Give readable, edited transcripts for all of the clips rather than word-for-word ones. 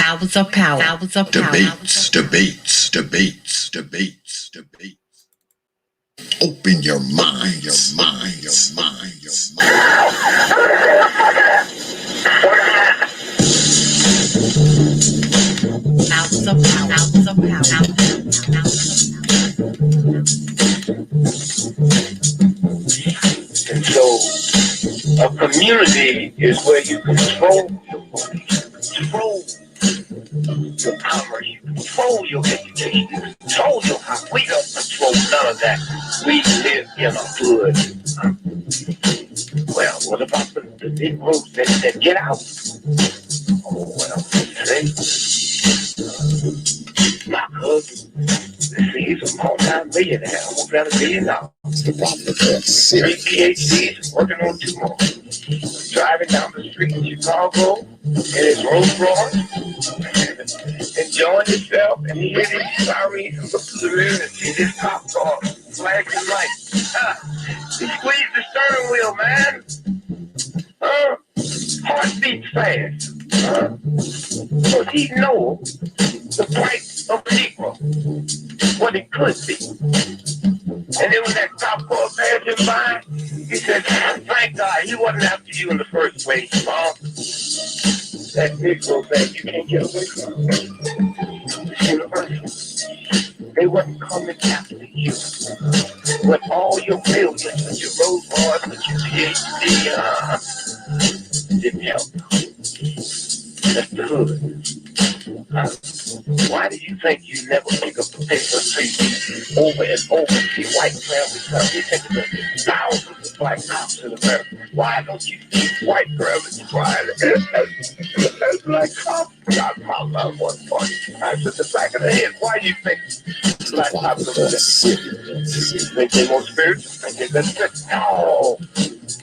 Hours of power. Hours of power. Debates. Open your mind, your mind. Hours of power. Hours of power. And so a community is where you control your voice, control your commerce, you control your education, you control your house. We don't control none of that. We live in a hood. Well, what about the Negroes that get out? Oh, well, my cousin, he's a multi-millionaire, almost got $1 billion. Three PhDs, working on 2 more. Driving down the street in Chicago in his Rolls Royce, enjoying himself, and he hit his sirens and looked to the rear and see this cop car flashing lights. He squeezed the steering wheel, man. Heart beats fast. Because he knows the price of a Negro, what it could be. And then when that cop car passed him by, he said, thank God he wasn't after you in the first place, Mom. That Negro thing you can't get away from. It's universal. They wasn't coming after you. But all your millions, with your Rolls Royce, with your PhD, didn't help. That's the hood. Why do you think you never pick up the paper and see over and over see white families come? You think there's thousands of black cops in America. Why don't you see white families crying as black cops? Got my love one party. I said the back of the head. Why do you think black cops are that? Think they're more spiritual? Think they're better? No.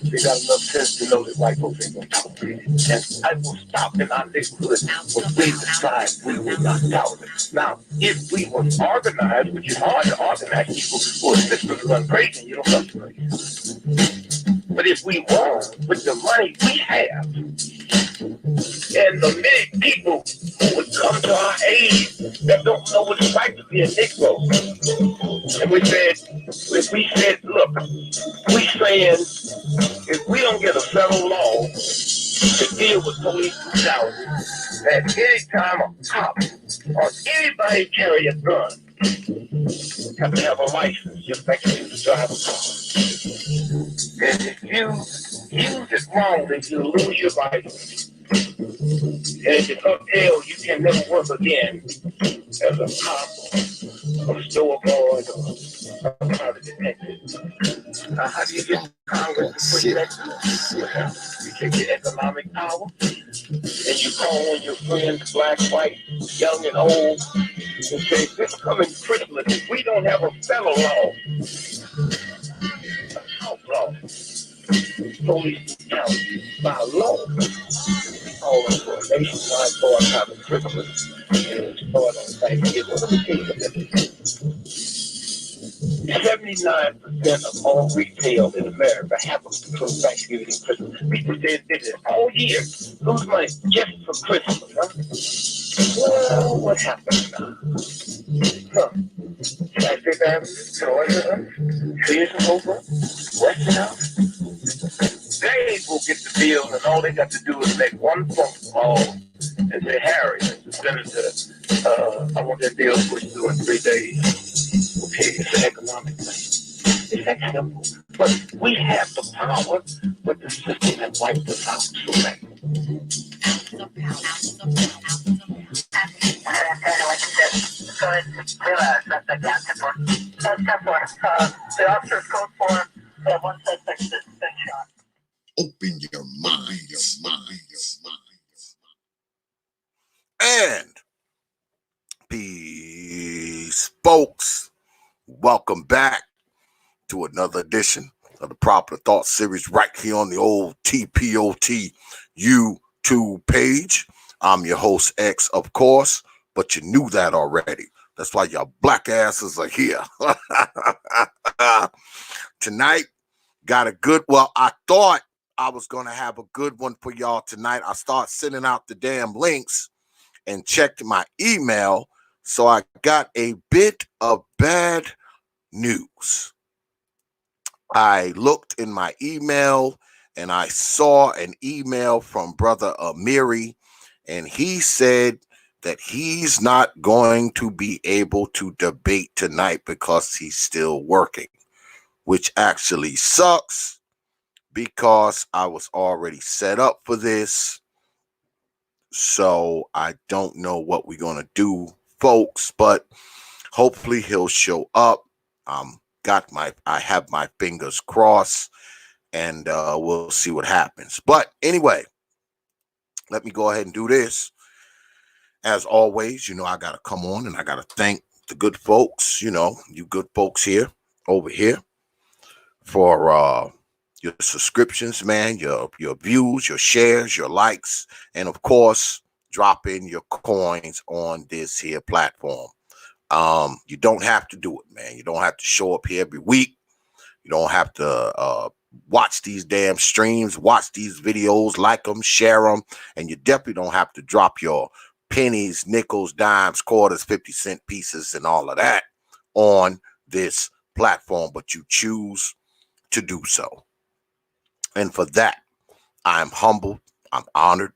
They got enough sense to know that white folks ain't gonna tolerate it. And I will stop in our neighborhood when we decide we will not tolerate it. Now, if we were organized, which is hard to organize people who are systems run crazy and you don't love crazy. But if we were, with the money we have, and the many people who would come to our aid that don't know what it's like to be a Negro, and we said, look, we saying, if we don't get a federal law to deal with police brutality, that any time a cop or anybody carry a gun, have to have a license just like you to drive a car. And if you use it wrong, then you lose your license. And if it's upheld, you can never work again as a cop or a store boy or a private detective. How do you get Congress to push that? You take your economic power and you call on your friends, black, white, young and old, and say, this coming Christmas, if we don't have a federal law, a house law, police brutality by law, all of for a nationwide boycott of Christmas and start on Thanksgiving. Let me tell you something. 79% of all retail in America happens between Thanksgiving and Christmas. People say this all year, lose money just for Christmas, huh? Well, what happened now? Fifth Avenue, Georgia, Sears over, Westinghouse. They will get the bill, and all they got to do is make one phone call and say, Harry, Mr. Senator, I want that bill pushed through in 3 days. Okay, it's an economic thing. It's that simple. But we have the power, but the system has wiped us out so bad. The officer's code for 166 shot. Open your mind. And peace, folks. Welcome back to another edition of the Proper Thought Series right here on the old T.P.O.T. YouTube page. I'm your host, X, of course, but you knew that already. That's why your black asses are here. Tonight, got a good, I thought I was going to have a good one for y'all tonight. I start sending out the damn links, and checked my email, so I got a bit of bad news. I looked in my email and I saw an email from Brother Amiri, and he said that he's not going to be able to debate tonight because he's still working, which actually sucks because I was already set up for this. So I don't know what we're going to do, folks, but hopefully he'll show up. I have my fingers crossed, and we'll see what happens. But anyway, let me go ahead and do this. As always, I got to come on and I got to thank the good folks, you good folks over here for your subscriptions, man, your views, your shares, your likes, and of course, drop in your coins on this here platform. You don't have to do it, man. You don't have to show up here every week. You don't have to watch these damn streams, watch these videos, like them, share them, and you definitely don't have to drop your pennies, nickels, dimes, quarters, 50-cent pieces, and all of that on this platform, but you choose to do so. And for that, I'm humbled, I'm honored,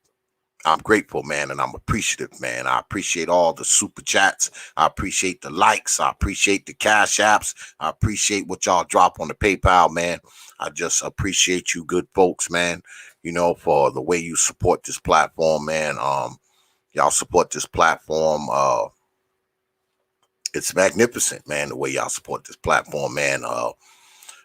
I'm grateful, man, and I'm appreciative, man. I appreciate all the super chats. I appreciate the likes. I appreciate the cash apps. I appreciate what y'all drop on the PayPal, man. I just appreciate you good folks, man, for the way you support this platform, man. Y'all support this platform. It's magnificent, man, the way y'all support this platform, man.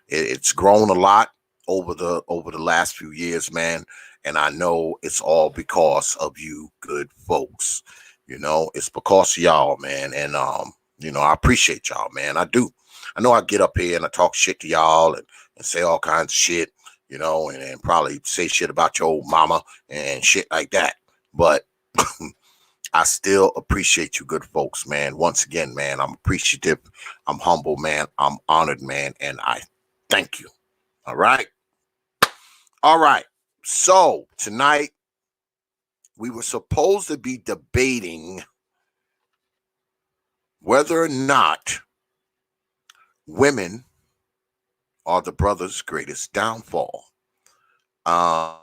It's grown a lot over the last few years, man. And I know it's all because of you good folks. It's because of y'all, man. And I appreciate y'all, man. I do. I know I get up here and I talk shit to y'all and say all kinds of shit, and probably say shit about your old mama and shit like that. But I still appreciate you good folks, man. Once again, man, I'm appreciative. I'm humble, man. I'm honored, man. And I thank you. All right. All right. So tonight we were supposed to be debating whether or not women are the brother's greatest downfall. Um,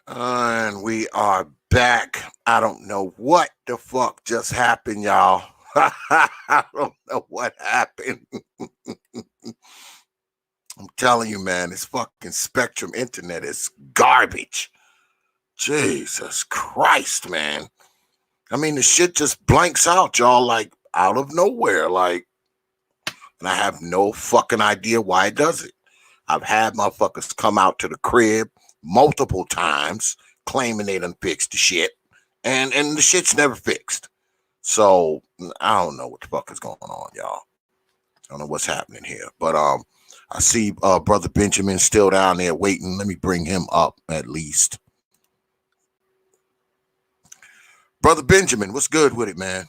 And we are back. I don't know what the fuck just happened, y'all. I don't know what happened. I'm telling you, man, this fucking Spectrum internet is garbage. Jesus Christ, man. I mean, the shit just blanks out, y'all, like out of nowhere. Like, and I have no fucking idea why it does it. I've had motherfuckers come out to the crib multiple times claiming they done fixed the shit, and the shit's never fixed. So I don't know what the fuck is going on, y'all. I don't know what's happening here, but I see brother Benjamin still down there waiting. Let me bring him up at least. Brother Benjamin, what's good with it, man?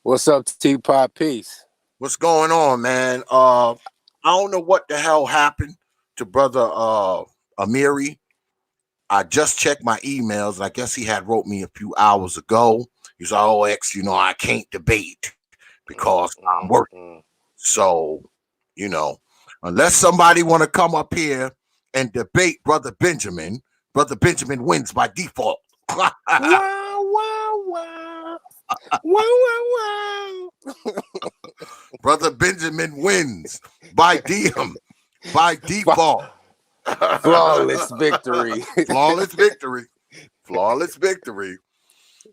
What's up, T.P.O.T? Peace. What's going on, man? I don't know what the hell happened to brother Amiri. I just checked my emails, and I guess he had wrote me a few hours ago. He's like, "Oh, X, I can't debate because I'm working." So, unless somebody want to come up here and debate brother Benjamin wins by default. Wow, wow, wow. Wow, wow, wow. Brother Benjamin wins by default. Flawless victory. Flawless victory. Flawless victory.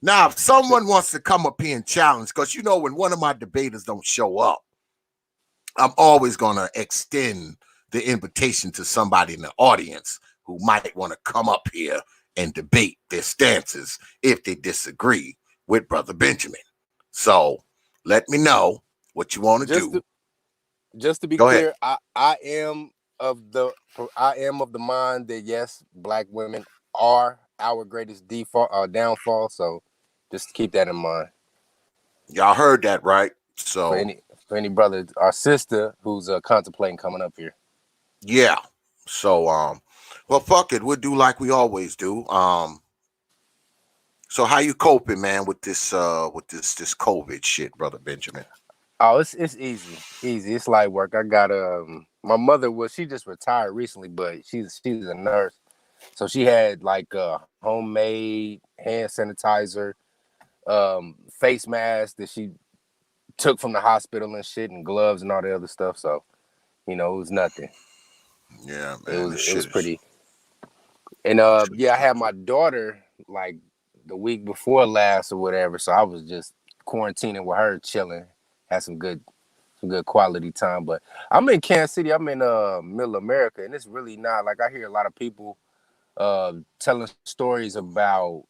Now, if someone wants to come up here and challenge, because when one of my debaters don't show up, I'm always going to extend the invitation to somebody in the audience who might want to come up here and debate their stances if they disagree with brother Benjamin. So let me know what you want to do. Just to be Go clear, ahead. I am of the mind that yes, black women are our greatest downfall. So just keep that in mind. Y'all heard that, right? So for any brother or sister who's contemplating coming up here. Yeah. So well, fuck it. We'll do like we always do. So how you coping, man, with this COVID shit, brother Benjamin? Oh, it's easy. It's light work. I got my mother she just retired recently, but she's a nurse. So she had like homemade hand sanitizer, face mask that she took from the hospital and shit, and gloves and all the other stuff. So, it was nothing. Yeah, man. It was pretty. And I had my daughter like the week before last or whatever. So I was just quarantining with her, chilling, had some good quality time. But I'm in Kansas City. I'm in middle America, and it's really not like I hear a lot of people telling stories about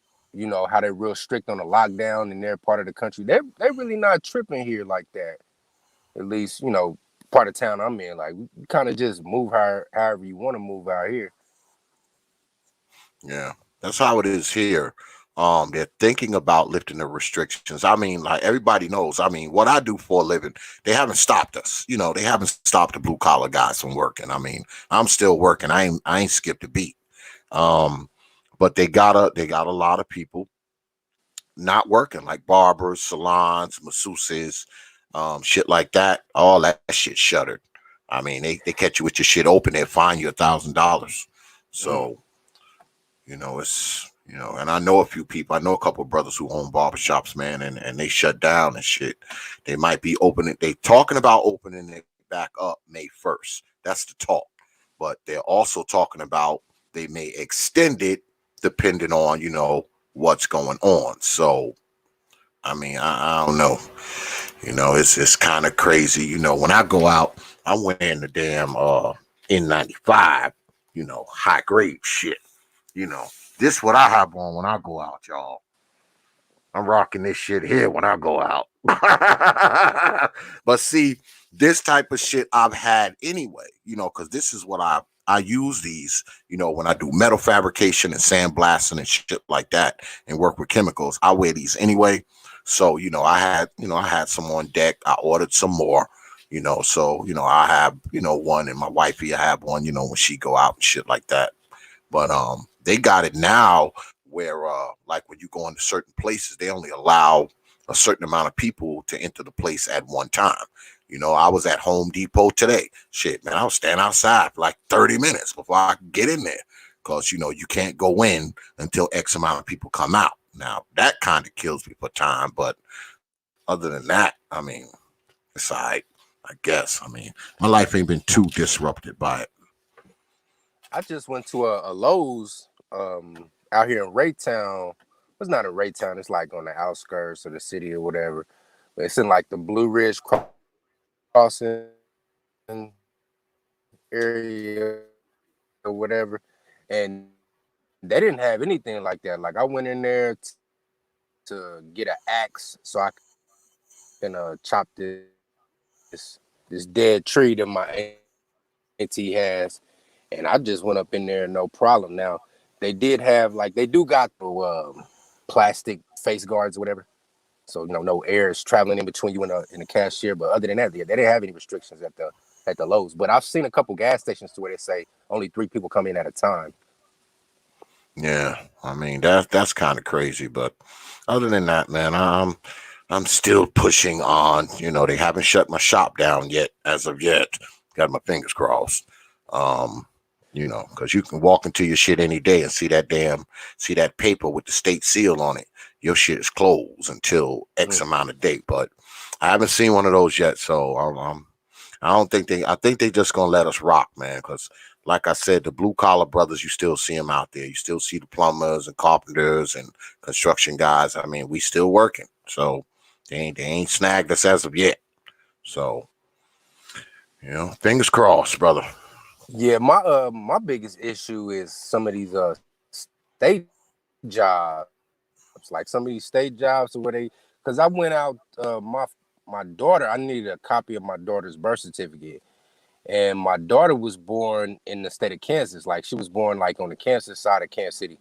how they're real strict on the lockdown in their part of the country. They're really not tripping here like that. At least part of town I'm in. Like we kind of just move however you want to move out here. Yeah, that's how it is here. They're thinking about lifting the restrictions. I mean, like everybody knows. I mean, what I do for a living, they haven't stopped us. They haven't stopped the blue collar guys from working. I mean, I'm still working. I ain't skipped a beat. But they got a lot of people not working, like barbers, salons, masseuses, shit like that. All that shit shuttered. I mean, they catch you with your shit open, they fine you $1,000. So. It's and I know a few people. I know a couple of brothers who own barbershops, man, and they shut down and shit. They might be opening. They talking about opening it back up May 1st. That's the talk. But they're also talking about they may extend it depending on what's going on. So, I mean, I don't know. It's kind of crazy. When I go out, I'm wearing the damn N95. High grade shit. This what I have on when I go out, y'all. I'm rocking this shit here when I go out. But see, this type of shit I've had anyway, because this is what I use these, when I do metal fabrication and sandblasting and shit like that and work with chemicals. I wear these anyway. So, I had some on deck. I ordered some more, so, I have, one, and my wifey, I have one, when she go out and shit like that. But they got it now where like when you go into certain places, they only allow a certain amount of people to enter the place at one time. I was at Home Depot today. Shit, man, I was standing outside for like 30 minutes before I could get in there. because you can't go in until X amount of people come out. Now that kind of kills me for time, but other than that, I mean, it's all right, I guess. I mean, my life ain't been too disrupted by it. I just went to a Lowe's out here in Raytown. It's not in Raytown. It's like on the outskirts of the city or whatever. But it's in like the Blue Ridge Crossing area or whatever, and they didn't have anything like that. Like I went in there to get an axe so I can chop this dead tree that my auntie has, and I just went up in there no problem. Now they did have they do got the plastic face guards or whatever, so no air is traveling in between you and the cashier. But other than that, they didn't have any restrictions at the Lowe's. But I've seen a couple gas stations to where they say only 3 people come in at a time. Yeah, I mean that's kind of crazy, but other than that, man, I'm still pushing on. They haven't shut my shop down yet, as of yet. Got my fingers crossed. Um, because you can walk into your shit any day and see that paper with the state seal on it. Your shit is closed until X amount of date, but I haven't seen one of those yet. So I don't think I think they just gonna let us rock, man. Because like I said, the blue collar brothers, you still see them out there. You still see the plumbers and carpenters and construction guys. I mean, we still working. So they ain't snagged us as of yet. So fingers crossed, brother. Yeah, my biggest issue is some of these state jobs, like some of these state jobs where because I went out my daughter, I needed a copy of my daughter's birth certificate, and my daughter was born in the state of Kansas. Like she was born like on the Kansas side of Kansas City,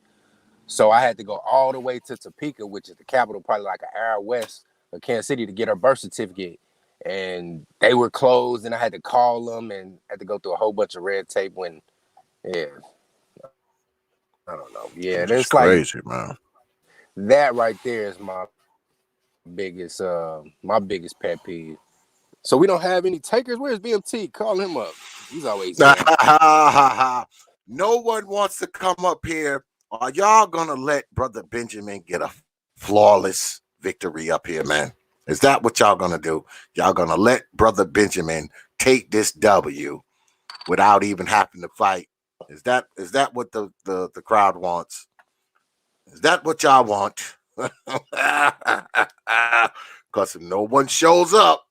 so I had to go all the way to Topeka, which is the capital, probably like an hour west of Kansas City, to get her birth certificate. And they were closed, and I had to call them and had to go through a whole bunch of red tape. Yeah, I don't know. Yeah, It's it's like crazy, man. that right there is my biggest pet peeve. So we don't have any takers. Where's BMT? Call him up. He's always down. No one wants to come up here. Are y'all gonna let Brother Benjamin get a flawless victory up here, man? Is that what y'all gonna do? Y'all gonna let Brother Benjamin take this W without even having to fight? Is that what the crowd wants? Is that what y'all want? Because if no one shows up,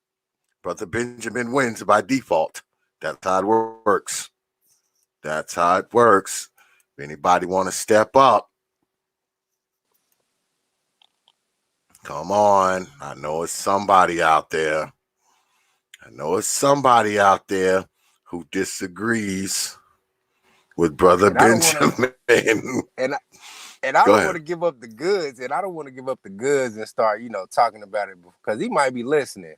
Brother Benjamin wins by default. That's how it works. That's how it works. If anybody want to step up, come on. I know it's somebody out there. Who disagrees with Brother Benjamin. And I don't want to give up the goods, and start, talking about it, because he might be listening.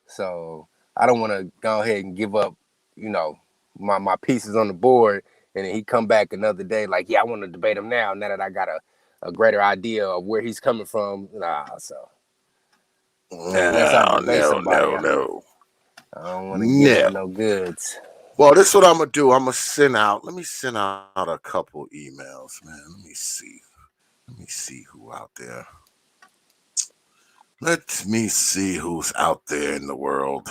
So I don't want to go ahead and give up, my pieces on the board, and then he come back another day like, yeah, I want to debate him now that I got a greater idea of where he's coming from. Unless I debate somebody, no. I don't want to give him no goods. Well, this is what I'm gonna do. I'm gonna send out. Let me send out a couple emails, man. Let me see who out there. Let me see who's out there in the world.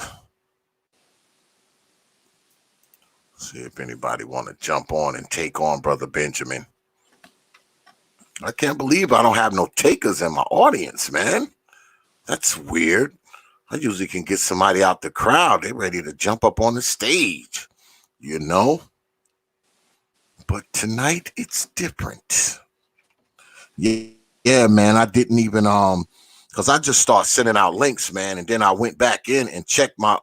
See if anybody want to jump on and take on Brother Benjamin. I can't believe I don't have no takers in my audience, man. That's weird. I usually can get somebody out the crowd. They're ready to jump up on the stage, But tonight it's different. Yeah, man. I didn't even because I just started sending out links, man, and then I went back in and checked my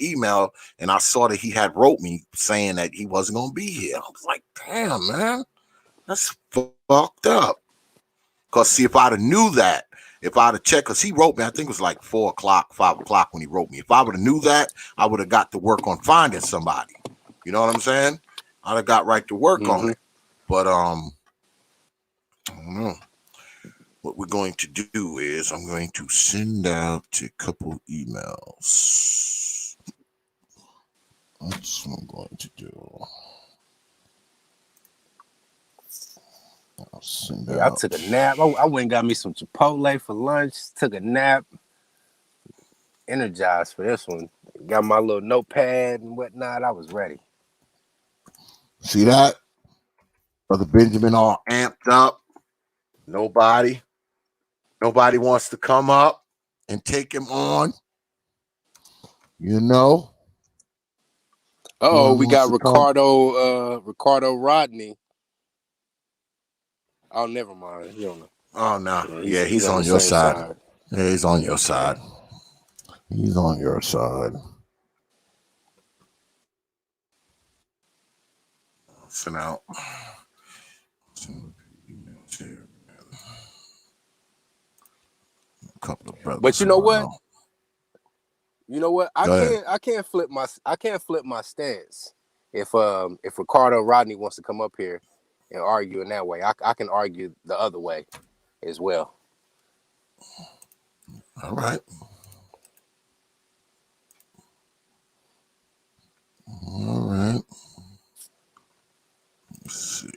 email, and I saw that he had wrote me saying that he wasn't gonna be here. I was like, damn, man, that's fucked up. Because see, if I'd have knew that, if I'd have checked, because he wrote me, I think it was like 4 o'clock, 5 o'clock when he wrote me. If I would have knew that, I would have got to work on finding somebody. You know what I'm saying? I'd have got right to work on it. But I don't know. What we're going to do is I'm going to send out a couple emails. That's what I'm going to do. Yeah, I took a nap. I went and got me some Chipotle for lunch. Took a nap. Energized for this one. Got my little notepad and whatnot. I was ready. See that? Brother Benjamin all amped up. Nobody wants to come up and take him on. You know? Oh, we got Ricardo Rodney. Oh, never mind. You don't know. Oh no. Yeah, he's on your side. Yeah, he's on your side. He's on your side. Send out. A couple of brothers. But you know what? You know what? I can't flip my stance. If Ricardo Rodney wants to come up here and argue in that way, I can argue the other way as well. All right. All right. Let's see.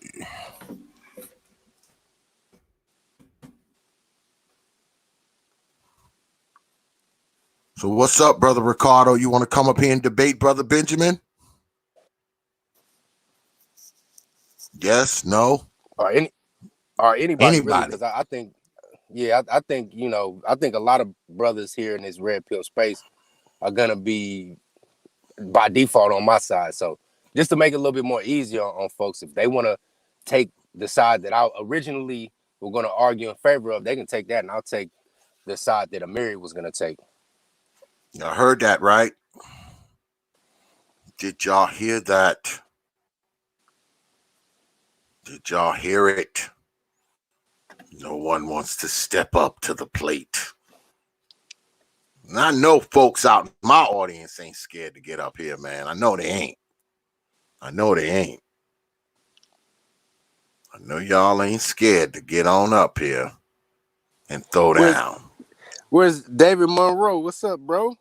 So what's up, Brother Ricardo? You want to come up here and debate Brother Benjamin? Yes, no, or anybody. Really, because I think, I think a lot of brothers here in this red pill space are gonna be by default on my side. So just to make it a little bit more easier on folks, if they want to take the side that I originally were going to argue in favor of, they can take that, and I'll take the side that Amiri was going to take. I heard that, right? Did y'all hear that? Did y'all hear it? No one wants to step up to the plate. And I know folks out in my audience ain't scared to get up here, man. I know they ain't. I know y'all ain't scared to get on up here and throw down. Where's David Monroe? What's up, bro?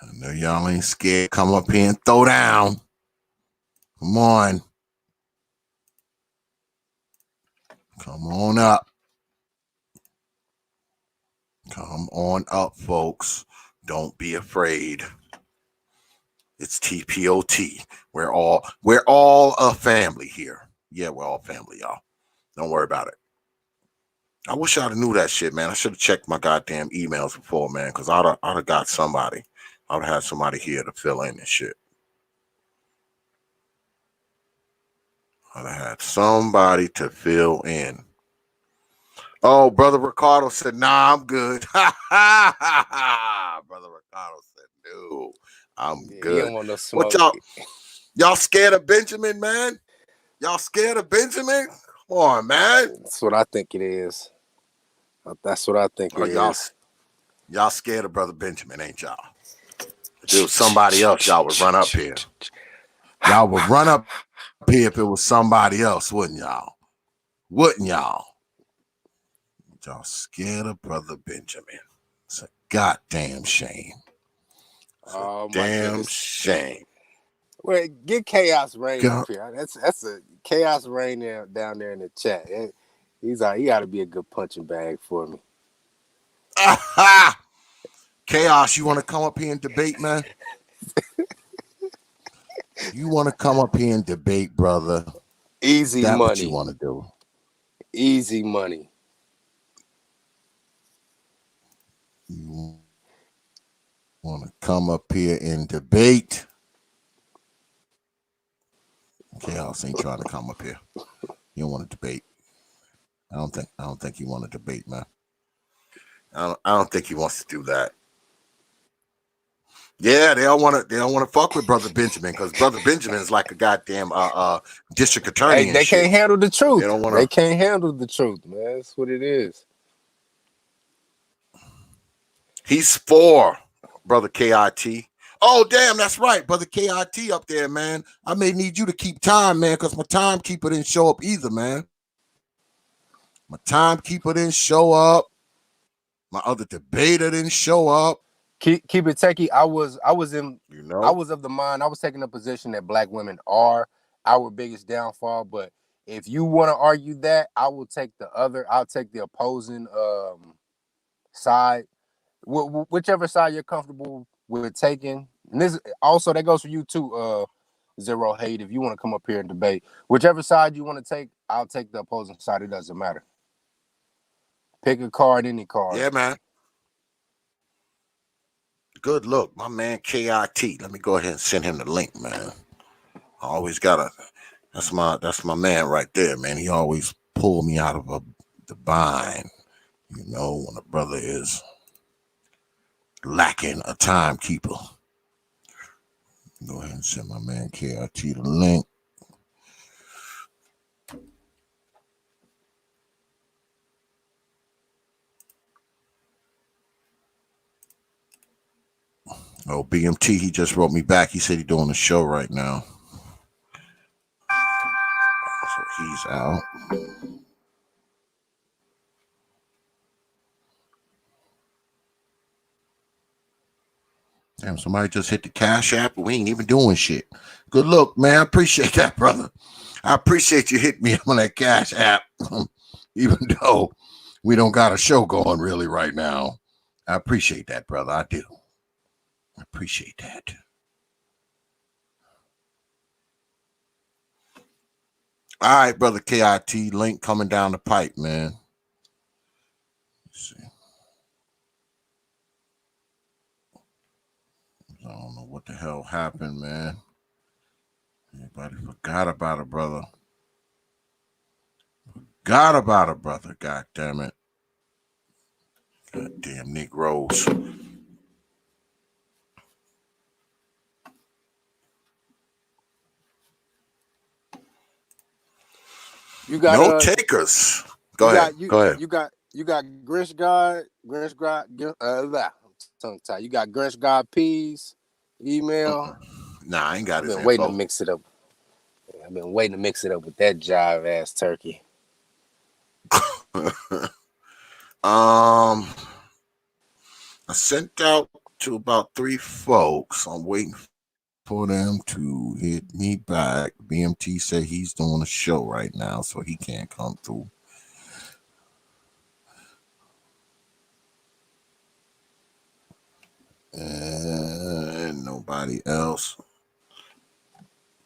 I know y'all ain't scared. Come up here and throw down. Come on. Come on up. Come on up, folks. Don't be afraid. It's T.P.O.T. We're all a family here. Yeah, we're all family, y'all. Don't worry about it. I wish I'd have knew that shit, man. I should have checked my goddamn emails before, man, because I'd have got somebody. I would have had somebody here to fill in and shit. I'd have had somebody to fill in. Oh, Brother Ricardo said, nah, I'm good. Brother Ricardo said, no, I'm good. You don't want no smoke. What y'all scared of Benjamin, man? Y'all scared of Benjamin? Come on, man. That's what I think it is. That's what I think it is. Y'all scared of Brother Benjamin, ain't y'all? If it was somebody else, y'all would run up here. Y'all would run up here if it was somebody else, wouldn't y'all? Wouldn't y'all? Y'all scared of Brother Benjamin. It's a goddamn shame. Oh, damn shame. Well, get Chaos Rain up here. That's a Chaos Rain down there in the chat. He got to be a good punching bag for me. Chaos, you want to come up here and debate, man? You want to come up here and debate, brother? Easy money. What you want to do? Easy money. You want to come up here and debate? Chaos ain't trying to come up here. You don't want to debate. I don't think you want to debate, man. I don't think he wants to do that. Yeah, they don't want to fuck with Brother Benjamin because Brother Benjamin is like a goddamn district attorney. Hey, they can't handle the truth. They can't handle the truth, man. That's what it is. He's for Brother K.I.T. Oh, damn, that's right, Brother K.I.T. up there, man. I may need you to keep time, man, because my timekeeper didn't show up either, man. My timekeeper didn't show up. My other debater didn't show up. keep it techie. I was You of the mind. I was taking a position that black women are our biggest downfall. But if you want to argue that, I'll take the opposing side, whichever side you're comfortable with taking. And this also that goes for you too, Zero Hate. If you want to come up here and debate, whichever side you want to take, I'll take the opposing side. It doesn't matter. Pick a card, any card. Yeah, man. Good look, my man K.I.T. Let me go ahead and send him the link, man. I always gotta. That's my man right there, man. He always pull me out of the bind. You know, when a brother is lacking a timekeeper. Go ahead and send my man K.I.T. the link. Oh, BMT, he just wrote me back. He said he's doing a show right now. So he's out. Damn, somebody just hit the Cash App. We ain't even doing shit. Good look, man. I appreciate that, brother. I appreciate you hitting me on that Cash App, even though we don't got a show going really right now. I appreciate that, brother. I do. I appreciate that. All right, brother KIT, link coming down the pipe, man. Let's see. I don't know what the hell happened, man. Everybody forgot about it, brother. Forgot about it, brother. God damn it. God damn Negroes. You got no takers. Go ahead. Go ahead. You got Grinch God, tongue tie. You got Grinch God P's email. Nah, I ain't got his I've been info. waiting to mix it up. I've been waiting to mix it up with that jive ass turkey. I sent out to about 3 folks. I'm waiting for them to hit me back. BMT said he's doing a show right now, so he can't come through. And nobody else.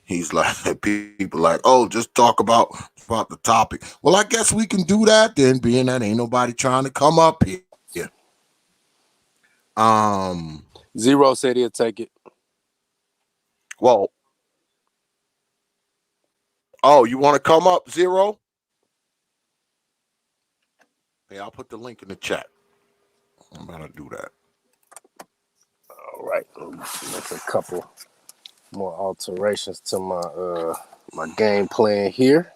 He's like, people like, oh, just talk about the topic. Well, I guess we can do that then, being that ain't nobody trying to come up here. Zero said he'll take it. Well, oh, you want to come up, Zero? Hey, I'll put the link in the chat. I'm about to do that. All right, make a couple more alterations to my my game plan here.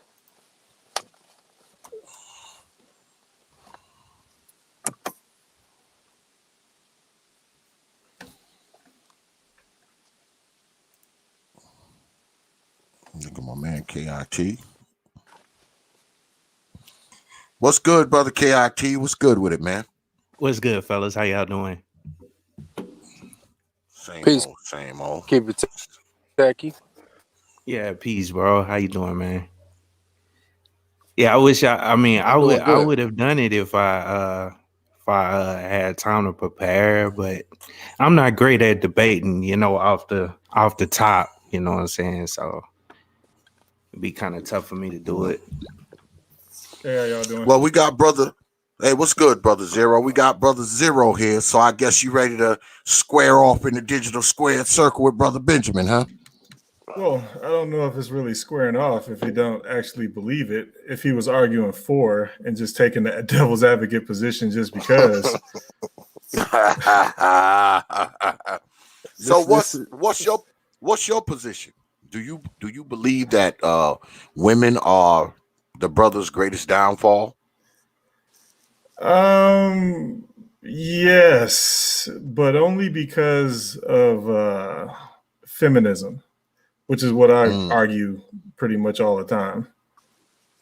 Look at my man KIT. What's good, brother KIT? What's good with it, man? What's good, fellas? How y'all doing? Peace. Same old. Keep it tacky. Yeah, peace, bro. How you doing, man? Yeah, I wish I would have done it if I had time to prepare, but I'm not great at debating, you know, off the top, you know what I'm saying? So it'd be kind of tough for me to do it. Hey, how y'all doing? Well, we got brother. Hey, what's good, brother Zero? We got brother Zero here, so I guess you ready to square off in the digital squared circle with brother Benjamin, huh? Well, I don't know if it's really squaring off if you don't actually believe it. If he was arguing for and just taking the devil's advocate position just because. So what's your position? Do you believe that women are the brother's greatest downfall? Yes, but only because of feminism, which is what I argue pretty much all the time.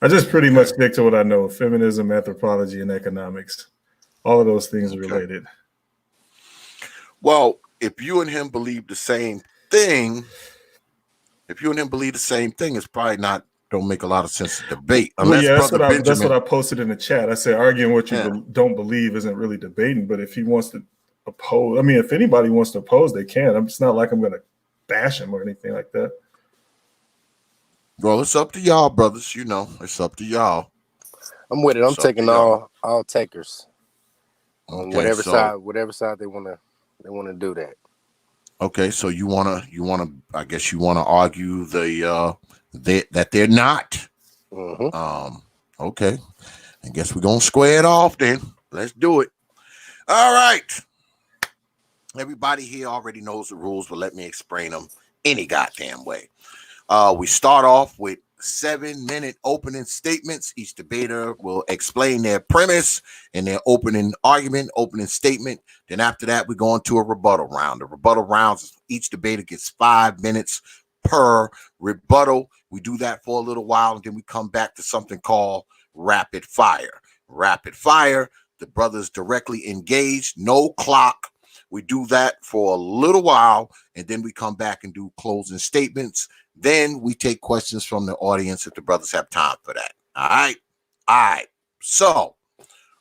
I just pretty much stick to what I know: feminism, anthropology, and economics. All of those things are related. Well, if you and him believe the same thing, it's probably not don't make a lot of sense to debate. Well, Unless yeah, that's what Benjamin. I posted in the chat. I said arguing what you don't believe isn't really debating, but if he wants to oppose, I mean, if anybody wants to oppose, they can. It's not like I'm going to bash him or anything like that. Well, it's up to y'all, brothers. You know, it's up to y'all. I'm with it. I'm taking all takers on whatever side they want to do that. Okay, so you wanna, I guess you wanna argue that they're not. Mm-hmm. Okay, I guess we're gonna square it off then. Let's do it. All right. Everybody here already knows the rules, but let me explain them any goddamn way. We start off with 7-minute opening statements. Each debater will explain their premise and their opening argument, opening statement. Then after that, we go into a rebuttal round. The rebuttal rounds, each debater gets 5 minutes per rebuttal. We do that for a little while, and then we come back to something called rapid fire. Rapid fire, the brothers directly engaged, no clock. We do that for a little while, and then we come back and do closing statements. Then we take questions from the audience if the brothers have time for that. All right. So,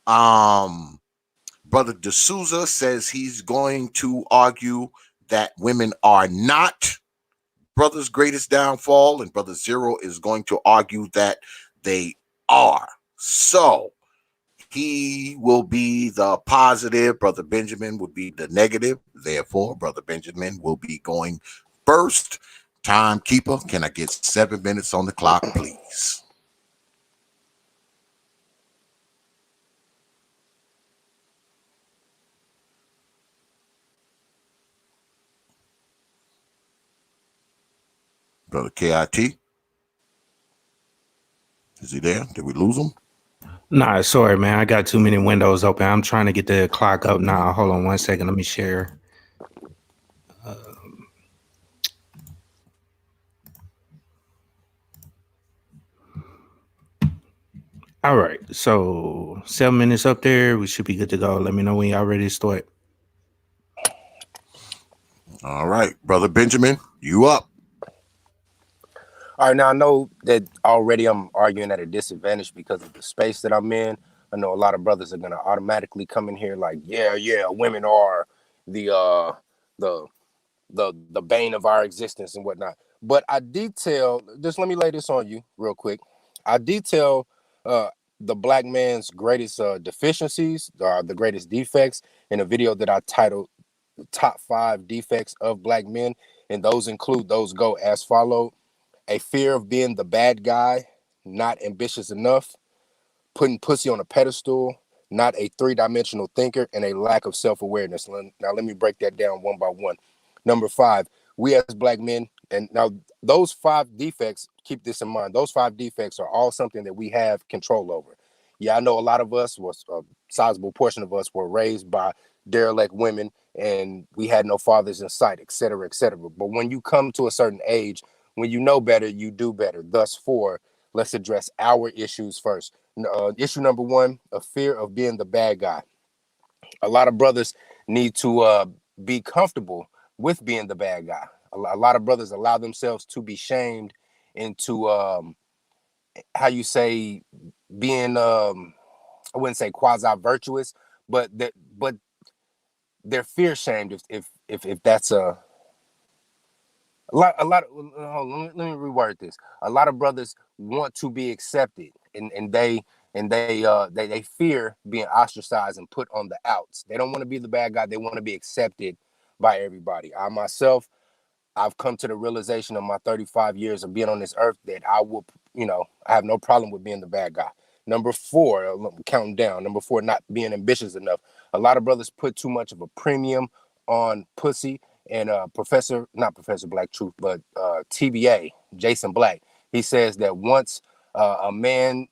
Brother DeSouza says he's going to argue that women are not brother's greatest downfall, and Brother Zero is going to argue that they are. So, he will be the positive. Brother Benjamin would be the negative. Therefore, Brother Benjamin will be going first. Timekeeper, can I get 7 minutes on the clock, please? Brother KIT? Is he there? Did we lose him? Nah, sorry, man. I got too many windows open. I'm trying to get the clock up now. Hold on 1 second. Let me share. All right. So 7 minutes up there. We should be good to go. Let me know when y'all ready to start. All right. Brother Benjamin, you up. All right, now I know that already I'm arguing at a disadvantage because of the space that I'm in. I know a lot of brothers are gonna automatically come in here like, yeah, women are the bane of our existence and whatnot. But I detail, just let me lay this on you real quick. I detail the black man's greatest deficiencies, the greatest defects in a video that I titled Top 5 Defects of Black Men. And those go as follow: a fear of being the bad guy, not ambitious enough, putting pussy on a pedestal, not a three-dimensional thinker, and a lack of self-awareness. Now, let me break that down one by one. Number 5, we as black men, and now those 5 defects, keep this in mind, those 5 defects are all something that we have control over. Yeah, I know a lot of us, a sizable portion of us, were raised by derelict women, and we had no fathers in sight, et cetera, et cetera. But when you come to a certain age, when you know better, you do better. Thus, let's address our issues first. Issue number 1, a fear of being the bad guy. A lot of brothers need to be comfortable with being the bad guy. A lot of brothers allow themselves to be shamed into how you say being I wouldn't say quasi virtuous, but they're fear shamed if that's a lot. Let me reword this. A lot of brothers want to be accepted, and they fear being ostracized and put on the outs. They don't want to be the bad guy. They want to be accepted by everybody. I myself, I've come to the realization of my 35 years of being on this earth that I have no problem with being the bad guy. Number 4, counting down. Number 4, not being ambitious enough. A lot of brothers put too much of a premium on pussy. And not Professor Black Truth, but TBA, Jason Black, he says that once a man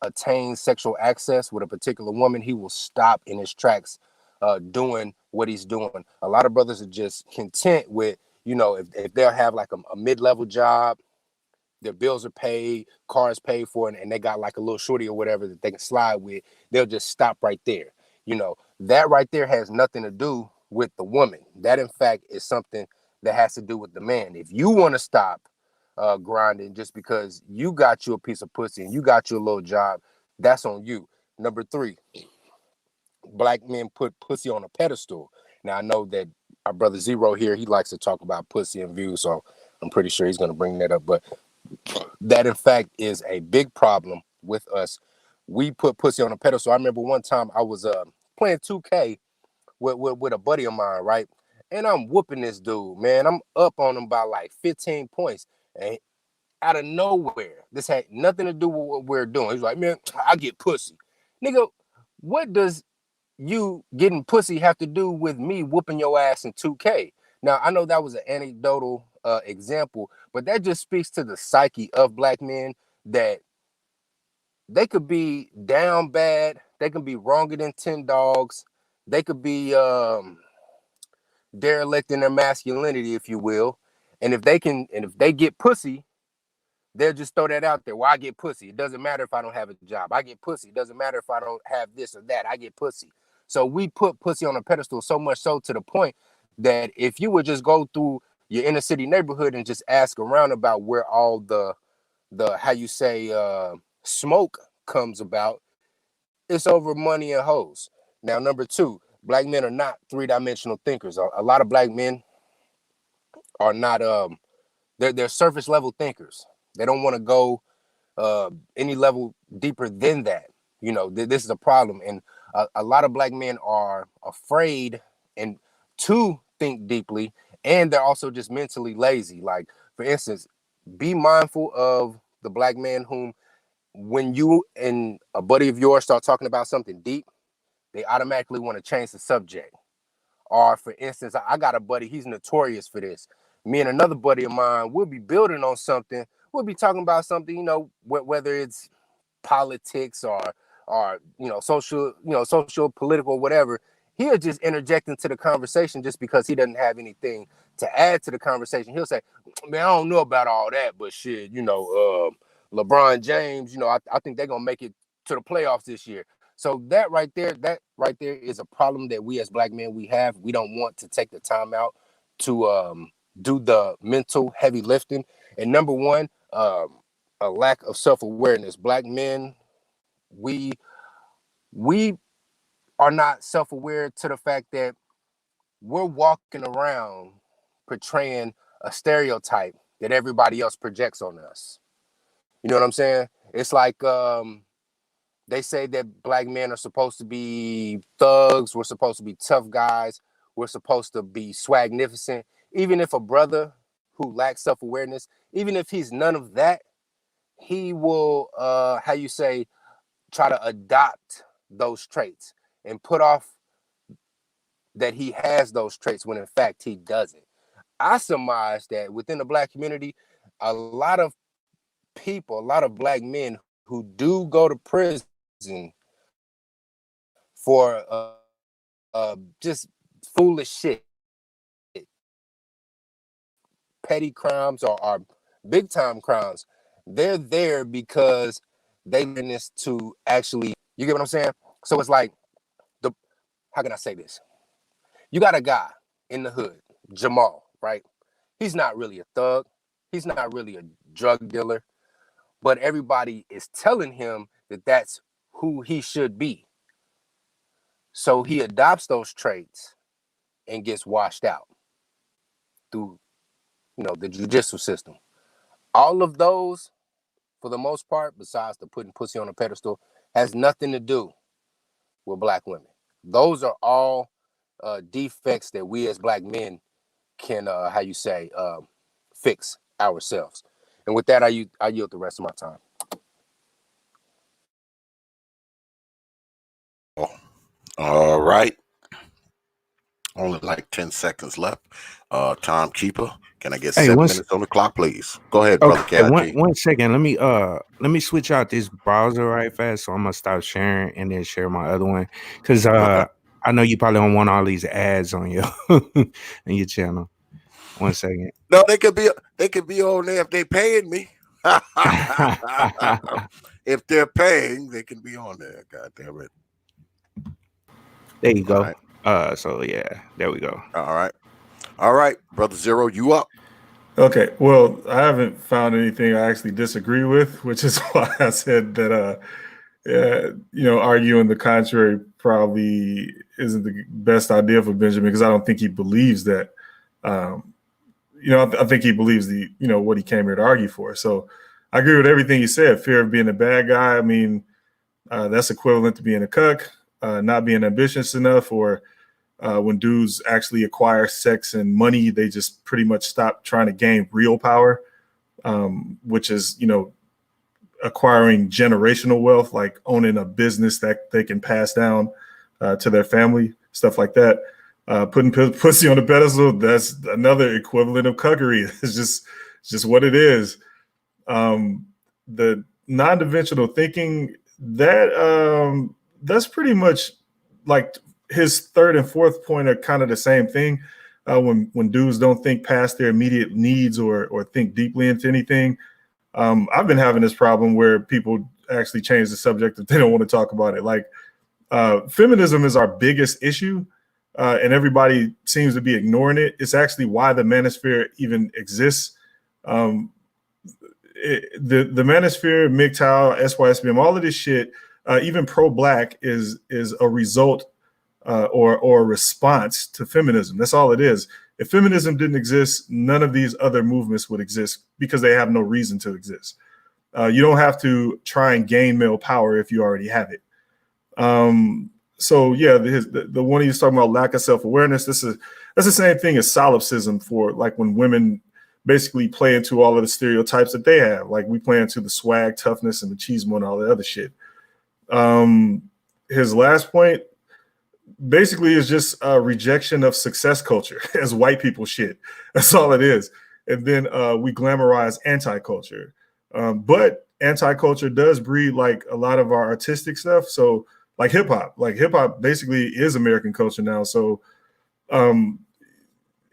attains sexual access with a particular woman, he will stop in his tracks doing what he's doing. A lot of brothers are just content with, if they'll have like a mid-level job, their bills are paid, cars paid for, and they got like a little shorty or whatever that they can slide with, they'll just stop right there. That right there has nothing to do with the woman. That, in fact, is something that has to do with the man. If you want to stop grinding just because you got you a piece of pussy and you got you a little job, that's on you. Number 3, black men put pussy on a pedestal. Now, I know that our brother Zero here, he likes to talk about pussy and views, so I'm pretty sure he's going to bring that up. But that, in fact, is a big problem with us. We put pussy on a pedestal. I remember one time I was playing 2K with a buddy of mine, right? And I'm whooping this dude, man. I'm up on him by like 15 points. And out of nowhere, this had nothing to do with what we're doing. He's like, man, I get pussy. Nigga, what does you getting pussy have to do with me whooping your ass in 2K? Now, I know that was an anecdotal example, but that just speaks to the psyche of black men, that they could be down bad. They can be wronger than 10 dogs. They could be derelict in their masculinity, if you will. And if they get pussy, they'll just throw that out there. Well, I get pussy. It doesn't matter if I don't have a job. I get pussy. It doesn't matter if I don't have this or that. I get pussy. So we put pussy on a pedestal, so much so to the point that if you would just go through your inner city neighborhood and just ask around about where all the how you say smoke comes about, it's over money and hoes. Now, number 2, black men are not 3-dimensional thinkers. A lot of black men are not they're surface level thinkers. They don't want to go any level deeper than that. You know, this is a problem. And a lot of black men are afraid and to think deeply, and they're also just mentally lazy. Like, for instance, be mindful of the black man whom, when you and a buddy of yours start talking about something deep, they automatically want to change the subject. Or, for instance, I got a buddy, he's notorious for this. Me and another buddy of mine, we'll be building on something. We'll be talking about something, you know, whether it's politics or social, political, whatever. He'll just interject into the conversation just because he doesn't have anything to add to the conversation. He'll say, man, I don't know about all that, but shit, LeBron James, I think they're gonna make it to the playoffs this year. So that right there is a problem that we as black men, we have. We don't want to take the time out to do the mental heavy lifting. And number 1, a lack of self-awareness. Black men, we are not self-aware to the fact that we're walking around portraying a stereotype that everybody else projects on us. You know what I'm saying? It's like they say that black men are supposed to be thugs. We're supposed to be tough guys. We're supposed to be swagnificent. Even if a brother who lacks self-awareness, even if he's none of that, he will, try to adopt those traits and put off that he has those traits when in fact he doesn't. I surmise that within the black community, a lot of people, a lot of black men who do go to prison for just foolish shit, petty crimes or big time crimes, they're there because they learn this to actually, you get what I'm saying? So it's like, how can I say this? You got a guy in the hood, Jamal, right? He's not really a thug. He's not really a drug dealer, but everybody is telling him that that's who he should be. So he adopts those traits and gets washed out through, the judicial system. All of those, for the most part, besides the putting pussy on a pedestal, has nothing to do with black women. Those are all defects that we as black men can, fix ourselves. And with that, I yield the rest of my time. All right. Only like 10 seconds left. Timekeeper, can I get 7 minutes on the clock, please? Go ahead, brother. Okay, one second. Let me switch out this browser right fast. So I'm gonna stop sharing and then share my other one, because I know you probably don't want all these ads on your on your channel. 1 second. No, they could be on there if they paying me. If they're paying, they can be on there. God damn it. There you go. Right. So yeah, there we go. All right, Brother Zero, you up? Okay, well, I haven't found anything I actually disagree with, which is why I said that, arguing the contrary probably isn't the best idea for Benjamin, because I don't think he believes that. I think he believes what he came here to argue for. So I agree with everything he said. Fear of being a bad guy. I mean, that's equivalent to being a cuck, not being ambitious enough, or when dudes actually acquire sex and money, they just pretty much stop trying to gain real power, which is, acquiring generational wealth, like owning a business that they can pass down to their family, stuff like that. Putting pussy on a pedestal, that's another equivalent of cuckery. It's just what it is. The non-dimensional thinking, that's pretty much like his third and fourth point are kind of the same thing. When dudes don't think past their immediate needs or think deeply into anything. I've been having this problem where people actually change the subject if they don't want to talk about it. Like, feminism is our biggest issue, and everybody seems to be ignoring it. It's actually why the manosphere even exists. The manosphere, MGTOW, SYSBM, all of this shit, even pro-black is a result or a response to feminism. That's all it is. If feminism didn't exist, none of these other movements would exist because they have no reason to exist. You don't have to try and gain male power if you already have it. So yeah, the one he's talking about, lack of self-awareness, that's the same thing as solipsism, for like when women basically play into all of the stereotypes that they have. Like we play into the swag, toughness, and machismo and all the other shit. His last point basically is just a rejection of success culture as white people shit. That's all it is. And then we glamorize anti-culture. But anti-culture does breed like a lot of our artistic stuff. So like hip hop basically is American culture now. So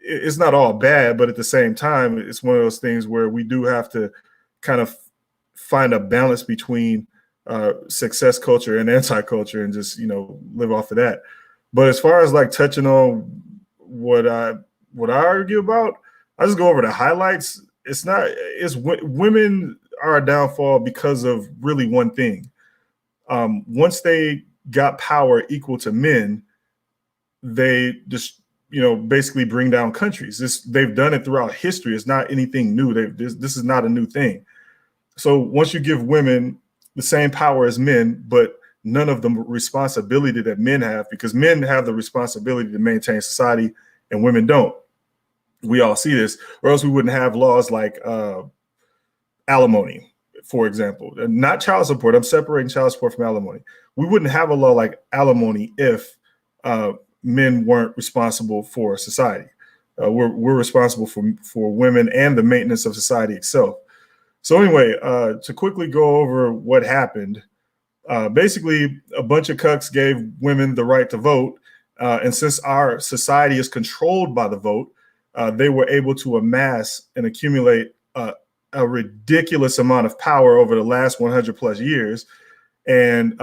it's not all bad, but at the same time, it's one of those things where we do have to kind of find a balance between success culture and anti-culture and just, live off of that. But as far as like touching on what I argue about, I just go over the highlights. It's women are a downfall because of really one thing. Once they got power equal to men, they just, basically bring down countries. They've done it throughout history. It's not anything new. This is not a new thing. So once you give women the same power as men, but none of the responsibility that men have, because men have the responsibility to maintain society and women don't. We all see this, or else we wouldn't have laws like alimony, for example. Not child support. I'm separating child support from alimony. We wouldn't have a law like alimony if men weren't responsible for society. We're responsible for women and the maintenance of society itself. So anyway, to quickly go over what happened, basically a bunch of cucks gave women the right to vote. And since our society is controlled by the vote, they were able to amass and accumulate a ridiculous amount of power over the last 100 plus years. And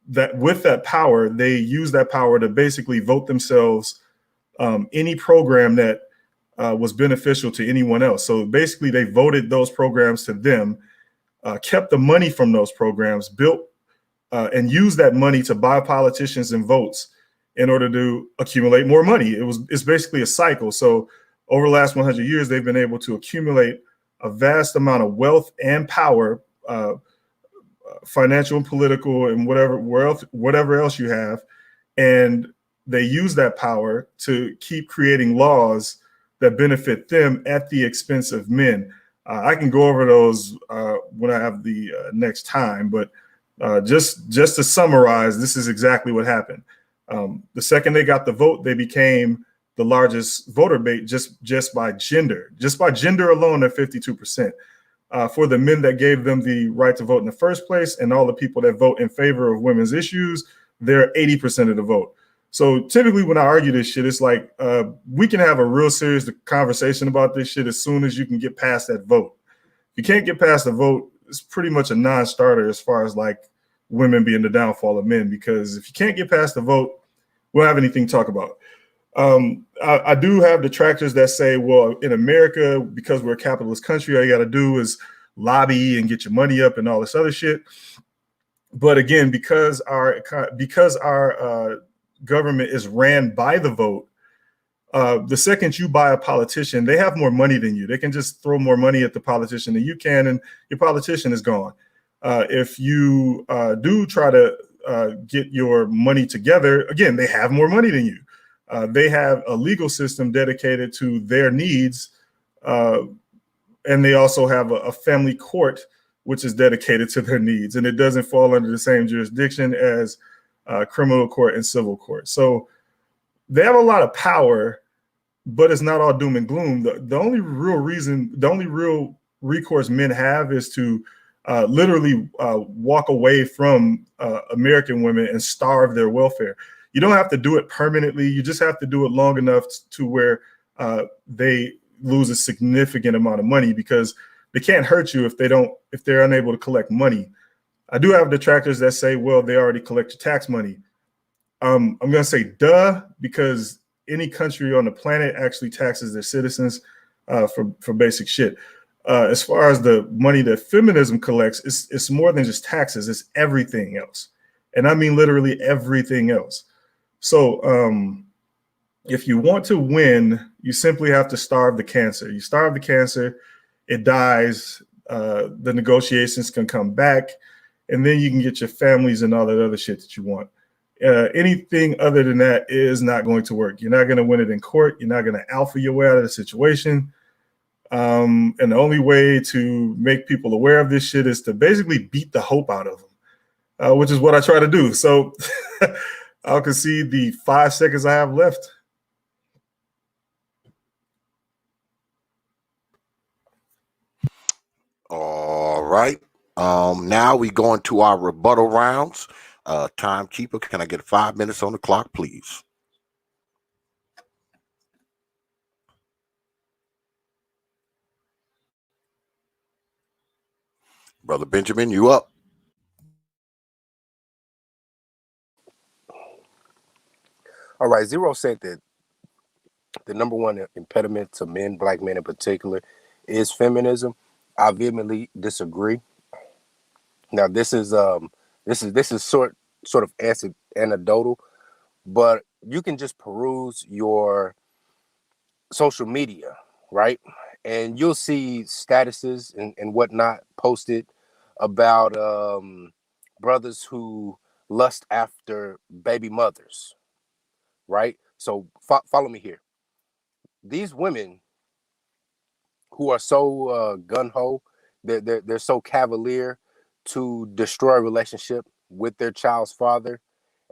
that with that power, they use that power to basically vote themselves any program that was beneficial to anyone else. So basically they voted those programs to them, kept the money from those programs, built and used that money to buy politicians and votes in order to accumulate more money. It's basically a cycle. So over the last 100 years, they've been able to accumulate a vast amount of wealth and power, financial and political and whatever else you have. And they use that power to keep creating laws that benefit them at the expense of men. I can go over those when I have the next time, but just to summarize, this is exactly what happened. The second they got the vote, they became the largest voter base just by gender. Just by gender alone, they're 52%. For the men that gave them the right to vote in the first place and all the people that vote in favor of women's issues, they're 80% of the vote. So typically when I argue this shit, it's like we can have a real serious conversation about this shit as soon as you can get past that vote. If you can't get past the vote, it's pretty much a non-starter as far as like women being the downfall of men, because if you can't get past the vote, we don't have anything to talk about. I do have detractors that say, well, in America, because we're a capitalist country, all you got to do is lobby and get your money up and all this other shit. But again, because our government is ran by the vote, the second you buy a politician, they have more money than you. They can just throw more money at the politician than you can, and your politician is gone. If you do try to get your money together, again, they have more money than you. They have a legal system dedicated to their needs, and they also have a family court which is dedicated to their needs, and it doesn't fall under the same jurisdiction as criminal court and civil court. So they have a lot of power, but it's not all doom and gloom. The only real recourse men have is to literally walk away from American women and starve their welfare. You don't have to do it permanently. You just have to do it long enough to where they lose a significant amount of money, because they can't hurt you if they're unable to collect money. I do have detractors that say, well, they already collect your tax money. I'm going to say duh, because any country on the planet actually taxes their citizens for basic shit. As far as the money that feminism collects, it's more than just taxes. It's everything else. And I mean literally everything else. So if you want to win, you simply have to starve the cancer. You starve the cancer, it dies, the negotiations can come back, and then you can get your families and all that other shit that you want. Anything other than that is not going to work. You're not going to win it in court. You're not going to alpha your way out of the situation. And the only way to make people aware of this shit is to basically beat the hope out of them, which is what I try to do. So I'll concede the 5 seconds I have left. All right. Now we go into our rebuttal rounds. Timekeeper, can I get 5 minutes on the clock, please? Brother Benjamin, you up? All right, Zero said that the number one impediment to men, black men in particular, is feminism. I vehemently disagree. Now, this is sort of anecdotal, but you can just peruse your social media, right? And you'll see statuses and whatnot posted about brothers who lust after baby mothers, right? So follow me here. These women who are so gun-ho, they're so cavalier to destroy a relationship with their child's father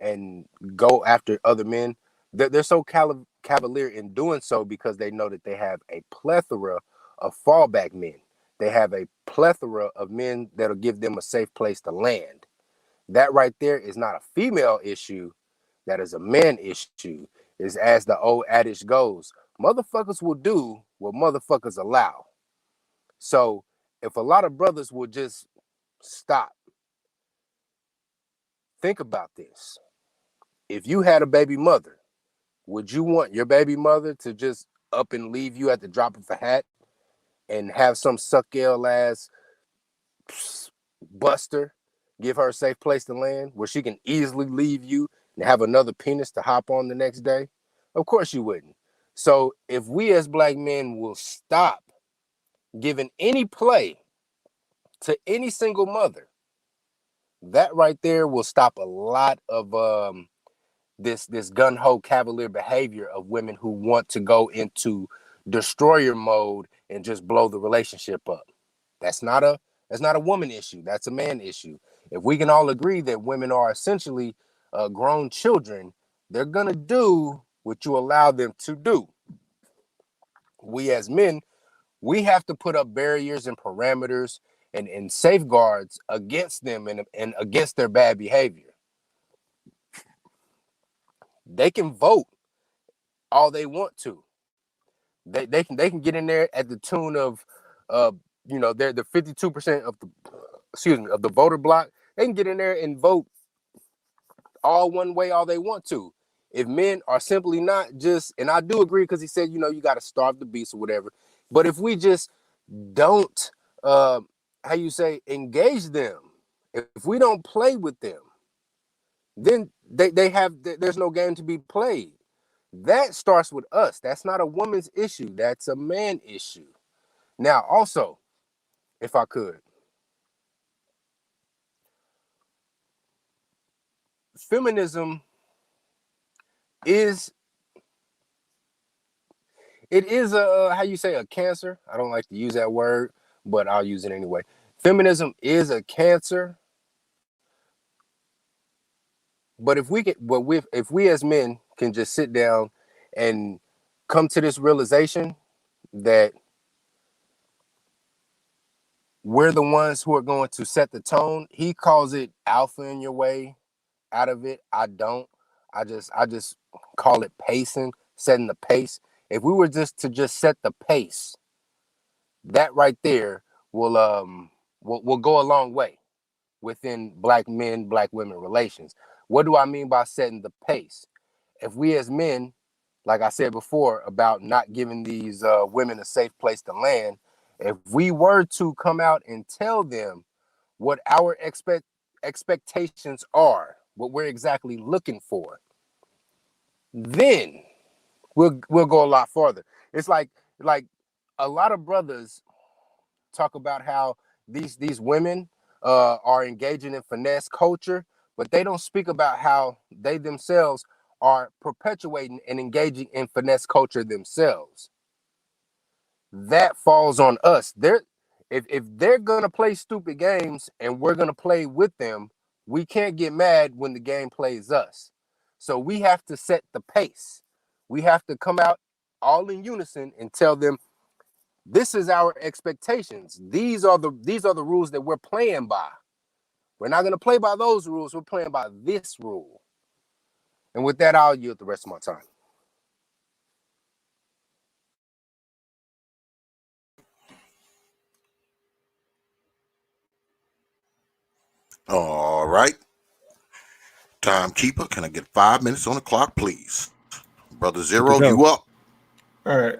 and go after other men. They're so cavalier in doing so because they know that they have a plethora of fallback men. They have a plethora of men that'll give them a safe place to land. That right there is not a female issue. That is a man issue. Is as the old adage goes, motherfuckers will do what motherfuckers allow. So if a lot of brothers would just stop, think about this. If you had a baby mother, would you want your baby mother to just up and leave you at the drop of a hat and have some suck-ale ass buster give her a safe place to land where she can easily leave you and have another penis to hop on the next day? Of course you wouldn't. So if we as black men will stop giving any play to any single mother, that right there will stop a lot of this gun-ho cavalier behavior of women who want to go into destroyer mode and just blow the relationship up. That's not a woman issue. That's a man issue. If we can all agree that women are essentially grown children, they're gonna do what you allow them to do. We as men, we have to put up barriers and parameters and safeguards against them and against their bad behavior. They can vote all they want to. They can get in there at the tune of they're the 52% of the voter block. They can get in there and vote all one way all they want to. if men are simply not just, and I do agree because he said, you know, you got to starve the beast or whatever. But if we just don't, how you say, engage them, if we don't play with them, then there's no game to be played. That starts with us. That's not a woman's issue. That's a man issue. Now, also, if I could, feminism is a, how you say, a cancer. I don't like to use that word, but I'll use it anyway. Feminism is a cancer. But if we as men can just sit down and come to this realization that we're the ones who are going to set the tone. He calls it alpha in your way out of it. I don't. I just call it pacing, setting the pace. If we were just to set the pace, that right there will go a long way within black men, black women relations. What do I mean by setting the pace? If we as men, like I said before, about not giving these women a safe place to land, if we were to come out and tell them what our expectations are, what we're exactly looking for, then we'll go a lot farther. It's like a lot of brothers talk about how these women are engaging in finesse culture, but they don't speak about how they themselves are perpetuating and engaging in finesse culture themselves. That falls on us. If they're gonna play stupid games and we're gonna play with them, we can't get mad when the game plays us. So we have to set the pace. We have to come out all in unison and tell them, this is our expectations. These are the rules that we're playing by. We're not going to play by those rules. We're playing by this rule. And with that, I'll yield the rest of my time. All right. Timekeeper, can I get 5 minutes on the clock, please? Brother Zero, you up. All right.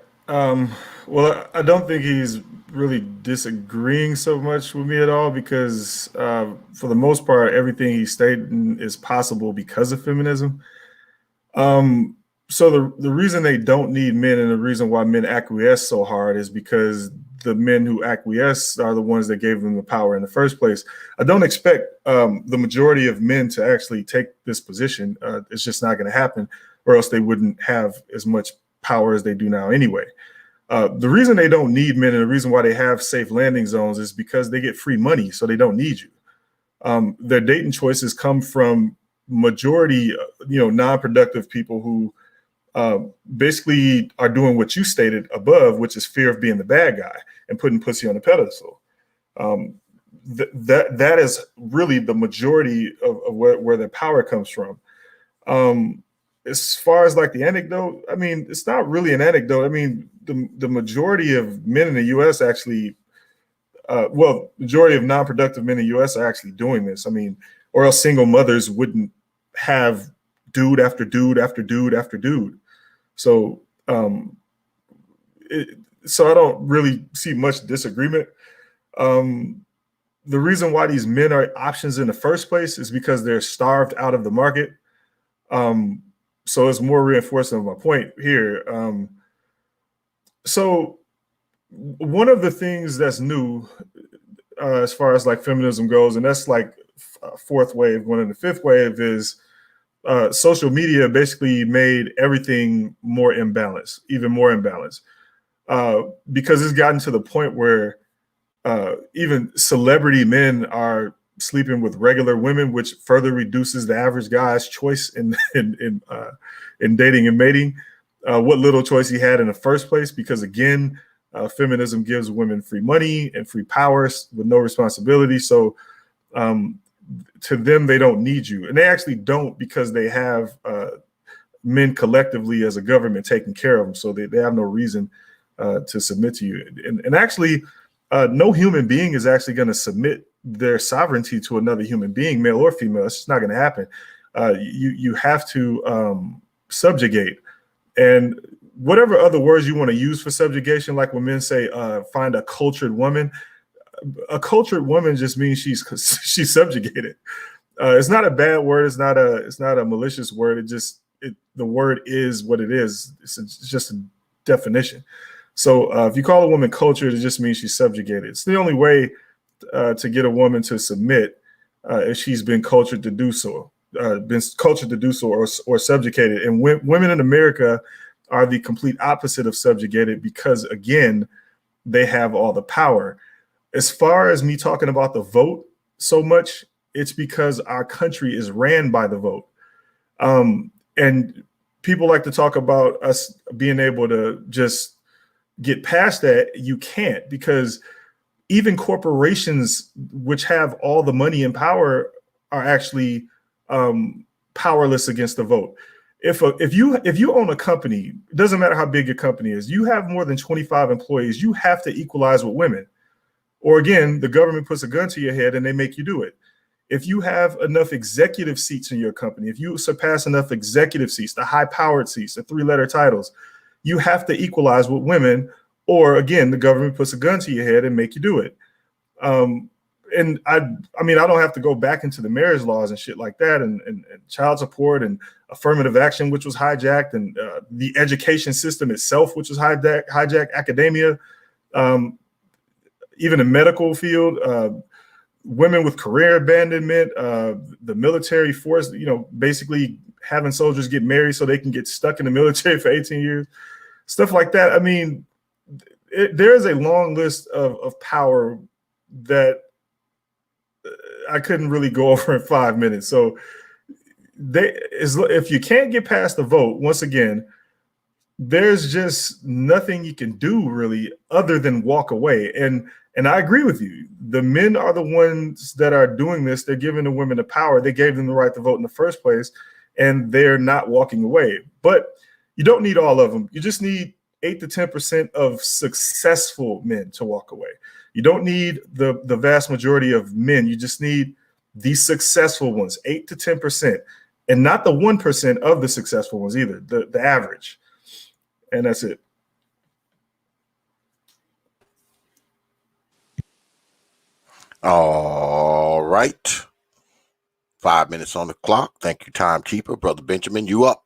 Well, I don't think he's really disagreeing so much with me at all because for the most part, everything he's stating is possible because of feminism. So the reason they don't need men and the reason why men acquiesce so hard is because the men who acquiesce are the ones that gave them the power in the first place. I don't expect the majority of men to actually take this position. It's just not going to happen, or else they wouldn't have as much power as they do now anyway. The reason they don't need men and the reason why they have safe landing zones is because they get free money, so they don't need you. Their dating choices come from majority, non-productive people who basically are doing what you stated above, which is fear of being the bad guy and putting pussy on a pedestal. That is really the majority of where their power comes from. As far as like the anecdote, I mean, it's not really an anecdote. I mean, the majority of men in the U.S. actually, majority of non-productive men in the U.S. are actually doing this. I mean, or else single mothers wouldn't have dude after dude after dude after dude. So, so I don't really see much disagreement. The reason why these men are options in the first place is because they're starved out of the market. So it's more reinforcing of my point here. So one of the things that's new as far as like feminism goes, and that's like fourth wave, one of the fifth wave is social media basically made everything more imbalanced, even more imbalanced, because it's gotten to the point where even celebrity men are sleeping with regular women, which further reduces the average guy's choice in dating and mating. What little choice he had in the first place, because again, feminism gives women free money and free powers with no responsibility. So to them, they don't need you. And they actually don't, because they have men collectively as a government taking care of them. So they have no reason to submit to you. And actually, no human being is actually going to submit their sovereignty to another human being, male or female. It's just not going to happen. You have to subjugate. And whatever other words you want to use for subjugation, like when men say find a cultured woman just means she's subjugated. It's not a bad word. It's not a malicious word. The word is what it is. It's just a definition. So if you call a woman cultured, it just means she's subjugated. It's the only way to get a woman to submit if she's been cultured to do so, or subjugated. And women in America are the complete opposite of subjugated because, again, they have all the power. As far as me talking about the vote so much, it's because our country is ran by the vote. And people like to talk about us being able to just get past that. You can't, because even corporations, which have all the money and power, are actually powerless against the vote. If you own a company, it doesn't matter how big your company is, you have more than 25 employees, you have to equalize with women. Or again, the government puts a gun to your head and they make you do it. If you have enough executive seats in your company, if you surpass enough executive seats, the high-powered seats, the 3-letter titles, you have to equalize with women, or again, the government puts a gun to your head and make you do it. And I don't have to go back into the marriage laws and shit like that, and child support and affirmative action, which was hijacked, and the education system itself, which was hijacked, academia, even the medical field, women with career abandonment, the military force, basically having soldiers get married so they can get stuck in the military for 18 years, stuff like that. I mean, there is a long list of power that I couldn't really go over in 5 minutes. So if you can't get past the vote, once again, there's just nothing you can do really other than walk away. And I agree with you. The men are the ones that are doing this. They're giving the women the power. They gave them the right to vote in the first place, and they're not walking away. But you don't need all of them. You just need 8 to 10% of successful men to walk away. You don't need the vast majority of men. You just need the successful ones, 8 to 10%, and not the 1% of the successful ones either, the average. And that's it. All right. 5 minutes on the clock. Thank you, timekeeper. Brother Benjamin, you up.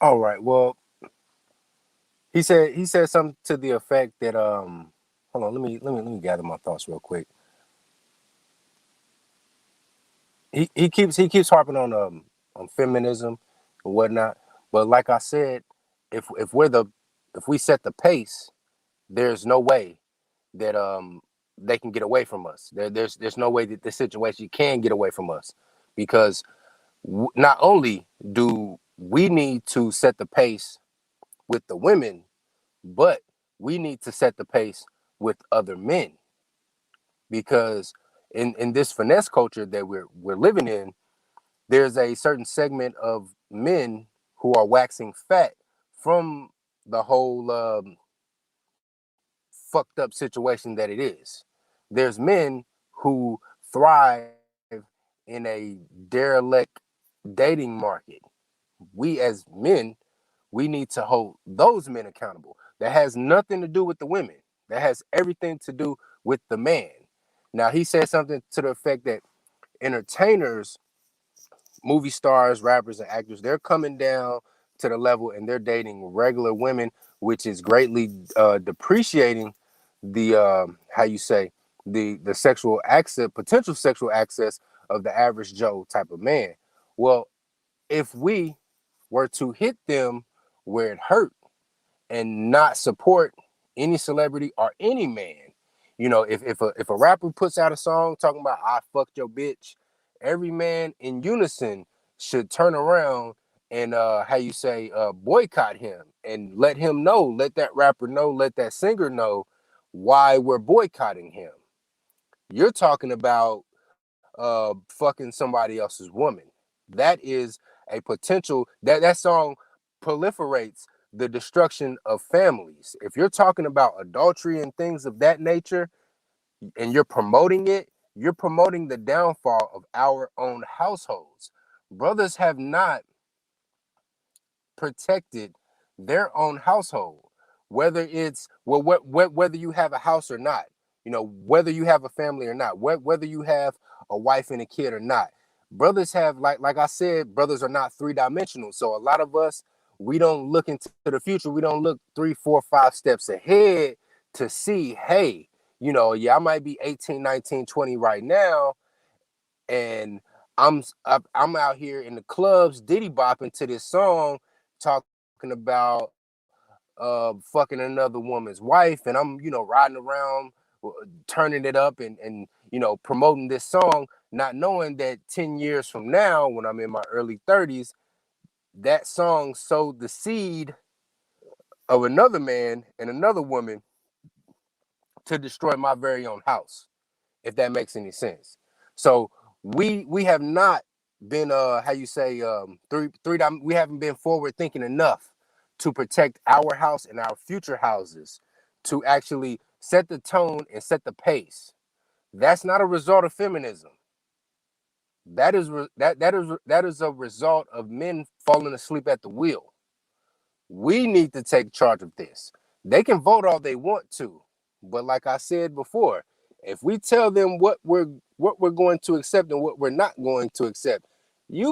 All right. Well, he said something to the effect that hold on, let me gather my thoughts real quick. He keeps harping on feminism and whatnot, but like I said, if we set the pace, there's no way that they can get away from us. There's no way that this situation can get away from us, because not only do we need to set the pace with the women, but we need to set the pace with other men, because in this finesse culture that we're living in, there's a certain segment of men who are waxing fat from the whole fucked up situation that it is. There's men who thrive in a derelict dating market. We as men, we need to hold those men accountable. That has nothing to do with the women. That has everything to do with the man. Now, he said something to the effect that entertainers, movie stars, rappers, and actors, they're coming down to the level and they're dating regular women, which is greatly depreciating the the sexual access, potential sexual access of the average Joe type of man. Well, if we were to hit them where it hurt and not support any celebrity or any man, if a rapper puts out a song talking about I fucked your bitch, every man in unison should turn around and boycott him and let him know, let that rapper know, let that singer know why we're boycotting him. You're talking about fucking somebody else's woman. That is a potential, that song proliferates the destruction of families. If you're talking about adultery and things of that nature and you're promoting it, you're promoting the downfall of our own households. brothers have not protected their own household, whether it's whether you have a house or not, whether you have a family or not, whether you have a wife and a kid or not. Brothers have, like I said, brothers are not three-dimensional. So a lot of us, we don't look into the future. We don't look 3, 4, 5 steps ahead to see, hey, I might be 18, 19, 20 right now, and I'm out here in the clubs diddy bopping to this song talking about fucking another woman's wife, and I'm riding around turning it up and promoting this song, not knowing that 10 years from now, when I'm in my early 30s, that song sowed the seed of another man and another woman to destroy my very own house, if that makes any sense. So we have not been we haven't been forward thinking enough to protect our house and our future houses, to actually set the tone and set the pace. That's not a result of feminism. That is a result of men falling asleep at the wheel. We need to take charge of this. They can vote all they want to, but like I said before, if we tell them what we're going to accept and what we're not going to accept, he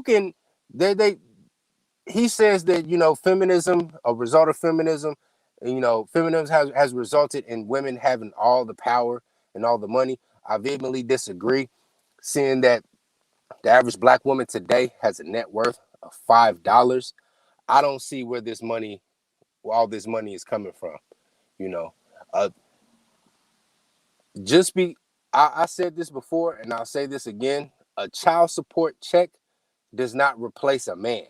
says that feminism, a result of feminism, feminism has resulted in women having all the power and all the money. I vehemently disagree, seeing that the average black woman today has a net worth of $5. I don't see where all this money is coming from. I said this before and I'll say this again: a child support check does not replace a man.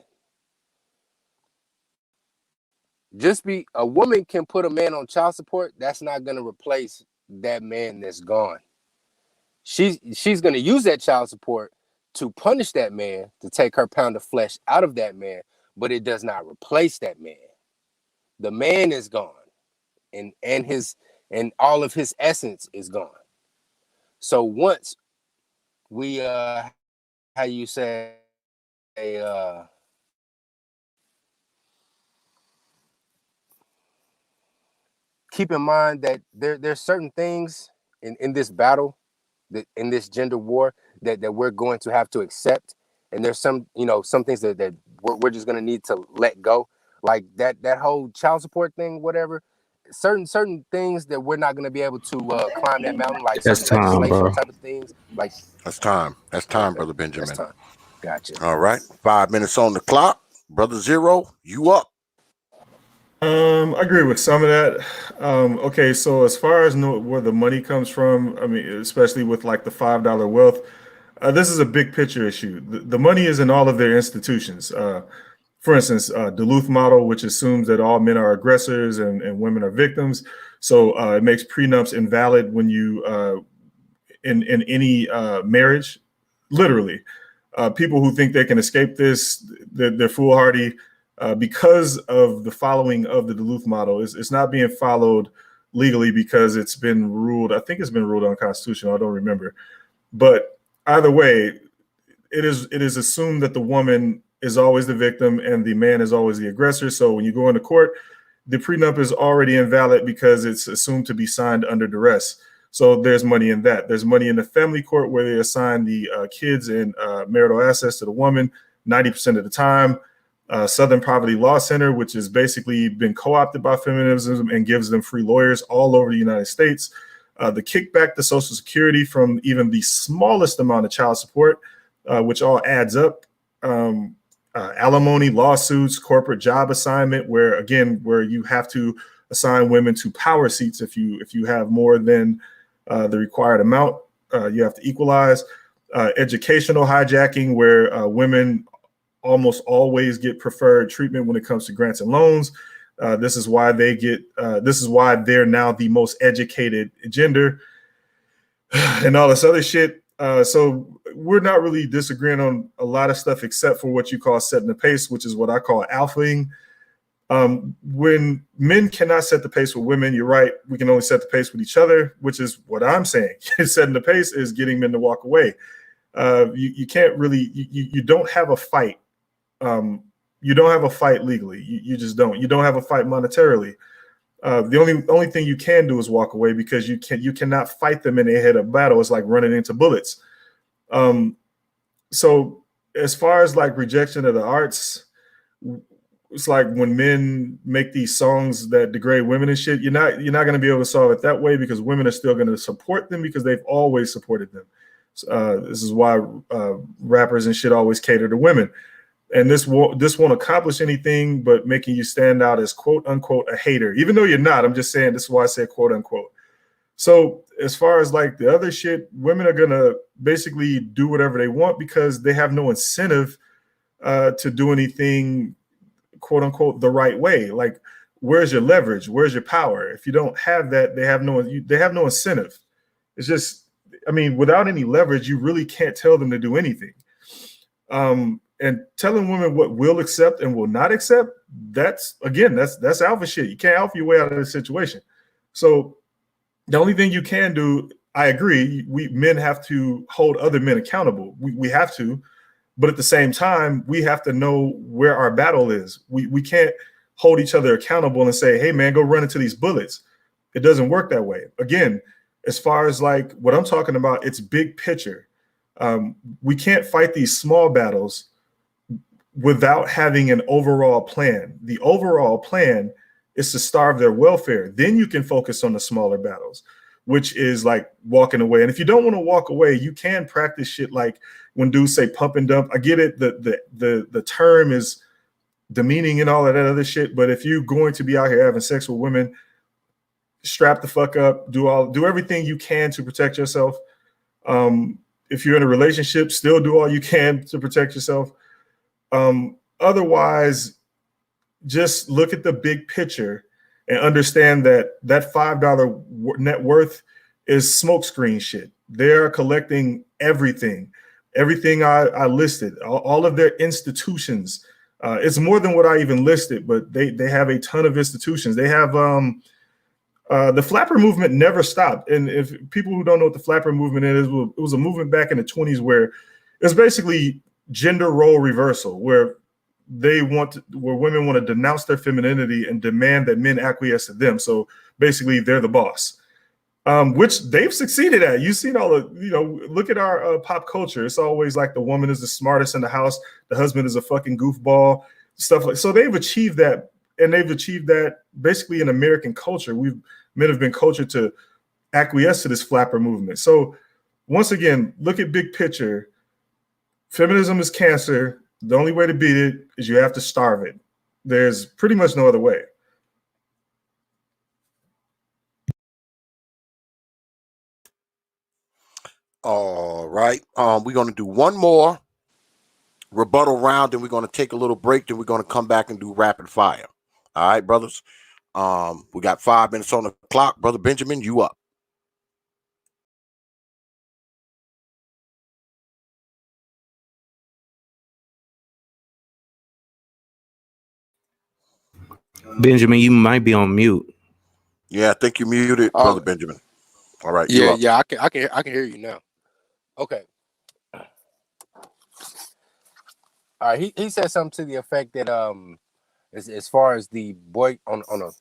A woman can put a man on child support. That's not going to replace that man that's gone. She's going to use that child support to punish that man, to take her pound of flesh out of that man, but it does not replace that man. The man is gone, and all of his essence is gone. So once we keep in mind that there's certain things in this battle, that in this gender war, that we're going to have to accept, and there's some things that we're just going to need to let go, like that whole child support thing, whatever. Certain things that we're not going to be able to climb that mountain, like That's certain time, legislation bro. type of things. Like That's time. That's time, okay, Brother Benjamin. that's time. Gotcha. All right. 5 minutes on the clock. Brother Zero, you up. I agree with some of that. Okay, so as far as where the money comes from, I mean, especially with like the $5 wealth, this is a big picture issue. The money is in all of their institutions. For instance, Duluth model, which assumes that all men are aggressors and women are victims. So it makes prenups invalid when you in any marriage. Literally, people who think they can escape this, they're foolhardy. Because of the following of the Duluth model, it's not being followed legally because it's been ruled. I think it's been ruled unconstitutional. I don't remember, but either way, it is assumed that the woman is always the victim and the man is always the aggressor. So when you go into court, the prenup is already invalid because it's assumed to be signed under duress. So there's money in that. There's money in the family court where they assign the kids and marital assets to the woman 90% of the time. Southern Poverty Law Center, which has basically been co-opted by feminism and gives them free lawyers all over the United States. The kickback to Social Security from even the smallest amount of child support, which all adds up. Alimony, lawsuits, corporate job assignment, where you have to assign women to power seats if you have more than the required amount. You have to equalize. Educational hijacking, where women almost always get preferred treatment when it comes to grants and loans. This is why they're now the most educated gender and all this other shit. So we're not really disagreeing on a lot of stuff except for what you call setting the pace, which is what I call alphaing. When men cannot set the pace with women, you're right. We can only set the pace with each other, which is what I'm saying. Setting the pace is getting men to walk away. You can't really you don't have a fight. You don't have a fight legally. You just don't. You don't have a fight monetarily. The only thing you can do is walk away, because you cannot fight them in a head-up battle. It's like running into bullets. So as far as like rejection of the arts, it's like when men make these songs that degrade women and shit, you're not going to be able to solve it that way, because women are still going to support them, because they've always supported them. This is why rappers and shit always cater to women. And this won't accomplish anything but making you stand out as quote unquote a hater, even though you're not. I'm just saying, this is why I said quote unquote. So as far as like the other shit, women are gonna basically do whatever they want, because they have no incentive to do anything quote unquote the right way. Like, where's your leverage? Where's your power? If you don't have that, they have no incentive. It's just, I mean, without any leverage, you really can't tell them to do anything. And telling women what will accept and will not accept, that's alpha shit. You can't alpha your way out of this situation. So the only thing you can do, I agree, we men have to hold other men accountable. We have to, but at the same time, we have to know where our battle is. We can't hold each other accountable and say, hey man, go run into these bullets. It doesn't work that way. Again, as far as like what I'm talking about, it's big picture. We can't fight these small battles without having an overall plan. The overall plan is to starve their welfare. Then you can focus on the smaller battles, which is like walking away. And if you don't want to walk away, you can practice shit like when dudes say pump and dump. I get it. The term is demeaning and all of that other shit. But if you're going to be out here having sex with women, strap the fuck up, do everything you can to protect yourself. If you're in a relationship, still do all you can to protect yourself. Otherwise, just look at the big picture and understand that $5 net worth is smokescreen shit. They're collecting everything I listed, all of their institutions. It's more than what I even listed, but they have a ton of institutions. They have the flapper movement never stopped. And if people who don't know what the flapper movement is, it was a movement back in the 20s where it's basically gender role reversal, where women want to denounce their femininity and demand that men acquiesce to them. So basically they're the boss, which they've succeeded at. You've seen all of, look at our pop culture. It's always like the woman is the smartest in the house. The husband is a fucking goofball, stuff like, so they've achieved that. And they've achieved that basically in American culture. Men have been cultured to acquiesce to this flapper movement. So once again, look at big picture. Feminism is cancer. The only way to beat it is you have to starve it. There's pretty much no other way. All right. We're going to do one more rebuttal round, then we're going to take a little break, then we're going to come back and do rapid fire. All right, brothers. We got 5 minutes on the clock. Brother Benjamin, you up. Benjamin, you might be on mute. Yeah, I think you muted, Brother Benjamin. All right. Yeah, I can hear you now. Okay. All right. He said something to the effect that as far as the boy on a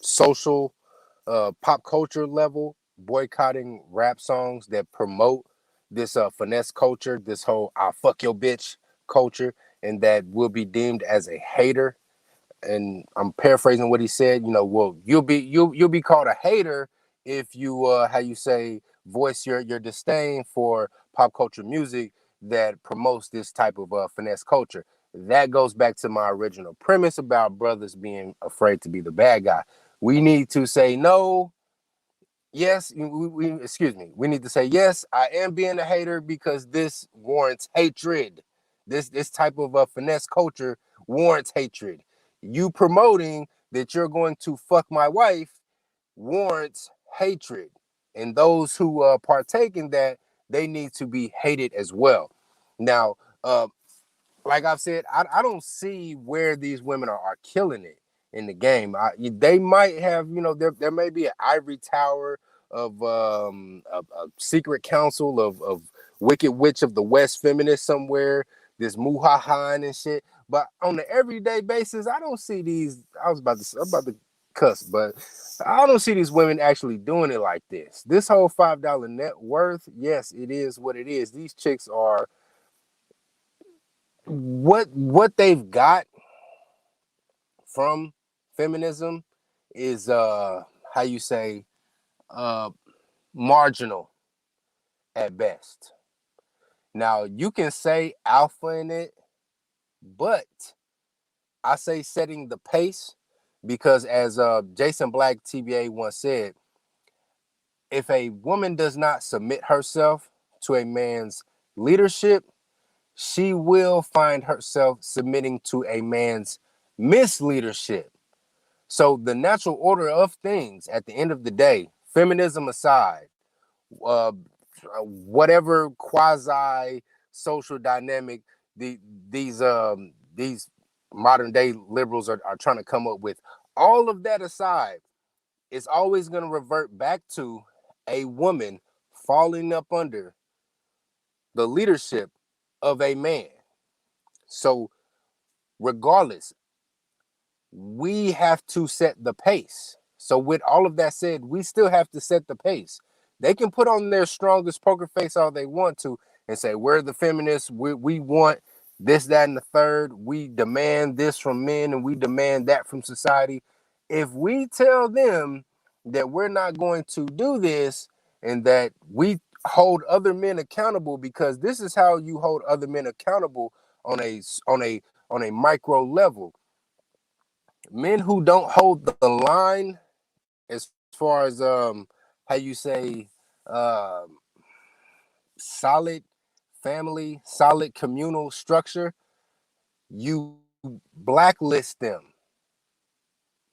social pop culture level, boycotting rap songs that promote this finesse culture, this whole "I'll fuck your bitch" culture, and that will be deemed as a hater. And I'm paraphrasing what he said. Well, you'll be called a hater if you voice your disdain for pop culture music that promotes this type of finesse culture. That goes back to my original premise about brothers being afraid to be the bad guy. We need to say no. Yes, we need to say yes, I am being a hater because this warrants hatred. This type of finesse culture warrants hatred. You promoting that you're going to fuck my wife warrants hatred. And those who partake in that, they need to be hated as well. Now, like I've said, I don't see where these women are killing it in the game. They might have, there may be an ivory tower of a secret council of Wicked Witch of the West feminist somewhere, this muhahan and shit. But on the everyday basis, I don't see these. I'm about to cuss, but I don't see these women actually doing it like this. This whole $5 net worth, yes, it is what it is. These chicks are what they've got from feminism is how you say marginal at best. Now you can say alpha in it, but I say setting the pace, because as Jason Black TBA once said, if a woman does not submit herself to a man's leadership, she will find herself submitting to a man's misleadership. So the natural order of things at the end of the day, feminism aside, whatever quasi social dynamic these modern day liberals are trying to come up with, all of that aside, it's always going to revert back to a woman falling up under the leadership of a man. So regardless, we have to set the pace. So with all of that said, we still have to set the pace. They can put on their strongest poker face all they want to and say, we're the feminists, we want this, that, and the third. We demand this from men and we demand that from society. If we tell them that we're not going to do this and that we hold other men accountable, because this is how you hold other men accountable on a micro level. Men who don't hold the line as far as how you say solid family, solid communal structure, you blacklist them.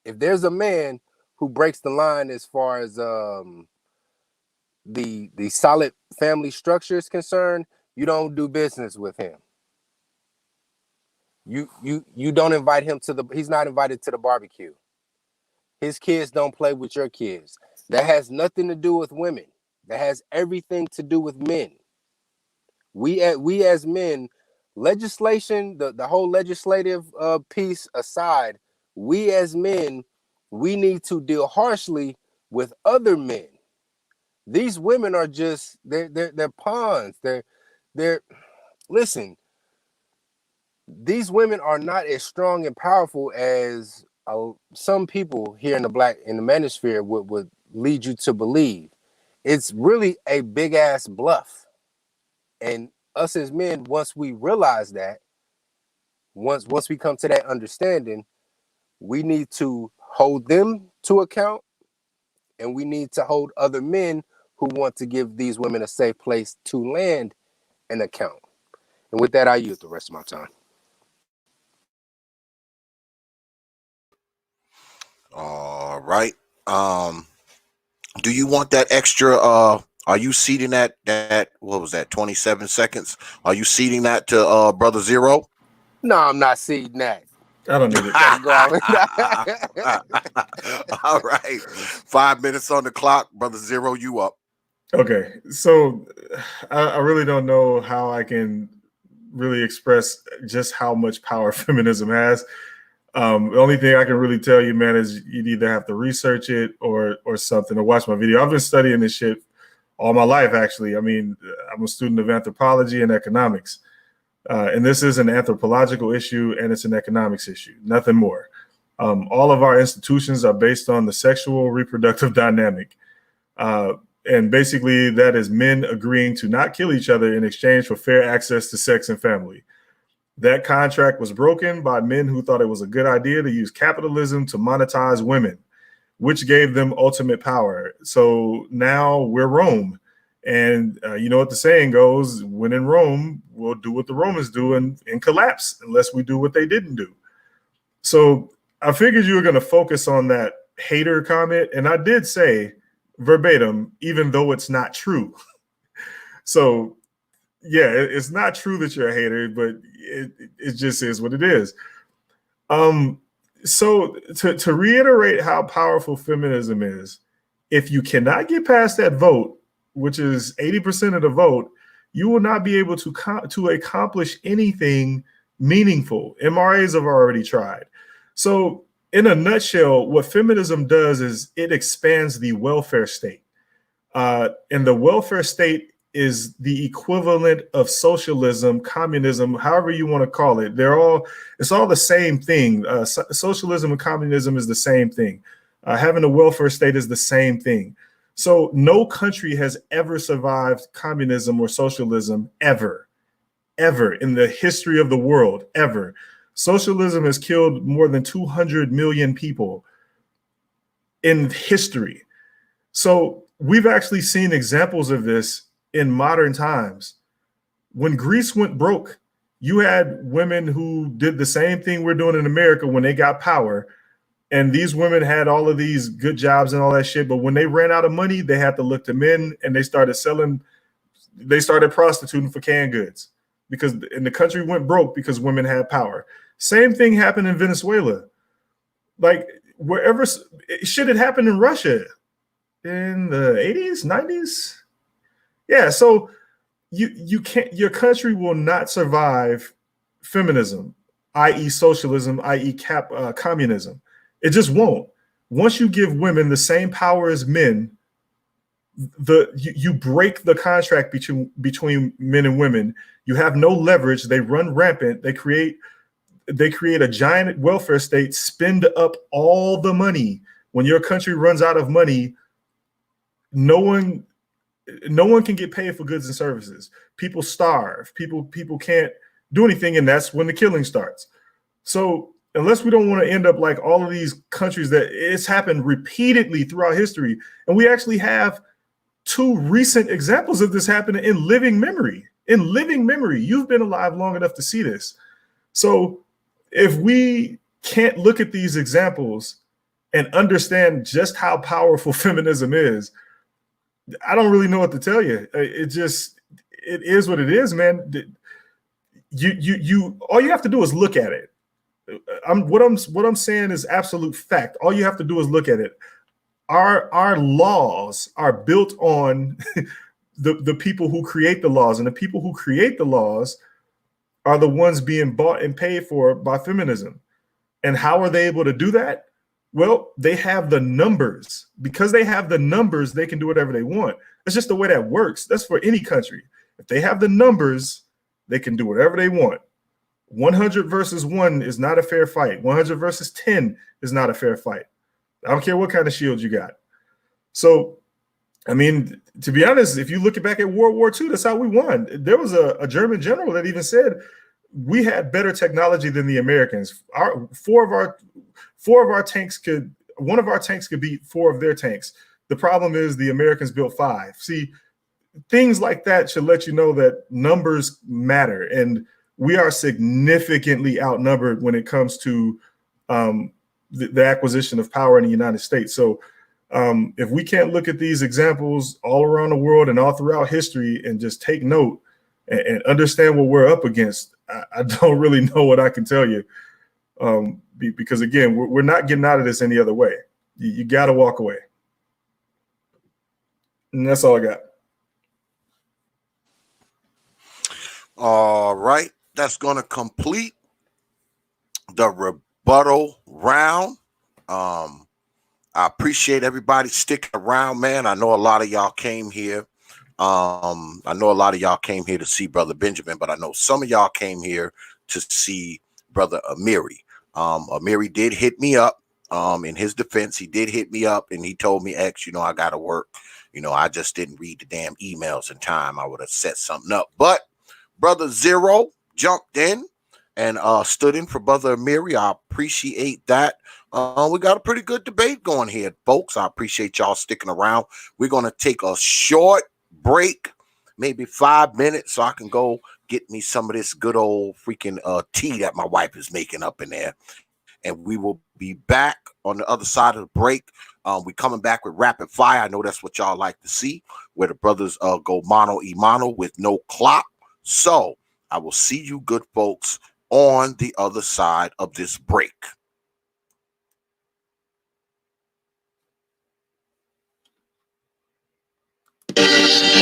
If there's a man who breaks the line as far as the solid family structure is concerned, you don't do business with him. You don't invite him he's not invited to the barbecue. His kids don't play with your kids. That has nothing to do with women. That has everything to do with men. We as men, legislation, the whole legislative piece aside, we as men, we need to deal harshly with other men. These women are just they're pawns. They're listen. These women are not as strong and powerful as some people here in the manosphere would lead you to believe. It's really a big ass bluff. And us as men, once we realize that, once we come to that understanding, we need to hold them to account, and we need to hold other men who want to give these women a safe place to land an account. And with that, I use the rest of my time. All right. Do you want that extra are you seating that what was that, 27 seconds? Are you seating that to Brother Zero? No, I'm not seeing that. I don't need it. All right. 5 minutes on the clock. Brother Zero, you up. Okay. So I really don't know how I can really express just how much power feminism has. The only thing I can really tell you, man, is you'd either have to research it or something, or watch my video. I've been studying this shit all my life, actually. I mean, I'm a student of anthropology and economics. And this is an anthropological issue and it's an economics issue, nothing more. All of our institutions are based on the sexual reproductive dynamic. And basically that is men agreeing to not kill each other in exchange for fair access to sex and family. That contract was broken by men who thought it was a good idea to use capitalism to monetize women, which gave them ultimate power. So now we're Rome. And you know what the saying goes, when in Rome, we'll do what the Romans do and collapse unless we do what they didn't do. So I figured you were going to focus on that hater comment. And I did say verbatim, even though it's not true. So yeah, it's not true that you're a hater, but it just is what it is. So to reiterate how powerful feminism is, if you cannot get past that vote, which is 80% of the vote, you will not be able to accomplish anything meaningful. MRAs have already tried. So in a nutshell, what feminism does is it expands the welfare state. And the welfare state is the equivalent of socialism, communism, however you want to call it. It's all the same thing. Socialism and communism is the same thing. Having a welfare state is the same thing. So no country has ever survived communism or socialism ever in the history of the world, ever. Socialism has killed more than 200 million people in history. So we've actually seen examples of this in modern times. When Greece went broke, you had women who did the same thing we're doing in America when they got power. And these women had all of these good jobs and all that shit. But when they ran out of money, they had to look to men, and they started prostituting for canned goods and the country went broke because women had power. Same thing happened in Venezuela. Like wherever shit had happened in Russia in the 80s, 90s. Yeah. So you can't, your country will not survive feminism, i.e. socialism, i.e. communism. It just won't. Once you give women the same power as men, you break the contract between men and women. You have no leverage. They run rampant. They create a giant welfare state, spend up all the money. When your country runs out of money, no one can get paid for goods and services. People starve. People can't do anything, and that's when the killing starts. So unless we don't want to end up like all of these countries that it's happened repeatedly throughout history, and we actually have two recent examples of this happening in living memory. In living memory, you've been alive long enough to see this. So if we can't look at these examples and understand just how powerful feminism is, I don't really know what to tell you. It is what it is, man. You all you have to do is look at it. What I'm saying is absolute fact. All you have to do is look at it. Our laws are built on the people who create the laws, and the people who create the laws are the ones being bought and paid for by feminism. And how are they able to do that? Well, they have the numbers. Because they have the numbers, they can do whatever they want. That's just the way that works. That's for any country. If they have the numbers, they can do whatever they want. 100 versus 1 is not a fair fight. 100 versus 10 is not a fair fight. I don't care what kind of shield you got. So, I mean, to be honest, if you look back at World War II, that's how we won. There was a German general that even said we had better technology than the Americans. One of our tanks could beat 4 of their tanks. The problem is the Americans built 5. See, things like that should let you know that numbers matter, and we are significantly outnumbered when it comes to the acquisition of power in the United States. So if we can't look at these examples all around the world and all throughout history and just take note and understand what we're up against, I don't really know what I can tell you. Because again, we're not getting out of this any other way. You got to walk away. And that's all I got. All right. That's going to complete the rebuttal round. I appreciate everybody sticking around, man. I know a lot of y'all came here. To see Brother Benjamin, but I know some of y'all came here to see Brother Amiri. Amiri did hit me up. In his defense, he did hit me up and he told me, X, I got to work. I just didn't read the damn emails in time. I would have set something up. But Brother Zero jumped in and stood in for Brother Amiri. I appreciate that. We got a pretty good debate going here, folks. I appreciate y'all sticking around. We're going to take a short break, maybe 5 minutes, so I can go get me some of this good old freaking tea that my wife is making up in there. And we will be back on the other side of the break. We coming back with rapid fire. I know that's what y'all like to see, where the brothers go mano y mano with no clock. So I will see you good folks on the other side of this break.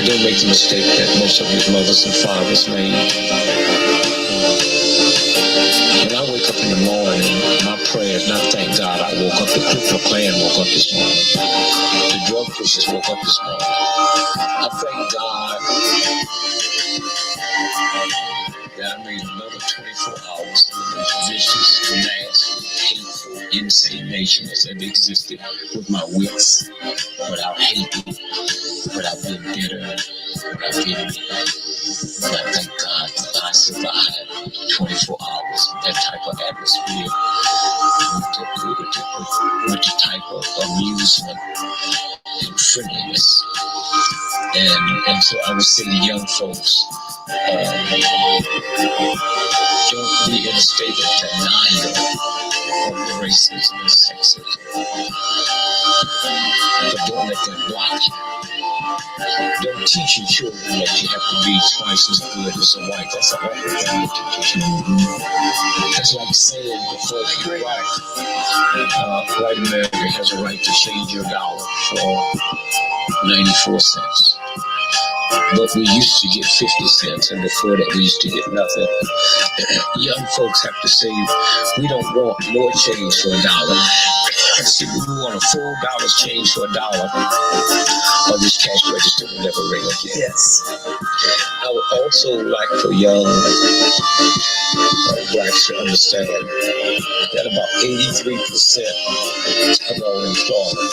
don't make the mistake that most of your mothers and fathers made. When I wake up in the morning, my prayer is not thank God I woke up, the Ku Klux Klan woke up this morning. The drug pushers woke up this morning. I thank God that I made another 24 hours in the most vicious, nasty, hateful, insane nation that's ever existed with my wits, without hating, without being bitter, without being mean. And I thank God that I survived 24 hours in that type of atmosphere, with the type of amusement and friendliness. And so I would say to young folks, don't be in a state of denial of the racism and sexism. But don't let that block you. Don't teach your children that you have to be twice as good as a white. That's a awful thing to teach them. That's like saying before white America has a right to change your dollar for 94 cents. But we used to get 50 cents, and before that we used to get nothing. Young folks have to say, we don't want more change for $1. See, we want a full dollar's change for $1, or this cash register will never ring again. Yes. I would also like for young blacks to understand that about 83% of our employment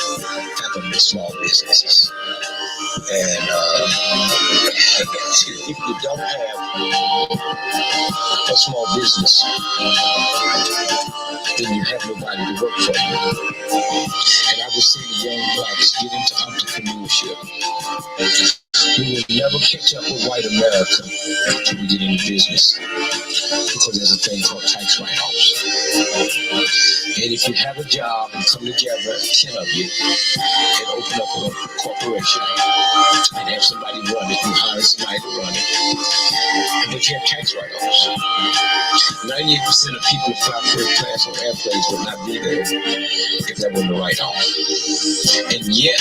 happen in small businesses. And if you don't have a small business, then you have nobody to work for you. And I would say to young blacks, get into entrepreneurship. We will never catch up with white America until we get into business, because there's a thing called tax write-offs. And if you have a job and come together, 10 of you, and open up a corporation and have somebody run it, you hire somebody to run it, but you have tax write-offs. 98% of people who fly first class on airplanes would not be there if that wasn't a write-off. And yet,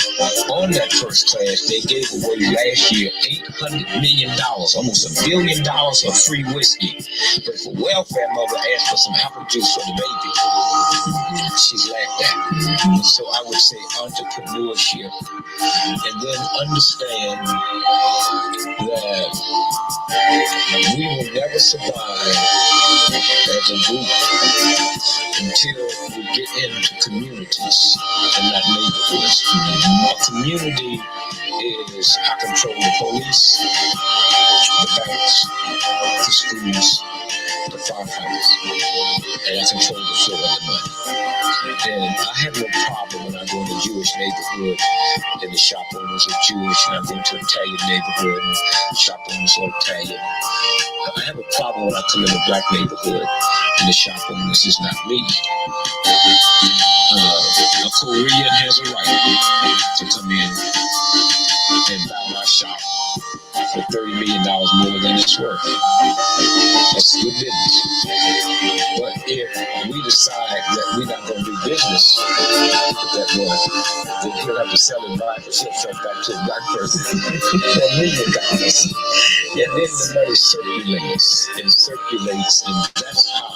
on that first class, they gave away last year $800 million, almost $1 billion of free whiskey. But if a welfare mother asked for some apple juice for the baby, she's laughed at. And so I would say entrepreneurship, and then understand that we will never survive as a group until we get into communities and not neighborhoods. A community is I control the police, the banks, the schools, the firefighters, and I control the flow of the money. And I have no problem when I go in a Jewish neighborhood and the shop owners are Jewish, and I go into an Italian neighborhood and the shop owners are Italian. I have a problem when I come in a black neighborhood and the shop owners is not me. A Korean has a right to come in and buy my shop for $30 million more than it's worth. That's good business. But if we decide that we're not going to do business with that boy, then he'll have to sell his life or himself back to a black person for $1 million. And then the money circulates, and that's how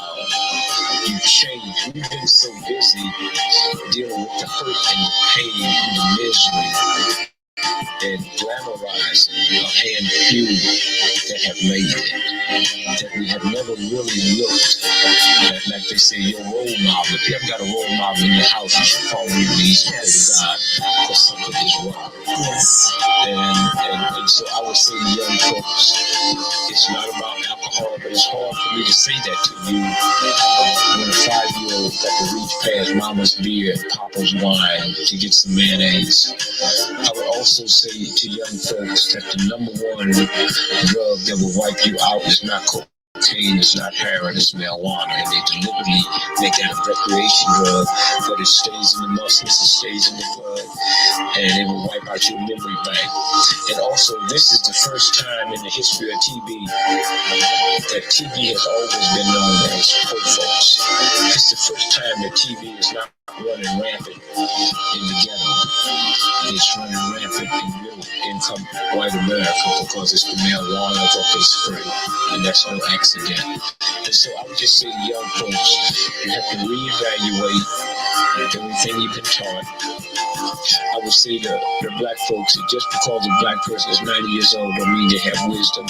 you change. We've been so busy dealing with the hurt and the pain and the misery and glamorizing a handful that have made it, that we have never really looked at, like they say, your role model. If you haven't got a role model in your house, you should fall on your knees and pray to God, because something is wrong. Yes. And so I would say to young folks, it's not about alcohol, but it's hard for me to say that to you when a 5-year-old got to reach past mama's beer and papa's wine to get some mayonnaise. I would also say to young folks that the number one drug that will wipe you out is not cocaine, it's not heroin, it's marijuana. And they deliberately make that a recreation drug, but it stays in the muscles, it stays in the blood, and it will wipe out your memory bank. And also, this is the first time in the history of TB that TB has always been known as poor folks. It's the first time that TB is not running rampant in the ghetto. It's running rampant in middle-income white America because it's the marijuana fuckers free, and that's no accident. And so I would just say to young folks, you have to reevaluate everything you've been taught. I would say to the black folks that just because a black person is 90 years old don't mean they have wisdom,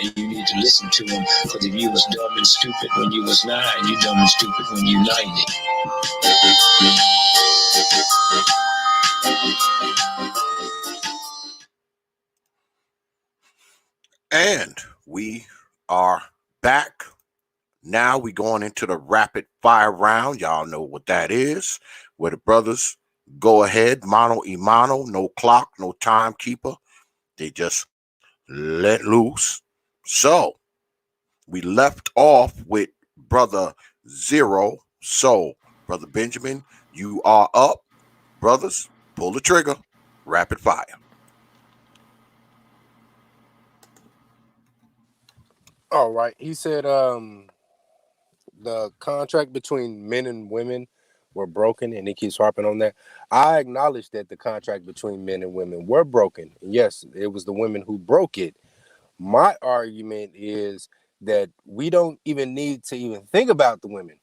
and you need to listen to them, because if you was dumb and stupid when you was 9, you dumb and stupid when you 90. And we are back. Now we going into the rapid fire round. Y'all know what that is, where the brothers go ahead, mano y mano, no clock, no timekeeper. They just let loose. So we left off with brother Zero. So, brother Benjamin, you are up. Brothers, pull the trigger. Rapid fire. All right. He said the contract between men and women were broken, and he keeps harping on that. I acknowledge that the contract between men and women were broken. Yes, it was the women who broke it. My argument is that we don't even need to even think about the women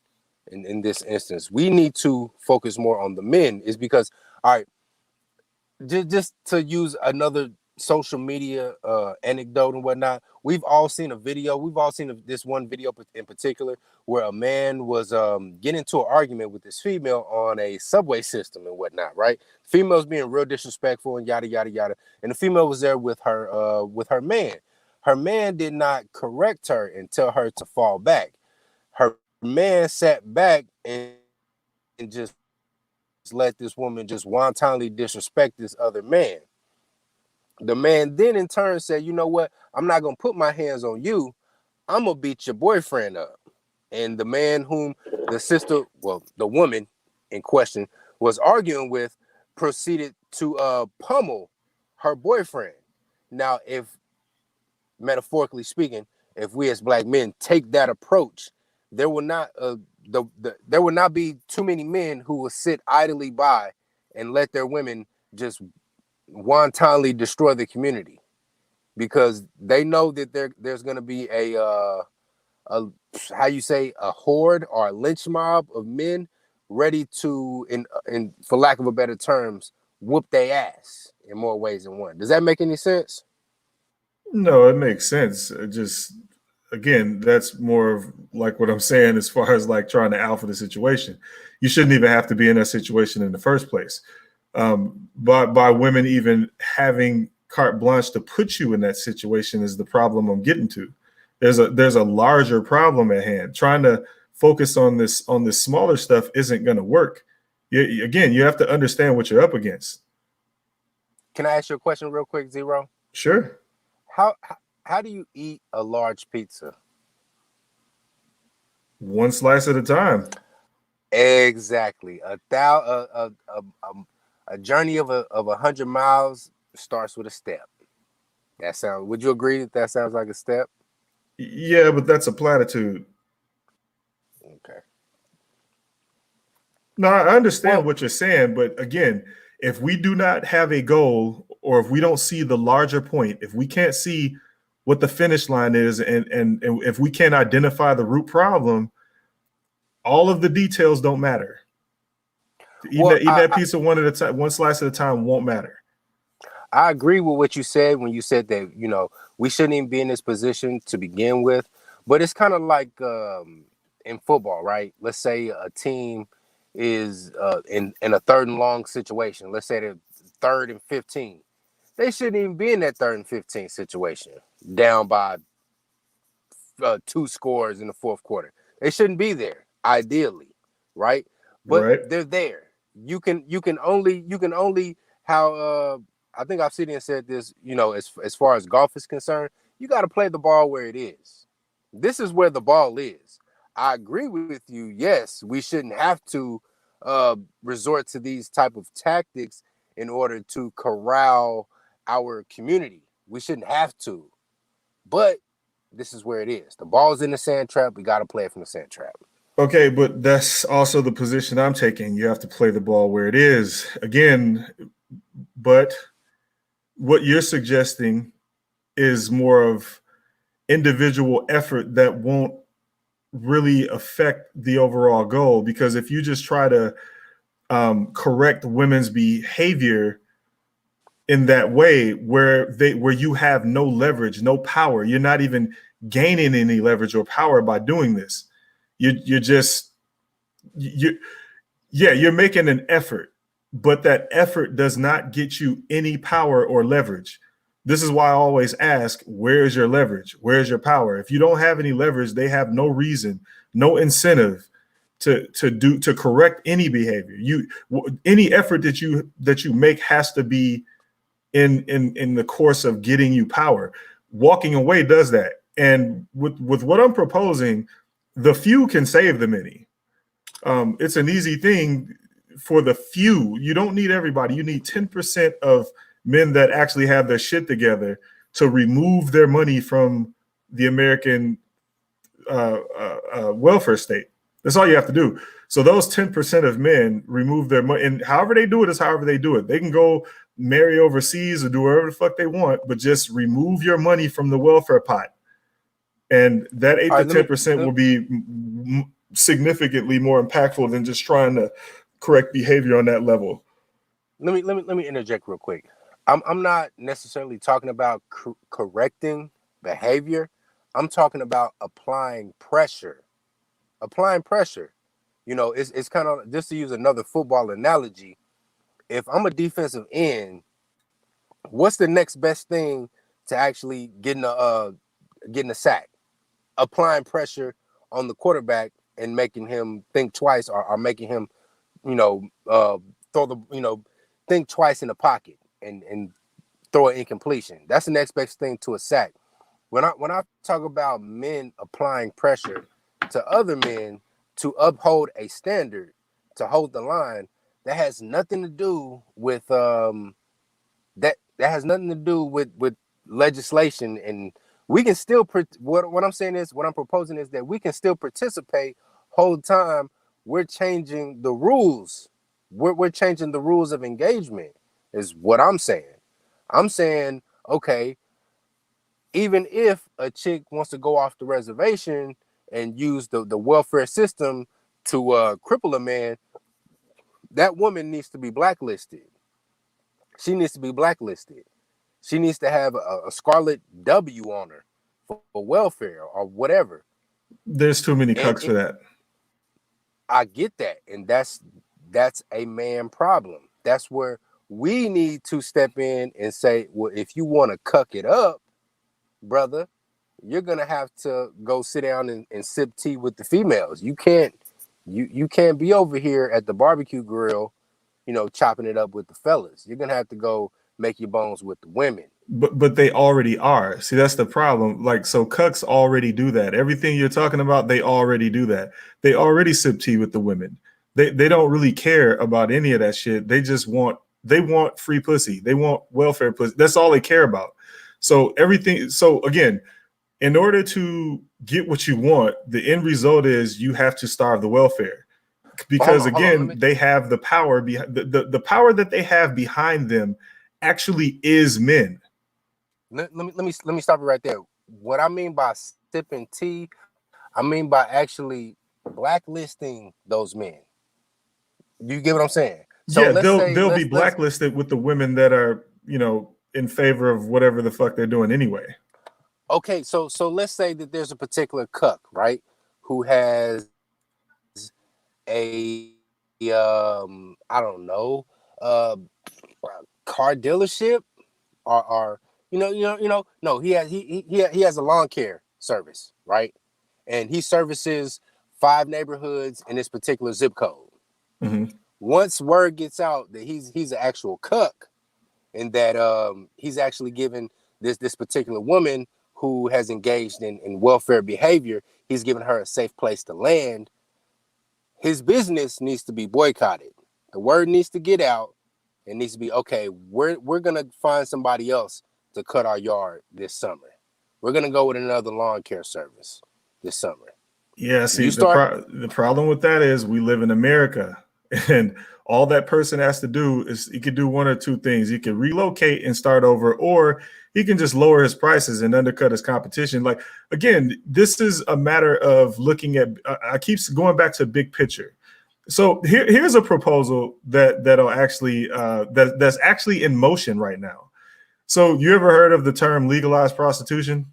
in this instance. We need to focus more on the men, is because, all right, just to use another social media anecdote and whatnot, we've all seen a video. We've all seen this one video in particular where a man was getting into an argument with this female on a subway system and whatnot, right? Female's being real disrespectful and yada yada yada, and the female was there with her man. Her man did not correct her and tell her to fall back. Her man sat back and just let this woman just wantonly disrespect this other man. The man then in turn said, you know what? I'm not going to put my hands on you. I'm going to beat your boyfriend up. And the man whom the woman in question was arguing with proceeded to pummel her boyfriend. Now, if metaphorically speaking, if we as black men take that approach, there will not there will not be too many men who will sit idly by and let their women just wantonly destroy the community, because they know that there's going to be a how you say, a horde or a lynch mob of men ready to, in for lack of a better terms, whoop their ass in more ways than one. Does that make any sense? No, it makes sense. It just, again, that's more of like what I'm saying as far as like trying to alpha the situation. You shouldn't even have to be in that situation in the first place. By women even having carte blanche to put you in that situation is the problem I'm getting to. There's a larger problem at hand. Trying to focus on this smaller stuff isn't going to work. Again, you have to understand what you're up against. Can I ask you a question real quick, Zero? Sure. How do you eat a large pizza? One slice at a time. Exactly. A journey of 100 miles starts with a step. Would you agree that sounds like a step? Yeah, but that's a platitude. Okay. No, I understand what you're saying, but again, if we do not have a goal, or if we don't see the larger point, if we can't see what the finish line is, and if we can't identify the root problem, all of the details don't matter. Eating that pizza one at a time, one slice at a time, won't matter. I agree with what you said when you said that, you know, we shouldn't even be in this position to begin with. But it's kind of like in football, right? Let's say a team is in a 3rd and long situation. Let's say they're 3rd and 15. They shouldn't even be in that 3rd and 15 situation, down by 2 scores in the 4th quarter. They shouldn't be there, ideally, right? But they're there. You can only how I think I've seen and said this, you know, as far as golf is concerned, you got to play the ball where it is. This is where the ball is. I agree with you. Yes, we shouldn't have to resort to these type of tactics in order to corral our community. We shouldn't have to. But this is where it is. The ball's in the sand trap. We got to play it from the sand trap. Okay, but that's also the position I'm taking. You have to play the ball where it is. Again, but what you're suggesting is more of individual effort that won't really affect the overall goal, because if you just try to correct women's behavior in that way where you have no leverage, no power, you're not even gaining any leverage or power by doing this. You're just you're making an effort, but that effort does not get you any power or leverage. This is why I always ask, where's your leverage? Where's your power? If you don't have any leverage, they have no reason, no incentive to correct any behavior. Any effort that you make has to be in the course of getting you power. Walking away does that. And with what I'm proposing, the few can save the many. It's an easy thing for the few. You don't need everybody. You need 10% of men that actually have their shit together to remove their money from the American welfare state. That's all you have to do. So those 10% of men remove their money, and however they do it is however they do it. They can go marry overseas or do whatever the fuck they want, but just remove your money from the welfare pot. And that 8 to 10% will be significantly more impactful than just trying to correct behavior on that level. Let me interject real quick. I'm not necessarily talking about correcting behavior. I'm talking about applying pressure. Applying pressure. You know, it's kind of, just to use another football analogy, if I'm a defensive end, what's the next best thing to actually getting a sack? Applying pressure on the quarterback and making him think twice, or making him, think twice in the pocket and throw an incompletion. That's the next best thing to a sack. When I talk about men applying pressure to other men to uphold a standard, to hold the line, that has nothing to do with that has nothing to do with legislation. And we can still what I'm saying is, what I'm proposing is that we can still participate whole time. We're changing the rules. We're changing the rules of engagement is what I'm saying. I'm saying, okay, even if a chick wants to go off the reservation and use the welfare system to cripple a man, that woman needs to be blacklisted. She needs to be blacklisted. She needs to have a scarlet W on her for welfare or whatever. There's too many cucks for that. I get that. And that's a man problem. That's where we need to step in and say, well, if you want to cuck it up, brother, you're gonna have to go sit down and sip tea with the females. You can't be over here at the barbecue grill, chopping it up with the fellas. You're gonna have to go make your bones with the women. But they already are. See, that's the problem. Like, so cucks already do that. Everything you're talking about, they already do that. They already sip tea with the women. They don't really care about any of that shit. They want free pussy. They want welfare pussy. That's all they care about. So everything. So again, in order to get what you want, the end result is you have to starve the welfare, because they have the power behind the power that they have behind them actually is men. Let me stop it right there. What I mean by sipping tea, I mean by actually blacklisting those men. You get what I'm saying? So yeah, they'll be blacklisted with the women that are, in favor of whatever the fuck they're doing anyway. Okay, so let's say that there's a particular cuck, right, who has a I don't know, car dealership, or no, he has a lawn care service, right, and he services 5 neighborhoods in this particular zip code. Mm-hmm. Once word gets out that he's an actual cuck, and that he's actually given this particular woman who has engaged in welfare behavior, he's given her a safe place to land, his business needs to be boycotted. The word needs to get out. It needs to be, okay, we're going to find somebody else to cut our yard this summer. We're going to go with another lawn care service this summer. Yeah, see, the problem with that is we live in America, and all that person has to do is he could do one or two things. He can relocate and start over, or he can just lower his prices and undercut his competition. Like, again, this is a matter of looking at, I keep going back to big picture. So here's a proposal that'll actually that's actually in motion right now. So you ever heard of the term legalized prostitution?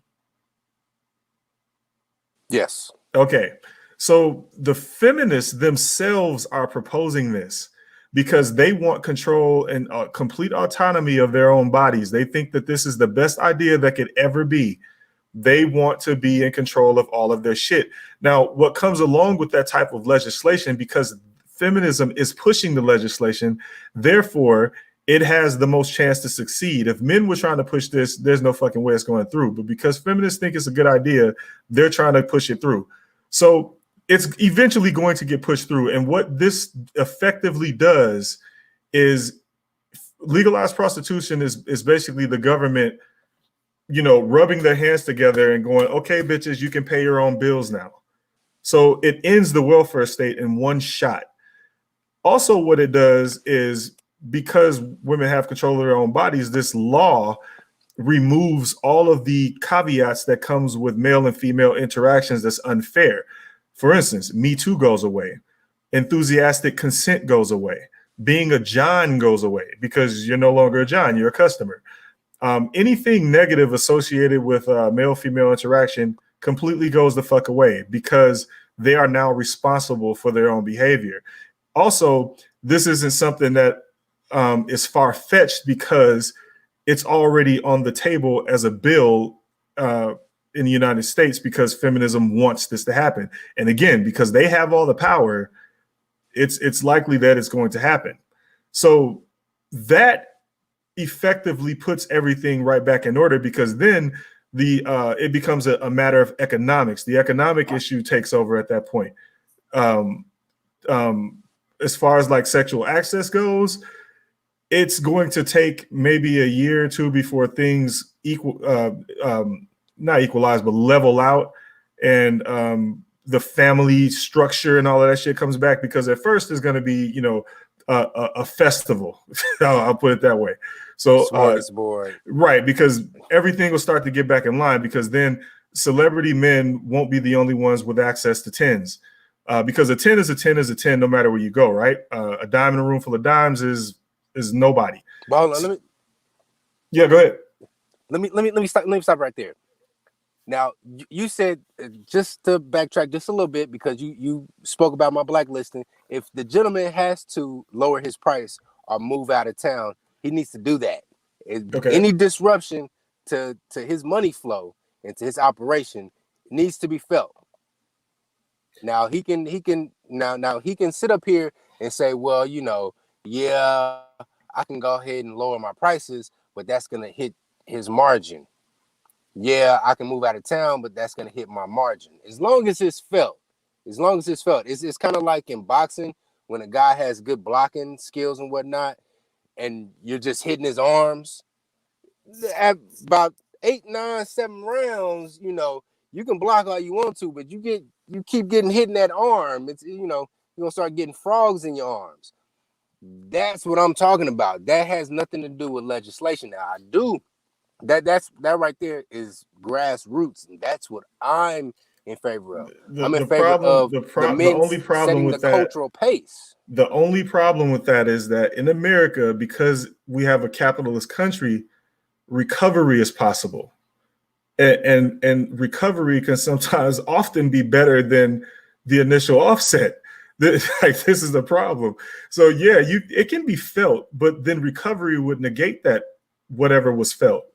Yes. Okay. So the feminists themselves are proposing this because they want control and complete autonomy of their own bodies. They think that this is the best idea that could ever be. They want to be in control of all of their shit. Now, what comes along with that type of legislation, because feminism is pushing the legislation, therefore, it has the most chance to succeed. If men were trying to push this, there's no fucking way it's going through. But because feminists think it's a good idea, they're trying to push it through. So it's eventually going to get pushed through. And what this effectively does is legalized prostitution is basically the government, rubbing their hands together and going, okay, bitches, you can pay your own bills now. So it ends the welfare state in one shot. Also, what it does is, because women have control of their own bodies, this law removes all of the caveats that comes with male and female interactions that's unfair. For instance, Me Too goes away. Enthusiastic consent goes away. Being a John goes away because you're no longer a John, you're a customer. Anything negative associated with male-female interaction completely goes the fuck away because they are now responsible for their own behavior. Also, this isn't something that is far-fetched because it's already on the table as a bill in the United States because feminism wants this to happen. And again, because they have all the power, it's likely that it's going to happen. So that effectively puts everything right back in order, because then it becomes a matter of economics. The economic issue takes over at that point. As far as like sexual access goes, it's going to take maybe a year or two before things not equalize, but level out, and the family structure and all of that shit comes back, because at first there's going to be, a festival. I'll put it that way. So right, because everything will start to get back in line, because then celebrity men won't be the only ones with access to tens, because a 10 is a 10 is a 10 no matter where you go, right? A dime in a room full of dimes is nobody. Well, hold on, yeah, go ahead. Let me stop right there. Now, you said, just to backtrack just a little bit, because you spoke about my blacklisting. If the gentleman has to lower his price or move out of town, he needs to do that. Okay. Any disruption to his money flow and to his operation needs to be felt. Now he can sit up here and say, well, yeah, I can go ahead and lower my prices, but that's gonna hit his margin. Yeah, I can move out of town, but that's going to hit my margin. As long as it's felt. It's kind of like in boxing, when a guy has good blocking skills and whatnot, and you're just hitting his arms. At about 8, 9, 7 rounds, you can block all you want to, but you keep getting hit in that arm. It's, you're going to start getting frogs in your arms. That's what I'm talking about. That has nothing to do with legislation. Now, I do. That right there is grassroots, and that's what I'm in favor of. I'm in favor of the only problem setting with the cultural pace. The only problem with that is that in America, because we have a capitalist country, recovery is possible, and recovery can sometimes often be better than the initial offset. This is the problem. So yeah, it can be felt, but then recovery would negate that whatever was felt.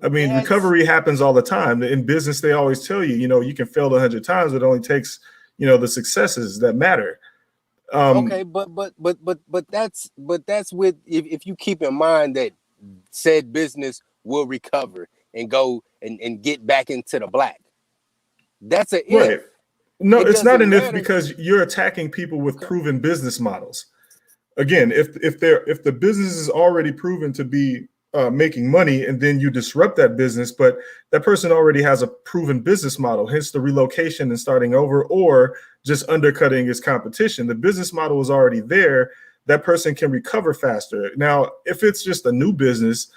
I mean, recovery happens all the time. In business, they always tell you, you can fail 100 times. It only takes, the successes that matter. Okay, but that's with, if you keep in mind that said business will recover and go and get back into the black. That's a if. Right. No, it's not an if, because you're attacking people with proven business models. Again, if the business is already proven to be making money, and then you disrupt that business, but that person already has a proven business model, hence the relocation and starting over, or just undercutting his competition. The business model is already there. That person can recover faster. Now, if it's just a new business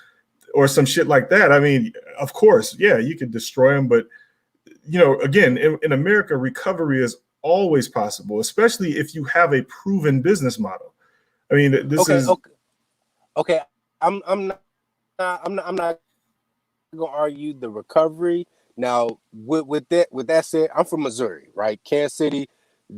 or some shit like that, I mean, of course, yeah, you could destroy them. But, you know, again, in America, recovery is always possible, especially if you have a proven business model. I mean, this is okay. I'm not gonna argue the recovery. Now, with that said, I'm from Missouri, right? Kansas City,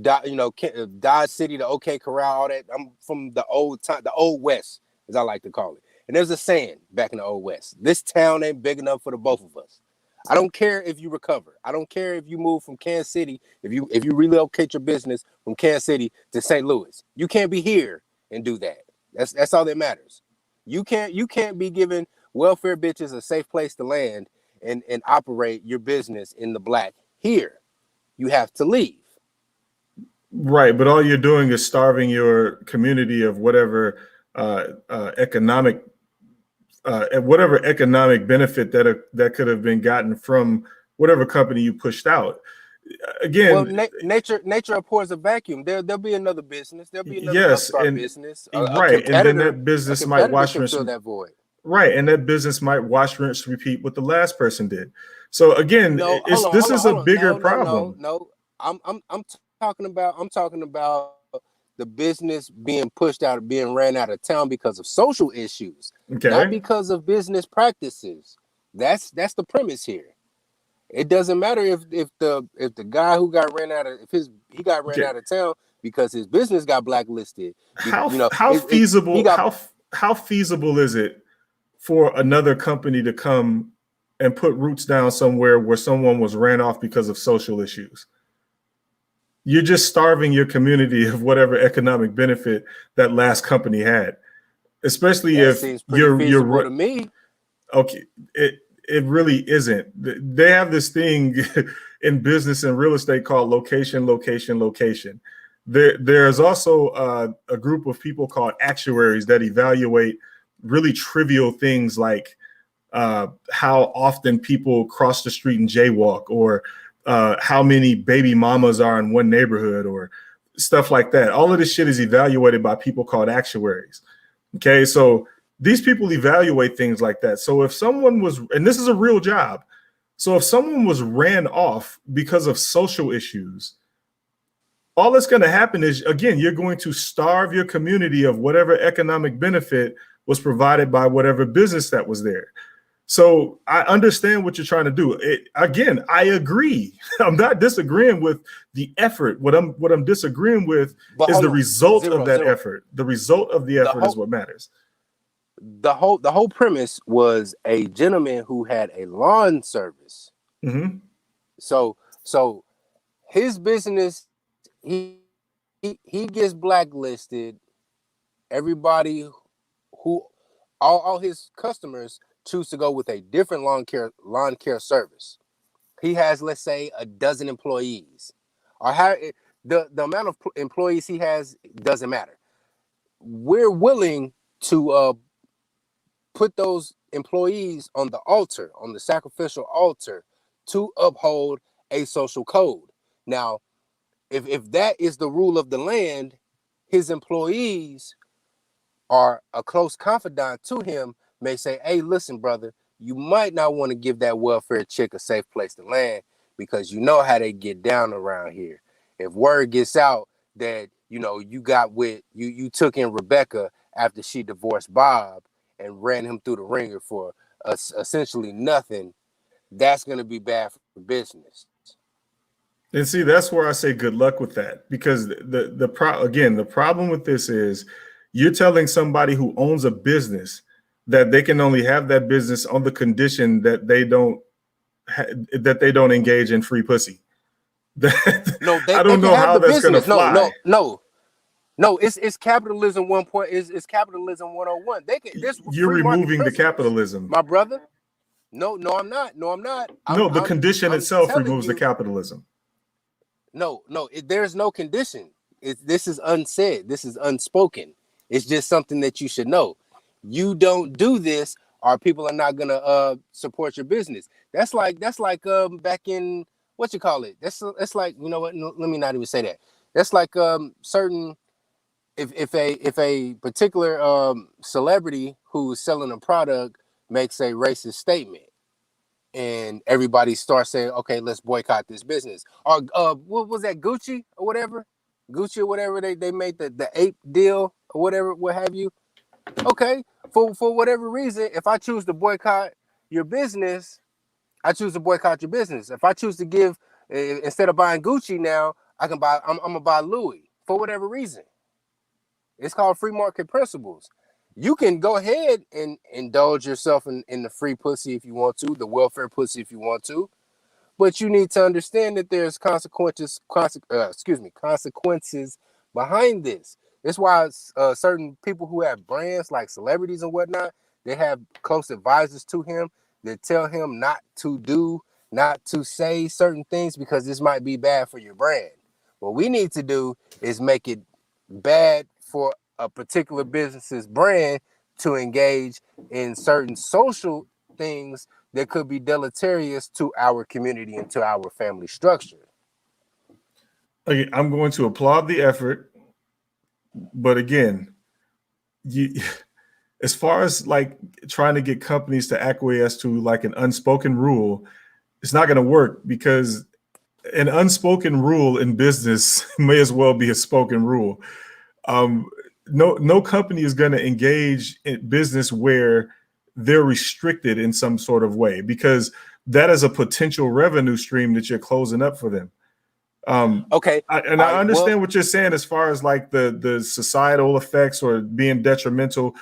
Dodge City, the OK Corral, all that. I'm from the old West, as I like to call it. And there's a saying back in the old West: this town ain't big enough for the both of us. I don't care if you recover. I don't care if you move from Kansas City. If you relocate your business from Kansas City to St. Louis, you can't be here and do that. That's all that matters. You can't be giving welfare bitches a safe place to land and operate your business in the black here. You have to leave. Right, but all you're doing is starving your community of whatever economic benefit that could have been gotten from whatever company you pushed out. Again, well, nature abhors a vacuum. There'll be another business. There'll be another upstart business. Right, and then that business might wash, rinse, fill that void. Right, and that business might wash, rinse, repeat what the last person did. So again, this is a bigger problem. No, I'm talking about the business being pushed out, being ran out of town because of social issues, not because of business practices. That's the premise here. It doesn't matter if the guy who got ran out of out of town because his business got blacklisted. How feasible is it for another company to come and put roots down somewhere where someone was ran off because of social issues? You're just starving your community of whatever economic benefit that last company had, especially if you're to me. Okay, it really isn't. They have this thing in business and real estate called location. There's also a group of people called actuaries that evaluate really trivial things like how often people cross the street and jaywalk, or how many baby mamas are in one neighborhood, or stuff like that. All of this shit is evaluated by people called actuaries. Okay, so these people evaluate things like that. So if someone was, and this is a real job, so if someone was ran off because of social issues, all that's going to happen is, again, you're going to starve your community of whatever economic benefit was provided by whatever business that was there. So I understand what you're trying to do. Again, I agree. I'm not disagreeing with the effort. What I'm disagreeing with is the result of that effort. The result of the effort is what matters. The whole premise was a gentleman who had a lawn service. Mm-hmm. So his business, he gets blacklisted. Everybody all his customers choose to go with a different lawn care service. He has, let's say, a dozen employees, or the amount of employees he has doesn't matter. We're willing to put those employees on the altar, on the sacrificial altar, to uphold a social code. Now, if that is the rule of the land, his employees are a close confidant to him, may say, hey, listen, brother, you might not want to give that welfare chick a safe place to land, because you know how they get down around here. If word gets out that, you got with, you took in Rebecca after she divorced Bob and ran him through the ringer for essentially nothing, that's going to be bad for business. And see, that's where I say good luck with that, because the problem with this is you're telling somebody who owns a business that they can only have that business on the condition that they don't engage in free pussy. I don't know how that's going to fly. No, it's capitalism it's capitalism 101. You're removing the capitalism, my brother. No, I'm not. The condition itself removes the capitalism. No, there's no condition. This is unsaid. This is unspoken. It's just something that you should know. You don't do this, or people are not gonna support your business. That's like back in what you call it. That's like, you know what? No, let me not even say that. That's like certain if a particular celebrity who's selling a product makes a racist statement, and everybody starts saying, okay, let's boycott this business. Or what was that, Gucci or whatever? Gucci or whatever, they made the ape deal or whatever, what have you. Okay, for whatever reason, if I choose to boycott your business, I choose to boycott your business. If I choose to give, instead of buying Gucci now, I'm gonna buy Louis for whatever reason. It's called free market principles. You can go ahead and indulge yourself in the free pussy if you want to, the welfare pussy if you want to, but you need to understand that there's consequences behind this. That's why certain people who have brands like celebrities and whatnot, they have close advisors to him that tell him not to say certain things because this might be bad for your brand. What we need to do is make it bad for a particular business's brand to engage in certain social things that could be deleterious to our community and to our family structure. Okay, I'm going to applaud the effort, but again, as far as like trying to get companies to acquiesce to like an unspoken rule, it's not going to work because an unspoken rule in business may as well be a spoken rule. No company is going to engage in business where they're restricted in some sort of way, because that is a potential revenue stream that you're closing up for them. Okay. I understand what you're saying as far as like the societal effects or being detrimental.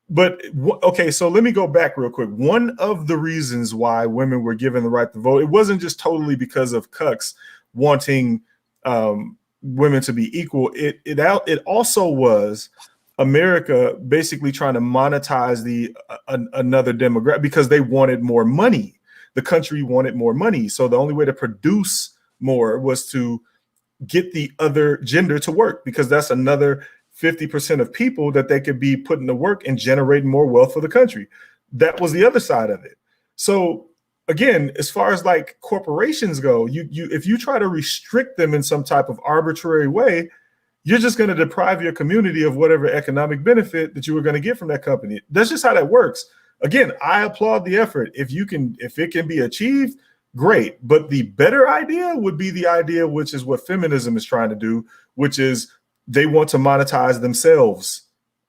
But okay, so let me go back real quick. One of the reasons why women were given the right to vote, it wasn't just totally because of cucks wanting women to be equal. It also was America basically trying to monetize another demographic because they wanted more money. The country wanted more money, so the only way to produce more was to get the other gender to work, because that's another 50% of people that they could be putting to work and generating more wealth for the country. That was the other side of it. So again, as far as like corporations go, you if you try to restrict them in some type of arbitrary way, you're just going to deprive your community of whatever economic benefit that you were going to get from that company. That's just how that works. Again, I applaud the effort. If it can be achieved, great. But the better idea would be the idea, which is what feminism is trying to do, which is they want to monetize themselves.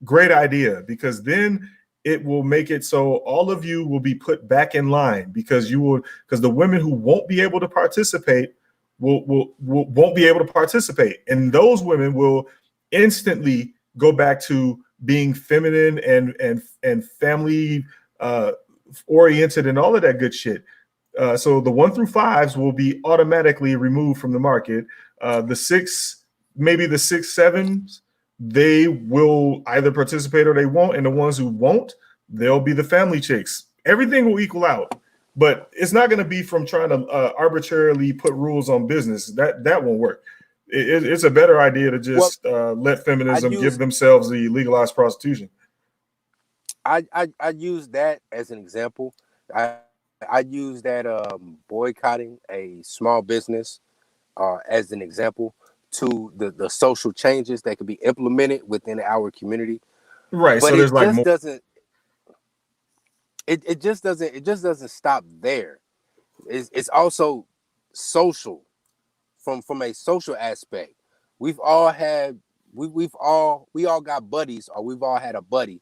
Great idea, because then it will make it so all of you will be put back in line, because the women who won't be able to participate won't be able to participate, and those women will instantly go back to being feminine and family oriented and all of that good shit. So the 1 through 5s will be automatically removed from the market. The 6, maybe the 6, 7s, they will either participate or they won't. And the ones who won't, they'll be the family chicks. Everything will equal out, but it's not going to be from trying to arbitrarily put rules on business. That won't work. It's a better idea to just let feminism give themselves the legalized prostitution. I use that as an example. I use that boycotting a small business as an example to the social changes that could be implemented within our community. Right. But so there's like it just doesn't stop there. It's also social from a social aspect. We all got buddies, or we've all had a buddy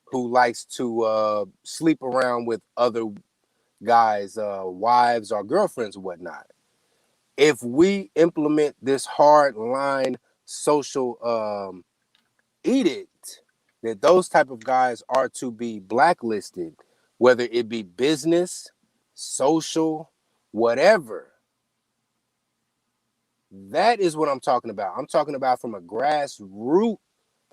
who likes to sleep around with other guys' wives or girlfriends or whatnot. If we implement this hard line social edict that those type of guys are to be blacklisted, whether it be business, social, whatever, that is what I'm talking about. I'm talking about from a grassroots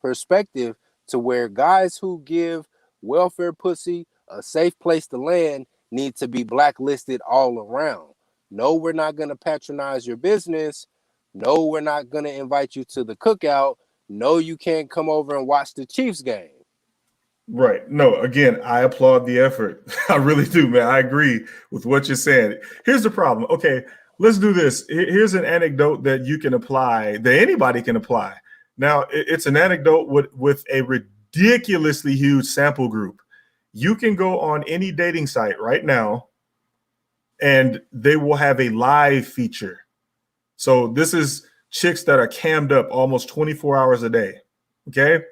perspective, to where guys who give welfare pussy a safe place to land need to be blacklisted all around. No, we're not going to patronize your business. No, we're not going to invite you to the cookout. No, you can't come over and watch the Chiefs game. Right. No, again, I applaud the effort. I really do, man. I agree with what you're saying. Here's the problem. Okay, let's do this. Here's an anecdote that you can apply, that anybody can apply. Now, it's an anecdote with a ridiculously huge sample group. You can go on any dating site right now, and they will have a live feature. So this is chicks that are cammed up almost 24 hours a day. Okay.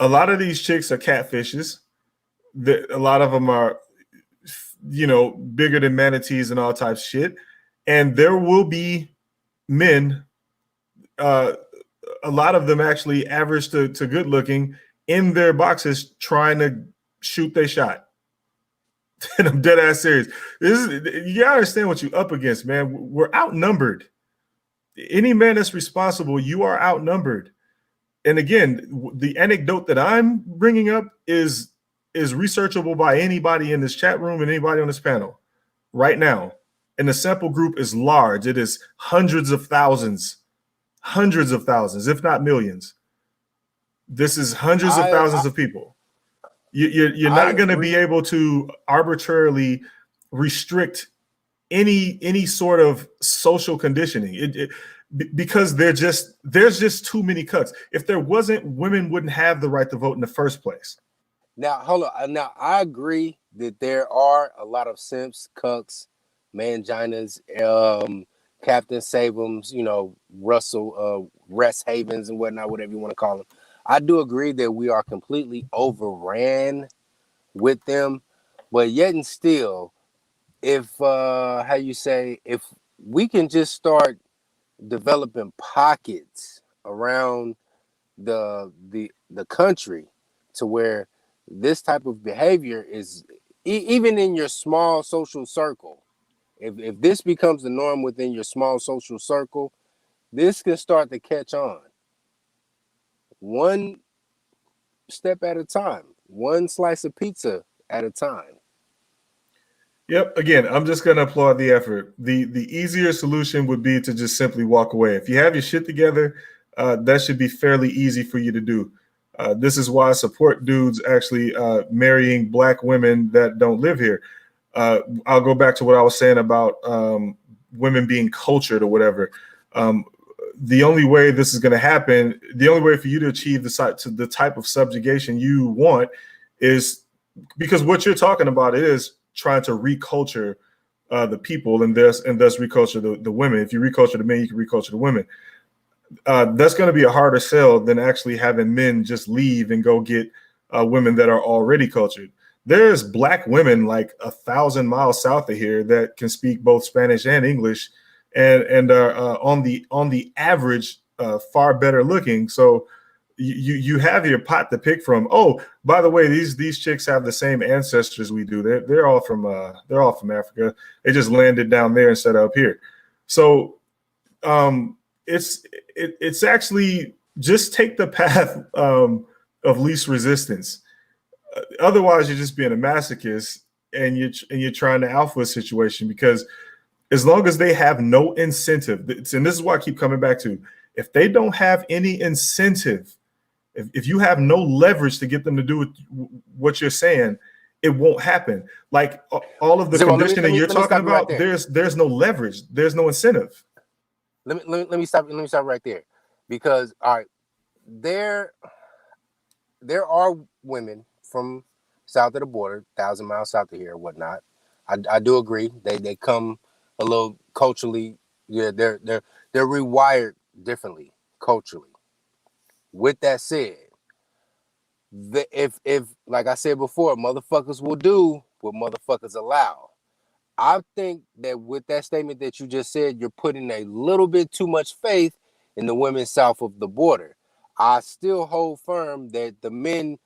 A lot of these chicks are catfishes. A lot of them are, bigger than manatees and all types of shit. And there will be men, a lot of them actually average to good looking, in their boxes trying to shoot their shot. And I'm dead ass serious. You gotta understand what you're up against, man. We're outnumbered. Any man that's responsible, you are outnumbered. And again, the anecdote that I'm bringing up is researchable by anybody in this chat room and anybody on this panel right now. And the sample group is large. It is hundreds of thousands, if not millions. This is hundreds of thousands of people. You're not going to be able to arbitrarily restrict any sort of social conditioning. Because there's just too many cucks. If there wasn't, women wouldn't have the right to vote in the first place. Now, hold on. Now, I agree that there are a lot of simps, cucks, manginas, Captain Sabums, Russell, Rest Havens and whatnot, whatever you want to call them. I do agree that we are completely overran with them, but yet and still, if if we can just start developing pockets around the country to where this type of behavior is even in your small social circle. If this becomes the norm within your small social circle, this can start to catch on. One step at a time, one slice of pizza at a time. Yep. Again, I'm just going to applaud the effort. The easier solution would be to just simply walk away. If you have your shit together, that should be fairly easy for you to do. This is why I support dudes actually marrying Black women that don't live here. I'll go back to what I was saying about women being cultured or whatever. The only way this is going to happen, the only way for you to achieve the type of subjugation you want is because what you're talking about is trying to reculture the people and thus reculture the women. If you reculture the men, you can reculture the women. That's going to be a harder sell than actually having men just leave and go get women that are already cultured. There's Black women like 1,000 miles south of here that can speak both Spanish and English and are on the average far better looking. So you have your pot to pick from. Oh, by the way, these chicks have the same ancestors we do. They're all from Africa. They just landed down there instead of up here. So it's actually just take the path of least resistance. Otherwise, you're just being a masochist and you're trying to alpha a situation, because as long as they have no incentive, and this is what I keep coming back to, if they don't have any incentive, if you have no leverage to get them to do what you're saying, it won't happen. Like all of the conditioning you're talking about, there's no leverage, there's no incentive. Let me stop right there, because all right, there are women from south of the border, 1,000 miles south of here, or whatnot. I do agree they come a little culturally, yeah, they're rewired differently culturally. With that said, if like I said before, motherfuckers will do what motherfuckers allow. I think that with that statement that you just said, you're putting a little bit too much faith in the women south of the border. I still hold firm that the men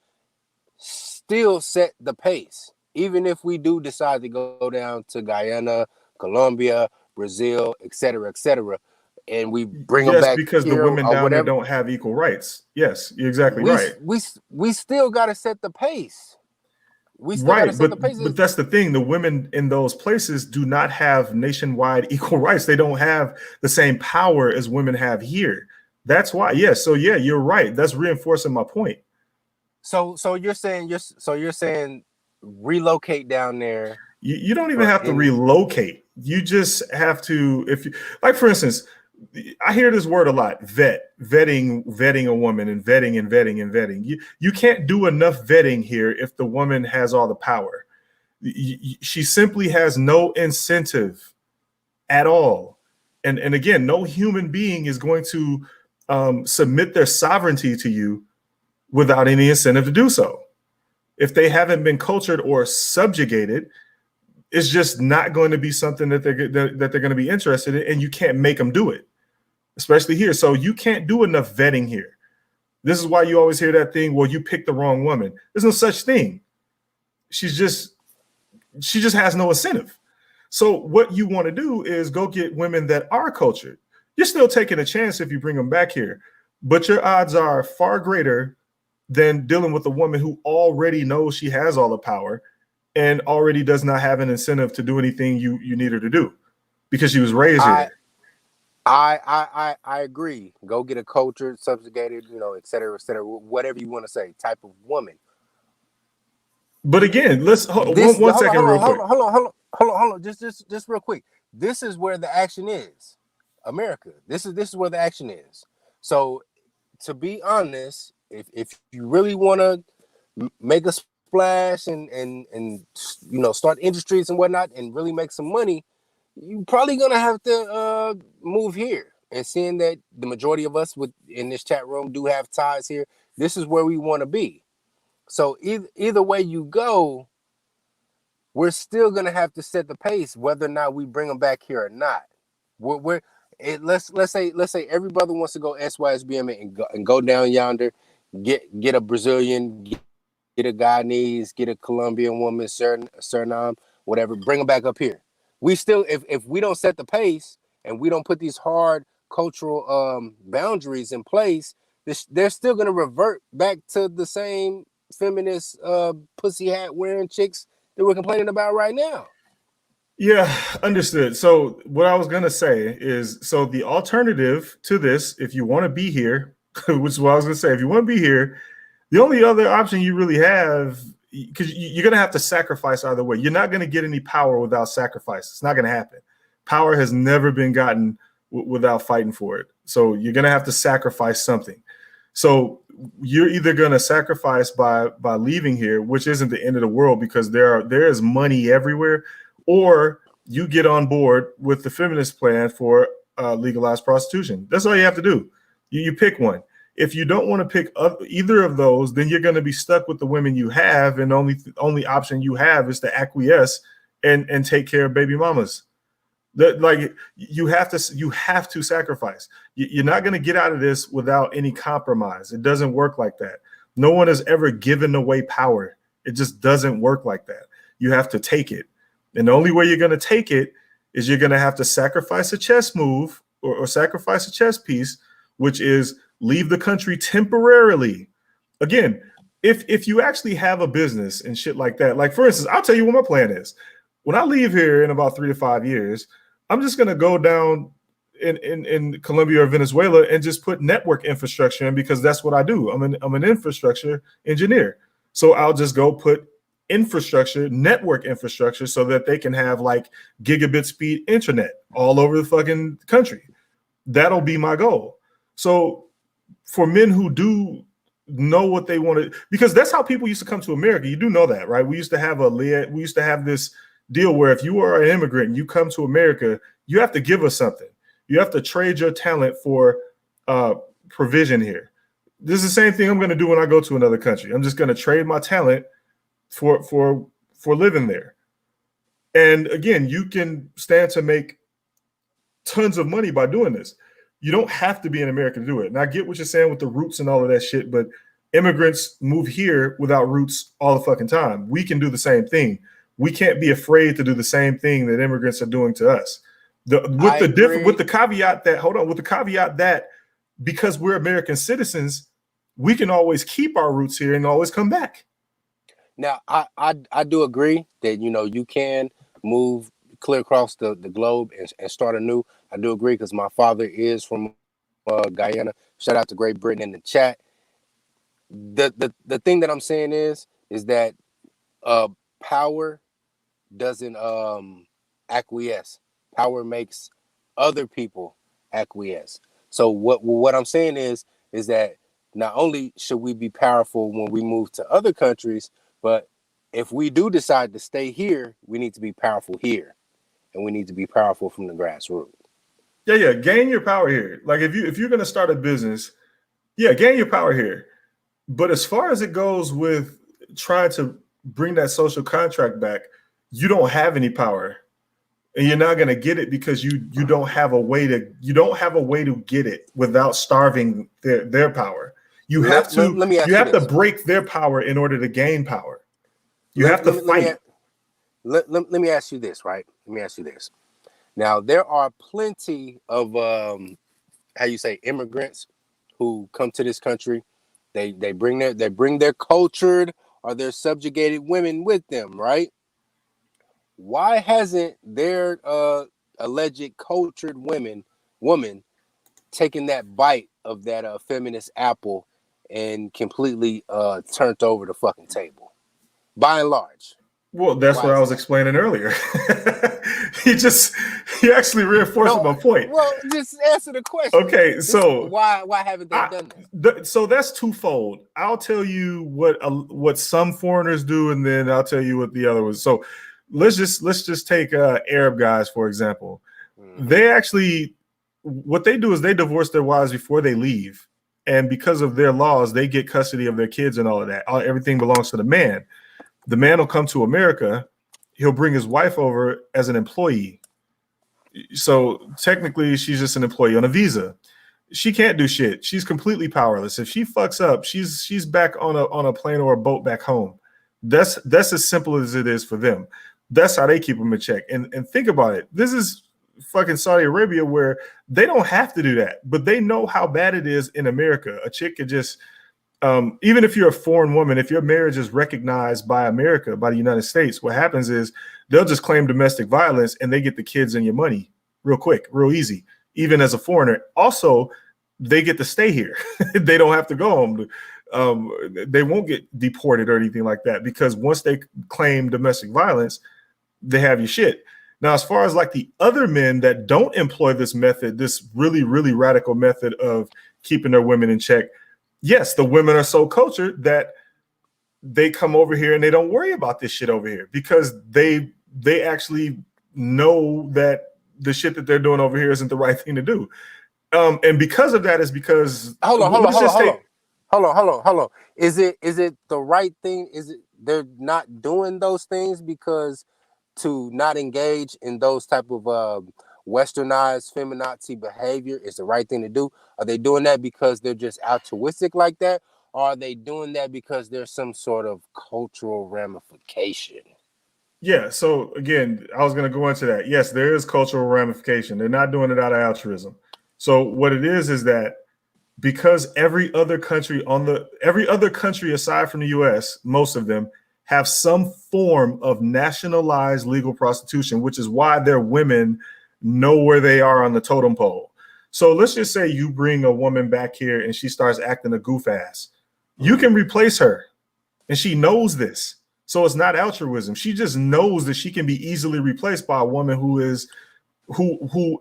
still set the pace, even if we do decide to go down to Guyana, Colombia, Brazil, etc., and we bring them back because here, the women down there whatever. don't have equal rights. Yes, you're exactly right. We still got to set the pace. Right, but that's the thing. The women in those places do not have nationwide equal rights. They don't have the same power as women have here. That's why. Yes. So yeah, you're right. That's reinforcing my point. So you're saying relocate down there. You don't even have to relocate. You just have to, if you, like, for instance, I hear this word a lot: vetting a woman, and vetting. You can't do enough vetting here if the woman has all the power. She simply has no incentive at all. And again, no human being is going to submit their sovereignty to you without any incentive to do so. If they haven't been cultured or subjugated, it's just not going to be something that they're going to be interested in, and you can't make them do it, especially here. So you can't do enough vetting here. This is why you always hear that thing, well, you picked the wrong woman. There's no such thing. She just has no incentive. So what you want to do is go get women that are cultured. You're still taking a chance if you bring them back here, but your odds are far greater than dealing with a woman who already knows she has all the power and already does not have an incentive to do anything you need her to do because she was raised here. I agree. Go get a cultured, subjugated, et cetera, whatever you want to say, type of woman. But again, let's hold on. Just real quick. This is where the action is, America. This is where the action is. So, to be honest, if you really want to make a splash and start industries and whatnot and really make some money, you're probably gonna have to move here. And seeing that the majority of us in this chat room do have ties here, this is where we want to be. So either way you go, we're still gonna have to set the pace, whether or not we bring them back here or not. Let's say every brother wants to go SYSBM and go down yonder, get a Brazilian, get a Guyanese, get a Colombian woman, Suriname, whatever, bring them back up here. We still, if we don't set the pace and we don't put these hard cultural boundaries in place, they're still gonna revert back to the same feminist pussy hat wearing chicks that we're complaining about right now. Yeah, understood. So what I was going to say is, so the alternative to this, if you want to be here, which is what I was going to say, if you want to be here, the only other option you really have, because you're going to have to sacrifice either way. You're not going to get any power without sacrifice. It's not going to happen. Power has never been gotten without fighting for it. So you're going to have to sacrifice something. So you're either going to sacrifice by leaving here, which isn't the end of the world because there is money everywhere, or you get on board with the feminist plan for legalized prostitution. That's all you have to do. You pick one. If you don't want to pick either of those, then you're going to be stuck with the women you have, and the only option you have is to acquiesce and take care of baby mamas. You have to sacrifice. You're not going to get out of this without any compromise. It doesn't work like that. No one has ever given away power. It just doesn't work like that. You have to take it. And the only way you're going to take it is you're going to have to sacrifice a chess move or sacrifice a chess piece, which is leave the country temporarily. Again, if you actually have a business and shit like that, like for instance, I'll tell you what my plan is. When I leave here in about 3 to 5 years, I'm just going to go down in Colombia or Venezuela and just put network infrastructure in because that's what I do. I'm an infrastructure engineer. So I'll just go put network infrastructure so that they can have like gigabit speed internet all over the fucking country. That'll be my goal. So for men who do know what they want to, because that's how people used to come to America. You do know that, right? We used to have this deal where if you are an immigrant and you come to America, you have to give us something. You have to trade your talent for provision here. This is the same thing I'm going to do when I go to another country. I'm just going to trade my talent for living there. And again, you can stand to make tons of money by doing this. You don't have to be an American to do it. And I get what you're saying with the roots and all of that shit, but immigrants move here without roots all the fucking time. We can do the same thing. We can't be afraid to do the same thing that immigrants are doing to us. With the caveat that because we're American citizens, we can always keep our roots here and always come back. Now, I do agree that, you can move clear across the globe and start anew. I do agree because my father is from Guyana. Shout out to Great Britain in the chat. the thing that I'm saying is that power doesn't acquiesce. Power makes other people acquiesce. So what I'm saying is that not only should we be powerful when we move to other countries, but if we do decide to stay here, we need to be powerful here, and we need to be powerful from the grassroots. Yeah. Gain your power here. Like if you're gonna start a business, yeah, gain your power here. But as far as it goes with trying to bring that social contract back, you don't have any power, and you're not gonna get it because you don't have a way to get it without starving their power. You have to break their power in order to gain power. You have to fight. Let me ask you this, right? Let me ask you this. Now, there are plenty of immigrants who come to this country. They bring their cultured or their subjugated women with them, right? Why hasn't their alleged cultured woman taken that bite of that feminist apple and completely turned over the fucking table? By and large. Well, that's what I was explaining earlier. You actually reinforced my point. Well, just answer the question. Okay, so why haven't they done that? So that's twofold. I'll tell you what some foreigners do, and then I'll tell you what the other was. So let's just take Arab guys for example. Mm-hmm. They actually, what they do is they divorce their wives before they leave, and because of their laws, they get custody of their kids and all of that. Everything belongs to the man. The man will come to America. He'll bring his wife over as an employee. So technically, she's just an employee on a visa. She can't do shit. She's completely powerless. If she fucks up, she's back on a plane or a boat back home. That's as simple as it is for them. That's how they keep them in check. And think about it. This is fucking Saudi Arabia where they don't have to do that, but they know how bad it is in America. A chick could just even if you're a foreign woman, if your marriage is recognized by America, by the United States, what happens is they'll just claim domestic violence and they get the kids and your money real quick, real easy, even as a foreigner. Also, they get to stay here. They don't have to go home. They won't get deported or anything like that because once they claim domestic violence, they have your shit. Now, as far as like the other men that don't employ this method, this really, really radical method of keeping their women in check, yes, the women are so cultured that they come over here and they don't worry about this shit over here because they actually know that the shit that they're doing over here isn't the right thing to do. And because of that is because hold on. Is it the right thing? Is it they're not doing those things because to not engage in those type of westernized feminazi behavior is the right thing to do? Are they doing that because they're just altruistic like that? Or are they doing that because there's some sort of cultural ramification? Yeah, so again, I was going to go into that. Yes, there is cultural ramification. They're not doing it out of altruism. So what it is that because every other country aside from the US, most of them have some form of nationalized legal prostitution, which is why their women know where they are on the totem pole. So let's just say you bring a woman back here and she starts acting a goof ass. You can replace her, and she knows this. So it's not altruism. She just knows that she can be easily replaced by a woman who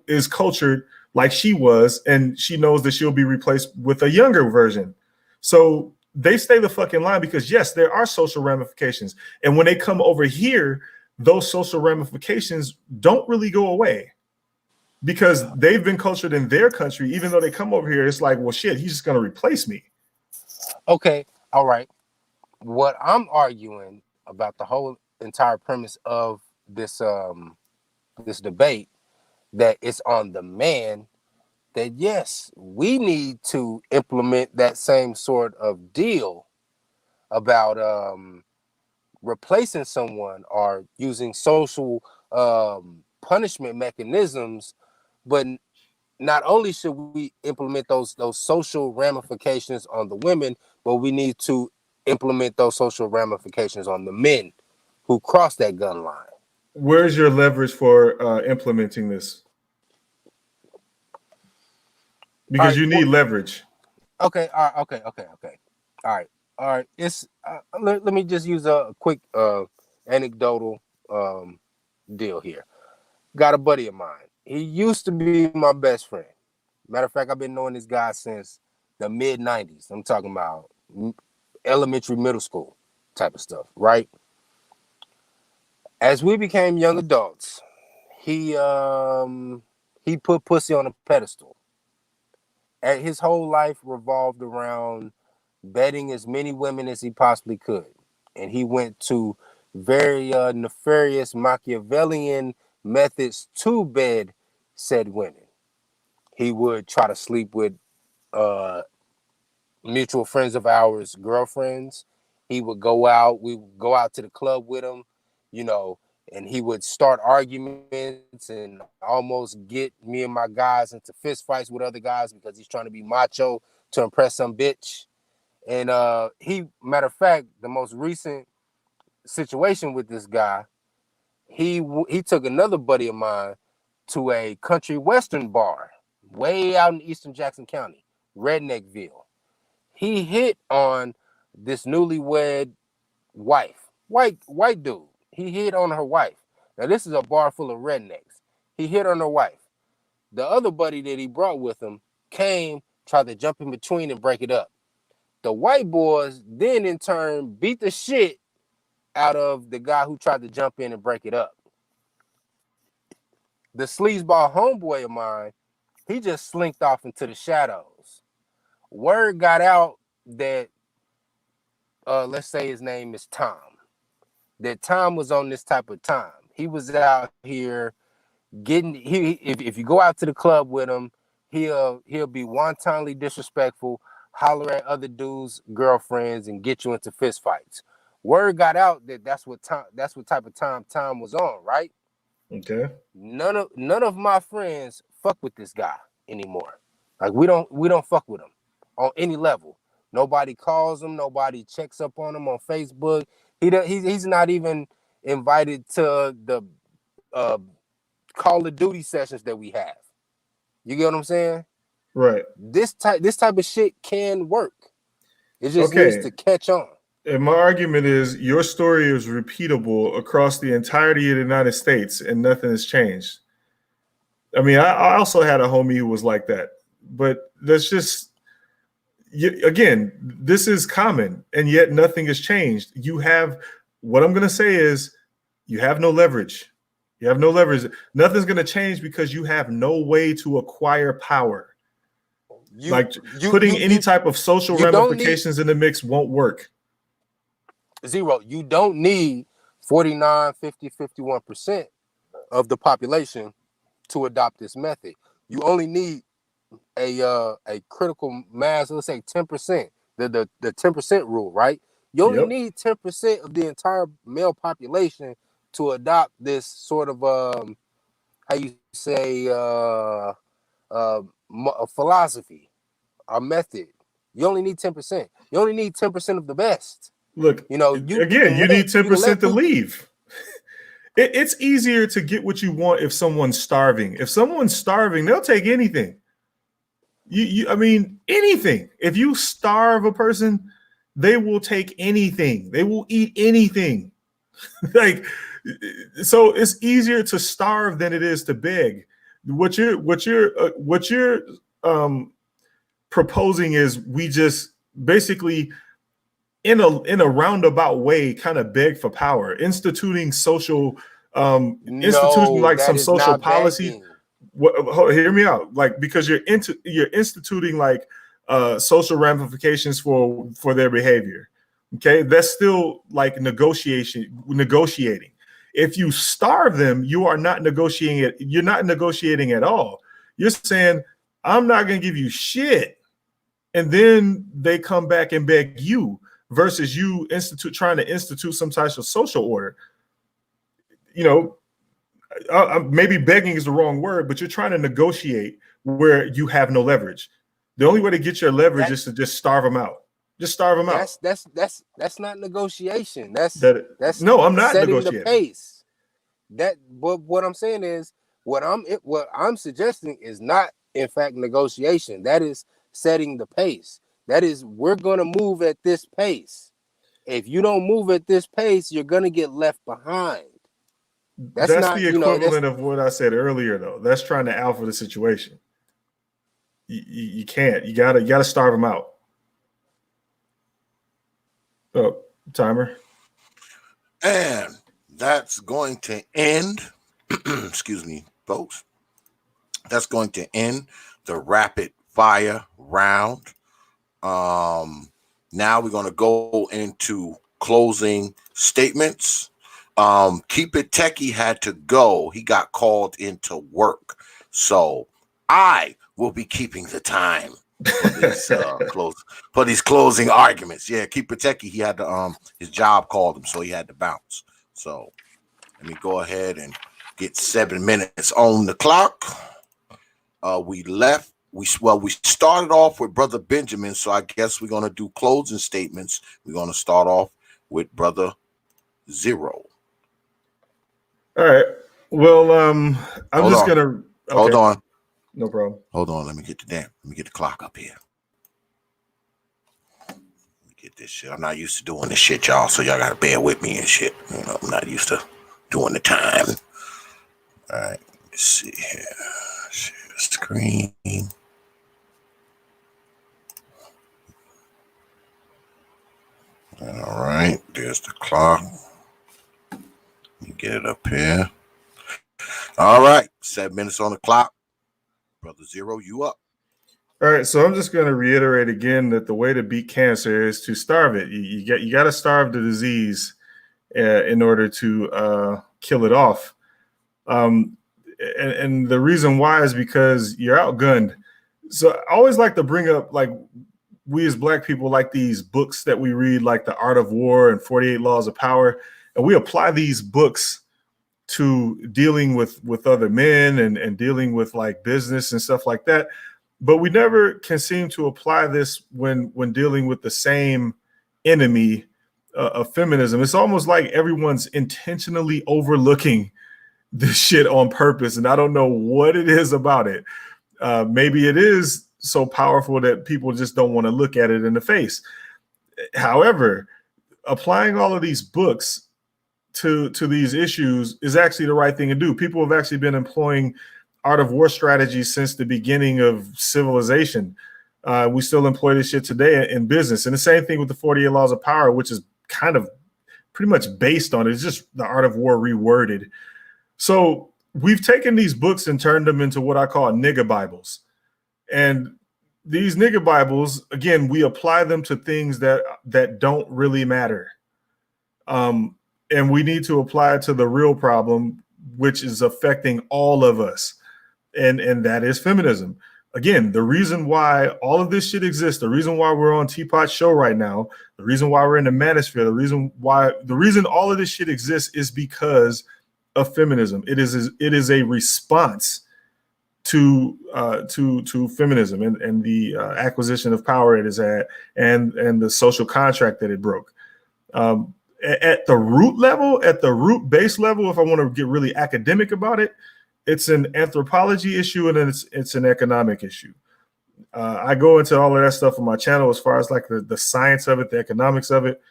is cultured like she was, and she knows that she'll be replaced with a younger version. So they stay the fucking line because yes, there are social ramifications. And when they come over here, those social ramifications don't really go away because they've been cultured in their country. Even though they come over here, it's like, well, shit, he's just going to replace me. Okay. All right. What I'm arguing about the whole entire premise of this this debate, that it's on the man, that yes, we need to implement that same sort of deal about replacing someone or using social punishment mechanisms. But not only should we implement those social ramifications on the women, but we need to implement those social ramifications on the men who cross that gun line. Where's your leverage for implementing this? Because you need leverage. Okay. All right. Okay. All right. All right, it's let me just use a quick anecdotal deal here. Got a buddy of mine. He used to be my best friend. Matter of fact, I've been knowing this guy since the mid '90s. I'm talking about elementary, middle school type of stuff, right? As we became young adults, he put pussy on a pedestal. And his whole life revolved around betting as many women as he possibly could. And he went to very nefarious Machiavellian methods to bed said women. He would try to sleep with mutual friends of ours, girlfriends. He would go out. We would go out to the club with him, you know, and he would start arguments and almost get me and my guys into fist fights with other guys because he's trying to be macho to impress some bitch. And matter of fact, the most recent situation with this guy, he took another buddy of mine to a country western bar way out in eastern Jackson County, Redneckville. He hit on this newlywed wife, white dude. He hit on her wife. Now this is a bar full of rednecks. He hit on her wife. The other buddy that he brought with him came, tried to jump in between and break it up. The white boys then in turn beat the shit out of the guy who tried to jump in and break it up. The sleazeball homeboy of mine, he just slinked off into the shadows. Word got out that, let's say his name is Tom, that Tom was on this type of time. He was out here getting, if you go out to the club with him, he'll be wantonly disrespectful, holler at other dudes' girlfriends, and get you into fist fights. Word got out that that's what type of time Tom was on, right? Okay. None of my friends fuck with this guy anymore. Like we don't fuck with him on any level. Nobody calls him. Nobody checks up on him on Facebook. He's not even invited to the Call of Duty sessions that we have. You get what I'm saying? Right. This type of shit can work. It just needs to catch on. And my argument is your story is repeatable across the entirety of the United States and nothing has changed. I mean, I also had a homie who was like that, but that's just, again, this is common and yet nothing has changed. You have, what I'm going to say is you have no leverage. You have no leverage. Nothing's going to change because you have no way to acquire power. Putting any type of social ramifications in the mix won't work. Zero. You don't need 49, 50, 51% of the population to adopt this method. You only need a critical mass, let's say 10%, the 10% rule, right? You only need 10% of the entire male population to adopt this sort of how you say a philosophy, a method. You only need 10%. You only need 10% of the best. Look, you need 10% to leave. It's easier to get what you want if someone's starving. If someone's starving, they'll take anything. I mean, anything. If you starve a person, they will take anything. They will eat anything. So it's easier to starve than it is to beg. What you're proposing is we just basically in a roundabout way kind of beg for power, instituting social some social policy. Hear me out, because you're instituting social ramifications for their behavior. Okay, that's still like negotiating. If you starve them, you are not negotiating it. You're not negotiating at all. You're saying, I'm not going to give you shit. And then they come back and beg you versus you trying to institute some type of social order. Maybe begging is the wrong word, but you're trying to negotiate where you have no leverage. The only way to get your leverage is to just starve them out. Just starve them out. That's not negotiation. That's no, I'm not setting negotiating the pace. But what I'm saying is what I'm suggesting is not in fact negotiation. That is setting the pace. That is, we're going to move at this pace. If you don't move at this pace, you're going to get left behind. That's not, the equivalent of what I said earlier, though. That's trying to alpha the situation. You can't. You gotta starve them out. Oh, timer. And that's going to end. Excuse me, folks. That's going to end the rapid fire round. Now we're going to go into closing statements. Keep It Techie had to go. He got called into work. So I will be keeping the time for these closing arguments. Yeah, Keep It Techie, he had to his job called him, so he had to bounce. So let me go ahead and get 7 minutes on the clock. We started off with Brother Benjamin, so I guess we're gonna do closing statements. We're gonna start off with Brother Zero. All right. Well, I'm just gonna okay. Hold on. No problem. Hold on. Let me get the clock up here. Let me get this shit. I'm not used to doing this shit, y'all. So y'all gotta bear with me and shit. You know, I'm not used to doing the time. All right. Let's see here. Share screen. All right. There's the clock. Let me get it up here. All right. 7 minutes on the clock. Brother Zero, you up. All right, so I'm just going to reiterate again that the way to beat cancer is to starve it. You got to starve the disease in order to kill it off. And the reason why is because you're outgunned. So I always like to bring up, like, we as Black people like these books that we read, like The Art of War and 48 Laws of Power, and we apply these books to dealing with other men and dealing with like business and stuff like that. But we never can seem to apply this when dealing with the same enemy of feminism. It's almost like everyone's intentionally overlooking this shit on purpose. And I don't know what it is about it. Maybe it is so powerful that people just don't want to look at it in the face. However, applying all of these books to these issues is actually the right thing to do. People have actually been employing art of war strategies since the beginning of civilization. We still employ this shit today in business. And the same thing with the 48 Laws of Power, which is kind of pretty much based on it. It's just the art of war reworded. So we've taken these books and turned them into what I call nigga Bibles. And these nigga Bibles, again, we apply them to things that don't really matter. And we need to apply it to the real problem, which is affecting all of us. And that is feminism. Again, the reason why all of this shit exists, the reason why we're on T.P.O.T show right now, the reason why we're in the manosphere, the reason all of this shit exists is because of feminism. It is a response to feminism and the acquisition of power it is at and the social contract that it broke. At the root level, at the root base level, if I want to get really academic about it, it's an anthropology issue and then it's an economic issue. I go into all of that stuff on my channel as far as like the science of it, the economics of it,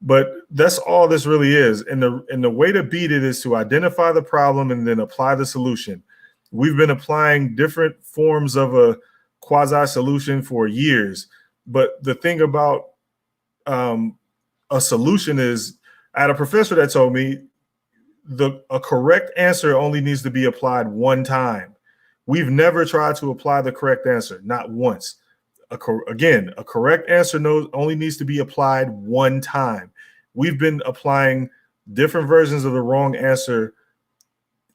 but that's all this really is. And the way to beat it is to identify the problem and then apply the solution. We've been applying different forms of a quasi solution for years, but the thing about a solution is, I had a professor that told me a correct answer only needs to be applied one time. We've never tried to apply the correct answer, not once. A correct answer only needs to be applied one time. We've been applying different versions of the wrong answer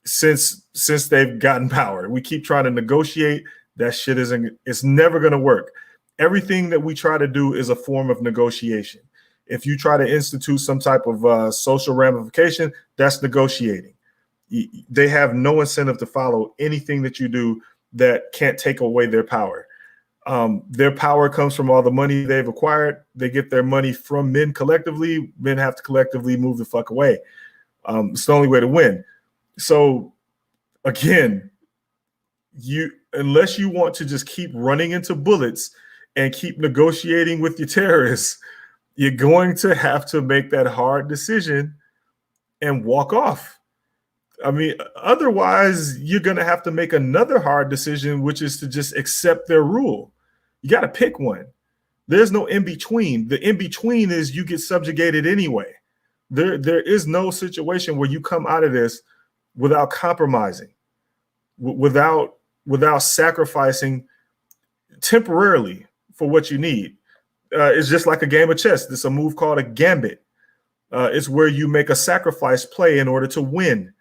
since they've gotten power. We keep trying to negotiate. That shit it's never going to work. Everything that we try to do is a form of negotiation. If you try to institute some type of social ramification, that's negotiating. They have no incentive to follow anything that you do that can't take away their power. Their power comes from all the money they've acquired. They get their money from men collectively. Men have to collectively move the fuck away. It's the only way to win. So again, unless you want to just keep running into bullets and keep negotiating with your terrorists, you're going to have to make that hard decision and walk off. I mean, otherwise, you're going to have to make another hard decision, which is to just accept their rule. You got to pick one. There's no in between. The in between is you get subjugated anyway. There is no situation where you come out of this without compromising, without sacrificing temporarily for what you need. It's just like a game of chess. There's a move called a gambit. It's where you make a sacrifice play in order to win.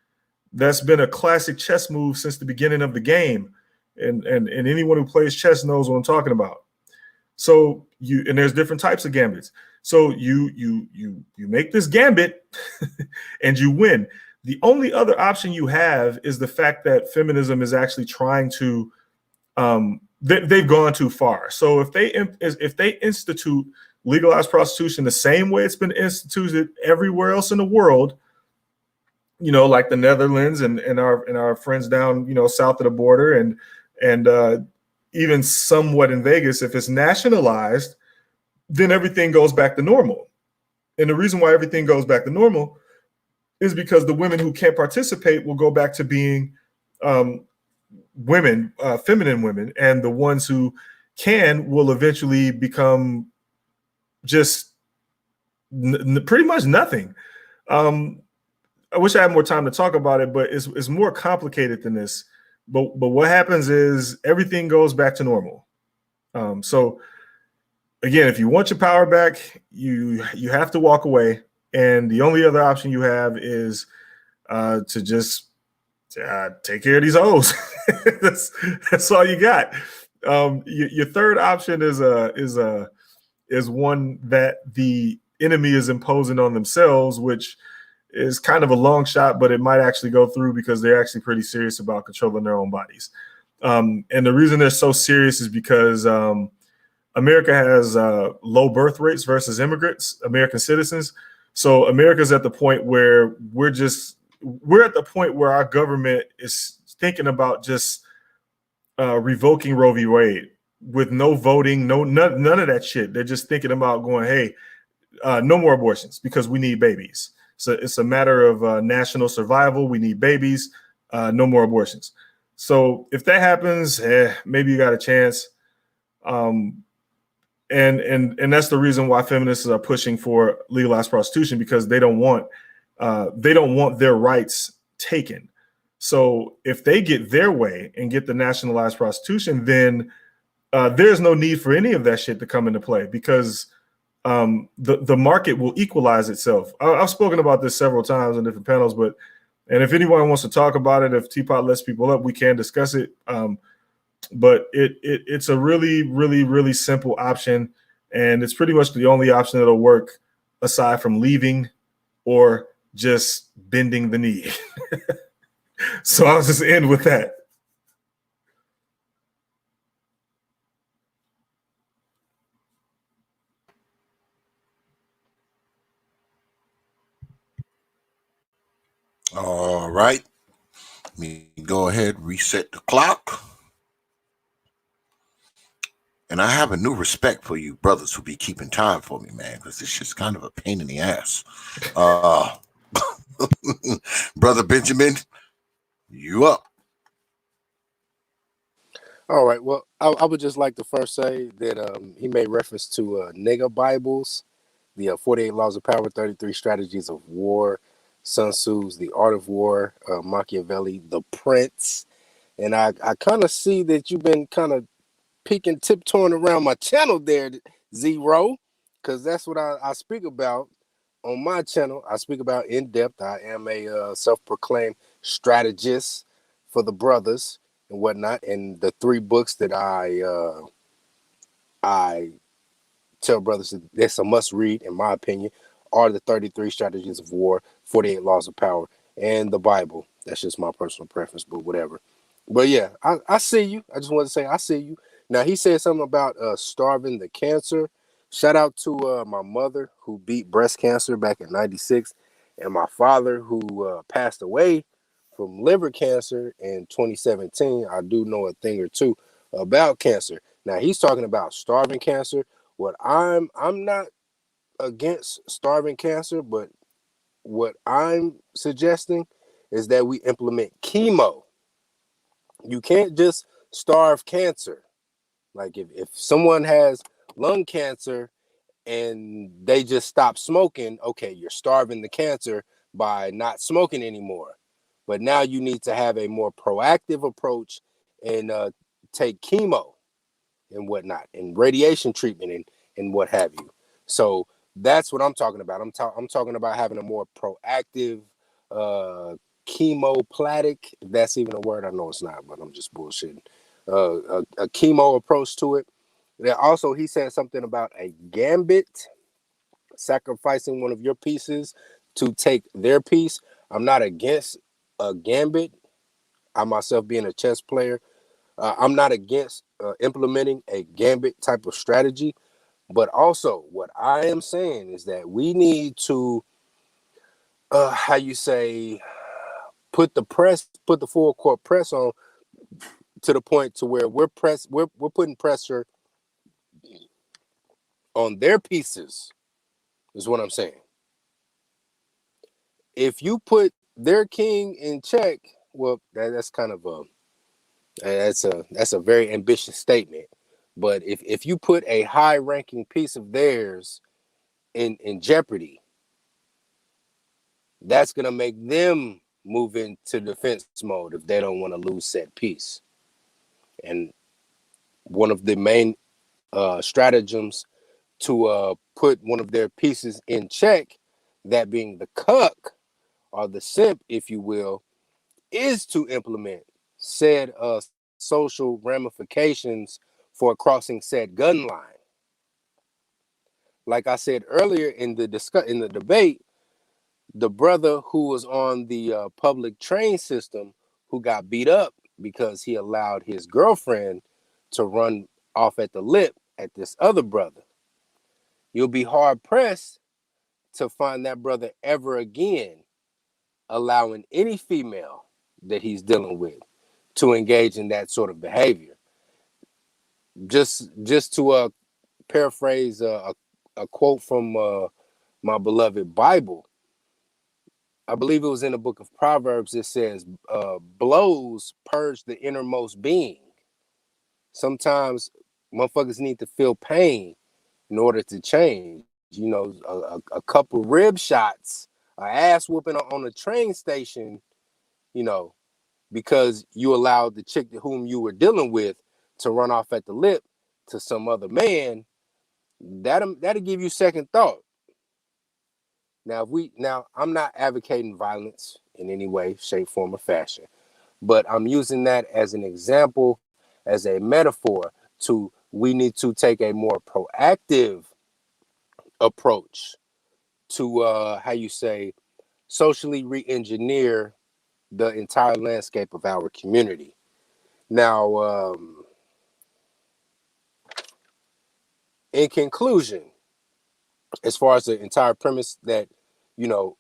That's been a classic chess move since the beginning of the game, and anyone who plays chess knows what I'm talking about. So there's different types of gambits. So you make this gambit and you win. The only other option you have is the fact that feminism is actually trying to they've gone too far. So if they institute legalized prostitution the same way it's been instituted everywhere else in the world, like the Netherlands and our friends down, south of the border and even somewhat in Vegas, if it's nationalized, then everything goes back to normal. And the reason why everything goes back to normal is because the women who can't participate will go back to being women, feminine women, and the ones who can will eventually become just pretty much nothing. I wish I had more time to talk about it, but it's more complicated than this. But what happens is everything goes back to normal. So again, if you want your power back, you have to walk away, and the only other option you have is to just take care of these hoes. that's all you got. Your third option is one that the enemy is imposing on themselves, which is kind of a long shot, but it might actually go through because they're actually pretty serious about controlling their own bodies. And the reason they're so serious is because America has low birth rates versus immigrants, American citizens. So America's at the point where we're at the point where our government is thinking about just revoking Roe v. Wade with no voting, none of that shit. They're just thinking about going, hey, no more abortions because we need babies. So it's a matter of national survival. We need babies, no more abortions. So if that happens, maybe you got a chance. And that's the reason why feminists are pushing for legalized prostitution, because they don't want their rights taken. So if they get their way and get the nationalized prostitution, then there's no need for any of that shit to come into play, because the market will equalize itself. I've spoken about this several times on different panels, and if anyone wants to talk about it, if T.P.O.T lets people up, we can discuss it. But it's a really, really, really simple option, and it's pretty much the only option that'll work aside from leaving or just bending the knee. So I'll just end with that. All right. Let me go ahead, reset the clock. And I have a new respect for you brothers who be keeping time for me, man, because this shit's kind of a pain in the ass. Brother Benjamin, you up. All right. Well, I would just like to first say that he made reference to nigga Bibles, the 48 Laws of Power, 33 Strategies of War, Sun Tzu's The Art of War, Machiavelli, The Prince. And I kind of see that you've been kind of peeking, tiptoeing around my channel there, Zero, because that's what I speak about on my channel. I speak about in depth. I am a self-proclaimed strategist for the brothers and whatnot. And the 3 books that I tell brothers that that's a must read, in my opinion, are the 33 Strategies of War, 48 Laws of Power, and the Bible. That's just my personal preference, but whatever. But yeah, I see you. I just wanted to say I see you. Now, he said something about starving the cancer. Shout out to my mother, who beat breast cancer back in '96, and my father, who passed away from liver cancer in 2017. I do know a thing or two about cancer. Now he's talking about starving cancer. What I'm not against starving cancer, but what I'm suggesting is that we implement chemo. You can't just starve cancer. Like if someone has lung cancer and they just stop smoking, okay, you're starving the cancer by not smoking anymore. But now you need to have a more proactive approach and take chemo and whatnot, and radiation treatment and what have you. So that's what I'm talking about. I'm talking about having a more proactive chemoplastic, if that's even a word. I know it's not, but I'm just bullshitting. A chemo approach to it. Also, he said something about a gambit, sacrificing one of your pieces to take their piece. I'm not against a gambit. I myself being a chess player, I'm not against implementing a gambit type of strategy, but also what I am saying is that we need to, how you say, put the full court press on to the point to where we're putting pressure on their pieces, is what I'm saying. If you put their king in check, well, that's kind of that's a very ambitious statement. But if you put a high ranking piece of theirs in jeopardy, that's gonna make them move into defense mode if they don't want to lose that piece. And one of the main stratagems to put one of their pieces in check, that being the cuck or the simp, if you will, is to implement said social ramifications for crossing said gun line. Like I said earlier in the debate, the brother who was on the public train system who got beat up because he allowed his girlfriend to run off at the lip at this other brother. You'll be hard pressed to find that brother ever again allowing any female that he's dealing with to engage in that sort of behavior. Just to paraphrase a quote from my beloved Bible, I believe it was in the book of Proverbs. It says, blows purge the innermost being. Sometimes motherfuckers need to feel pain in order to change. You know, a couple rib shots, a ass whooping on a train station, you know, because you allowed the chick whom you were dealing with to run off at the lip to some other man, that'll give you second thought. Now I'm not advocating violence in any way, shape, form, or fashion, but I'm using that as an example, as a metaphor to we need to take a more proactive approach to how you say socially re-engineer the entire landscape of our community. Now, in conclusion, as far as the entire premise that, you know,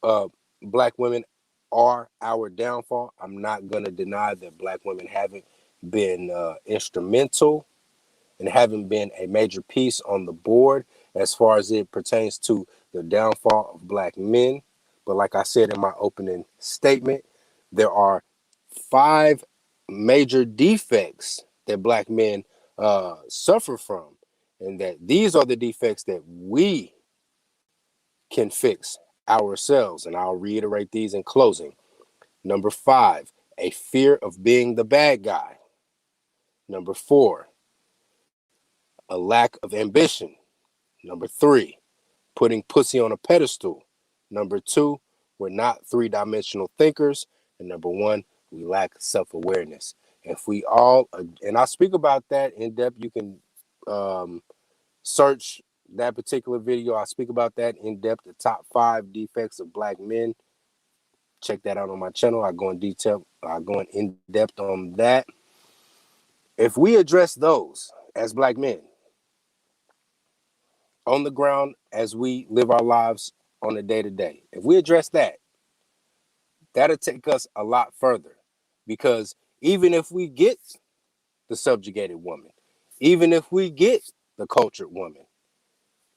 black women are our downfall, I'm not going to deny that black women haven't been instrumental and haven't been a major piece on the board as far as it pertains to the downfall of black men. But like I said in my opening statement, there are 5 major defects that black men suffer from, and that these are the defects that we can fix ourselves. And I'll reiterate these in closing. Number 5, a fear of being the bad guy. Number 4, a lack of ambition. Number 3, putting pussy on a pedestal. Number 2, we're not 3-dimensional thinkers. And number 1, we lack self-awareness. If we all, and I speak about that in depth, you can search that particular video. I speak about that in depth, the top 5 defects of black men. Check that out on my channel. I go in depth on that. If we address those as black men on the ground as we live our lives on a day-to-day, if we address that, that'll take us a lot further. Because even if we get the subjugated woman, Even if we get the cultured woman,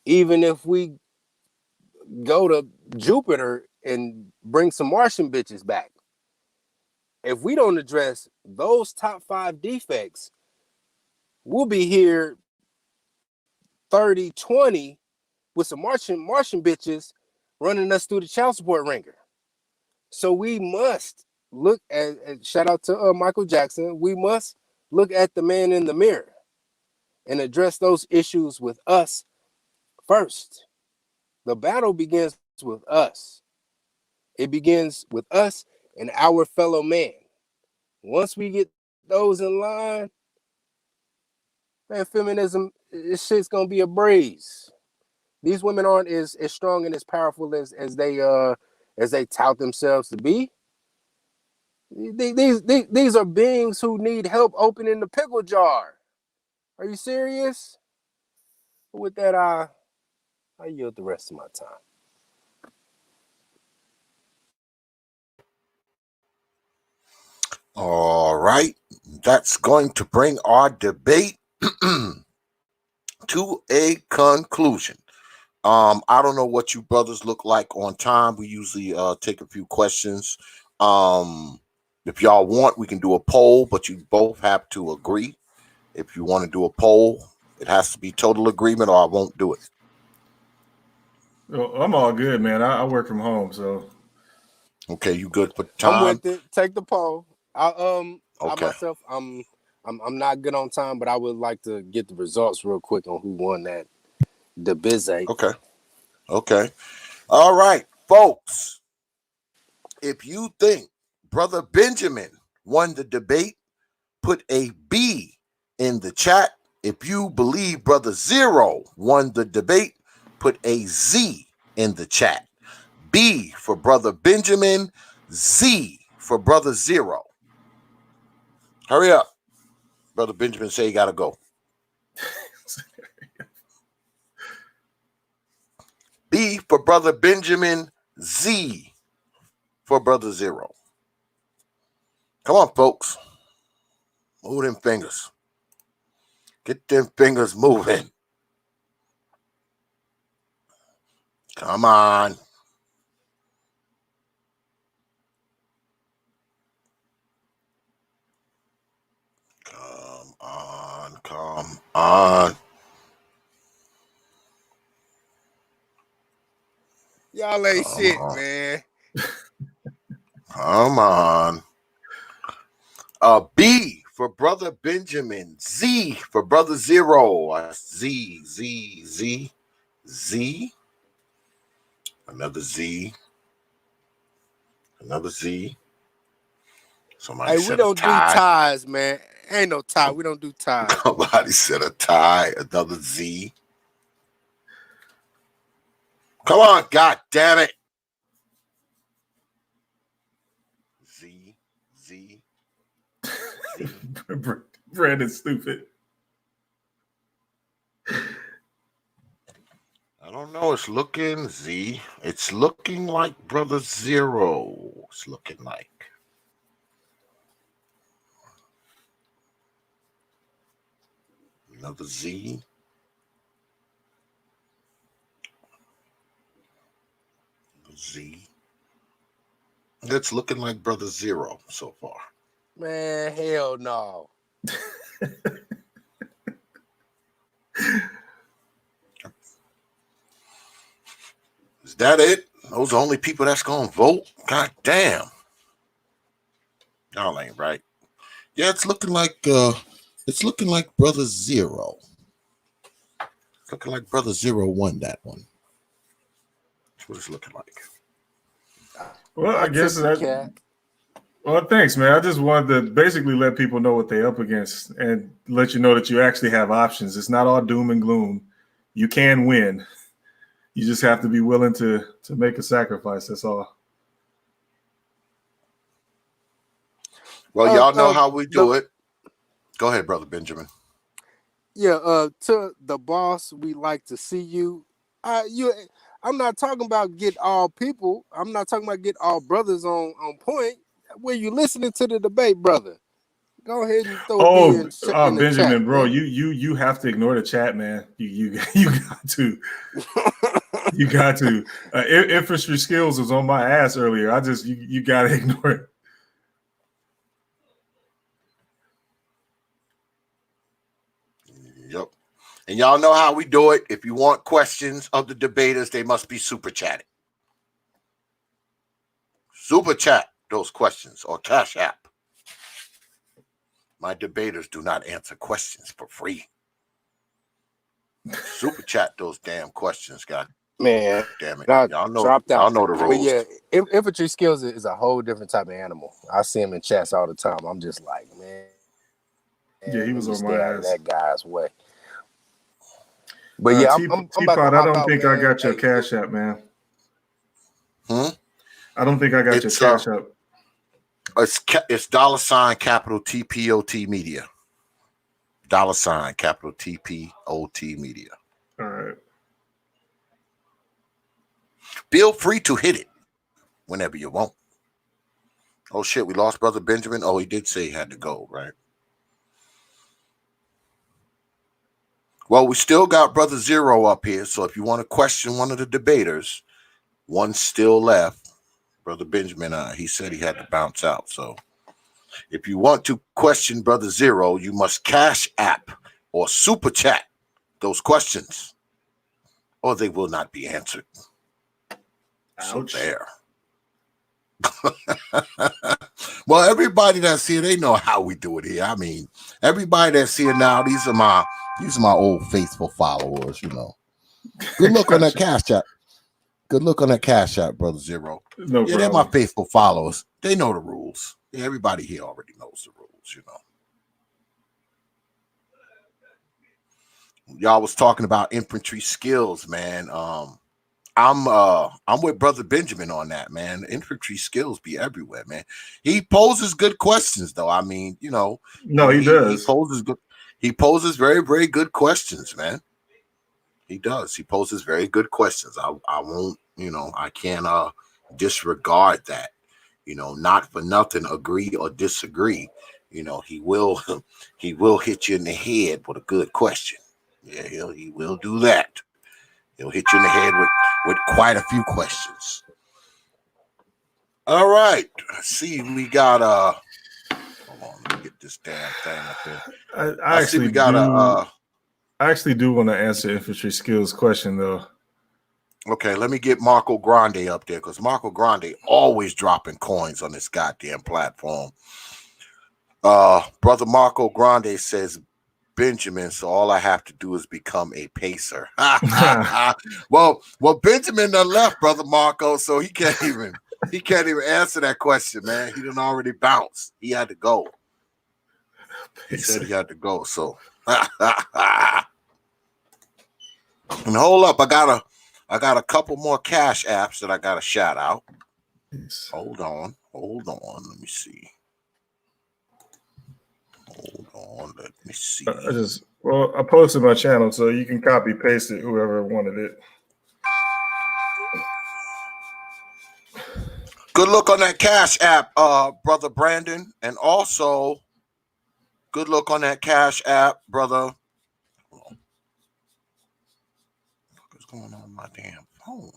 even if we go to Jupiter and bring some Martian bitches back, if we don't address those top 5 defects, we'll be here 30, 20 with some Martian bitches running us through the child support ringer. So we must look at shout out to Michael Jackson. We must look at the man in the mirror and address those issues with us first. The battle begins with us. It begins with us and our fellow man. Once we get those in line, man, feminism, this shit's gonna be a breeze. These women aren't as strong and as powerful as they tout themselves to be. These are beings who need help opening the pickle jar. Are you serious? With that, I yield the rest of my time. All right. That's going to bring our debate to a conclusion. I don't know what you brothers look like on time. We usually take a few questions. If y'all want, we can do a poll, but you both have to agree. If you want to do a poll, it has to be total agreement or I won't do it. Well, I'm all good, man. I work from home, so. Okay, you good for time? I'm with it. Take the poll. Okay. I myself, I'm not good on time, but I would like to get the results real quick on who won that debate. Okay. All right, folks. If you think Brother Benjamin won the debate, put a B in the chat. If you believe Brother Zero won the debate, put a Z in the chat. B for Brother Benjamin, Z for Brother Zero. Hurry up. Brother Benjamin say you got to go. B for Brother Benjamin, Z for Brother Zero. Come on, folks. Move them fingers. Get them fingers moving. Come on. Come on. Y'all ain't shit, man. Come on. B for Brother Benjamin. Z for Brother Zero. Z. Another Z. Somebody Hey, we don't do ties, man. Ain't no tie. We don't do ties. Somebody said a tie. Another Z. Come on, God damn it. Z. Brandon's stupid. I don't know. It's looking Z. It's looking like Brother Zero. It's looking like. Another Z. Z. It's looking like Brother Zero so far. Man, hell no. Is that it? Those are the only people that's gonna vote? God damn. Y'all ain't right. Yeah, it's looking like Brother Zero. It's looking like Brother Zero won that one. That's what it's looking like. Well, I guess that. Well, thanks, man. I just wanted to basically let people know what they're up against and let you know that you actually have options. It's not all doom and gloom. You can win. You just have to be willing to make a sacrifice. That's all. Well, y'all know how we do it. Go ahead, Brother Benjamin. Yeah, to the boss, we like to see you. I'm not talking about get all people. I'm not talking about get all brothers on point. Were you listening to the debate, brother? Go ahead and throw a B in the Benjamin, chat, bro, man. you have to ignore the chat, man. You got to. You got to. Infantry skills was on my ass earlier. You got to ignore it. Yep. And y'all know how we do it. If you want questions of the debaters, they must be super chatted. Super chat those questions or Cash App. My debaters do not answer questions for free. Super chat those damn questions, God. Man, damn it. Y'all know the rules. But yeah, infantry skills is a whole different type of animal. I see him in chats all the time. I'm just like, man. Yeah, he was on my stay out of ass. that guy's way. But yeah, I'm about to hop I don't out, think man. I got your Cash App, man. I don't think I got your Cash App. It's $ capital T.P.O.T media. $ capital T.P.O.T media. All right. Feel free to hit it whenever you want. Oh shit, we lost Brother Benjamin. Oh, he did say he had to go, right? Well, we still got Brother Zero up here, so if you want to question one of the debaters, one's still left. Brother Benjamin, he said he had to bounce out. So if you want to question Brother Zero, you must Cash App or Super Chat those questions, or they will not be answered. Ouch. So there. Well, everybody that's here, they know how we do it here. I mean, everybody that's here now, these are my old faithful followers, you know. Good look on that Cash App. Good look on that Cash App, Brother Zero. No problem. They're my faithful followers. They know the rules. Yeah, everybody here already knows the rules, you know. Y'all was talking about infantry skills, man. I'm with Brother Benjamin on that, man. Infantry skills be everywhere, man. He poses good questions, though. I mean, you know. No, he does. He poses very, very good questions, man. He does. He poses very good questions. I won't, you know, I can't disregard that. You know, not for nothing, agree or disagree. You know, he will hit you in the head with a good question. Yeah, he will do that. He'll hit you in the head with quite a few questions. All right. See, we got hold on, let me get this damn thing up here. I actually do want to answer infantry skills question though. Okay, let me get Marco Grande up there because Marco Grande always dropping coins on this goddamn platform. Brother Marco Grande says Benjamin, so all I have to do is become a pacer. well, Benjamin done left, Brother Marco, so he can't even answer that question, man. He done already bounced. He had to go. He said he had to go. So and hold up, I got a couple more Cash Apps that I got to shout out. Hold on. Let me see. Hold on, let me see. I posted my channel, so you can copy paste it, whoever wanted it. Good look on that Cash App, Brother Brandon, and also good look on that Cash App, brother. What's going on with my damn phone?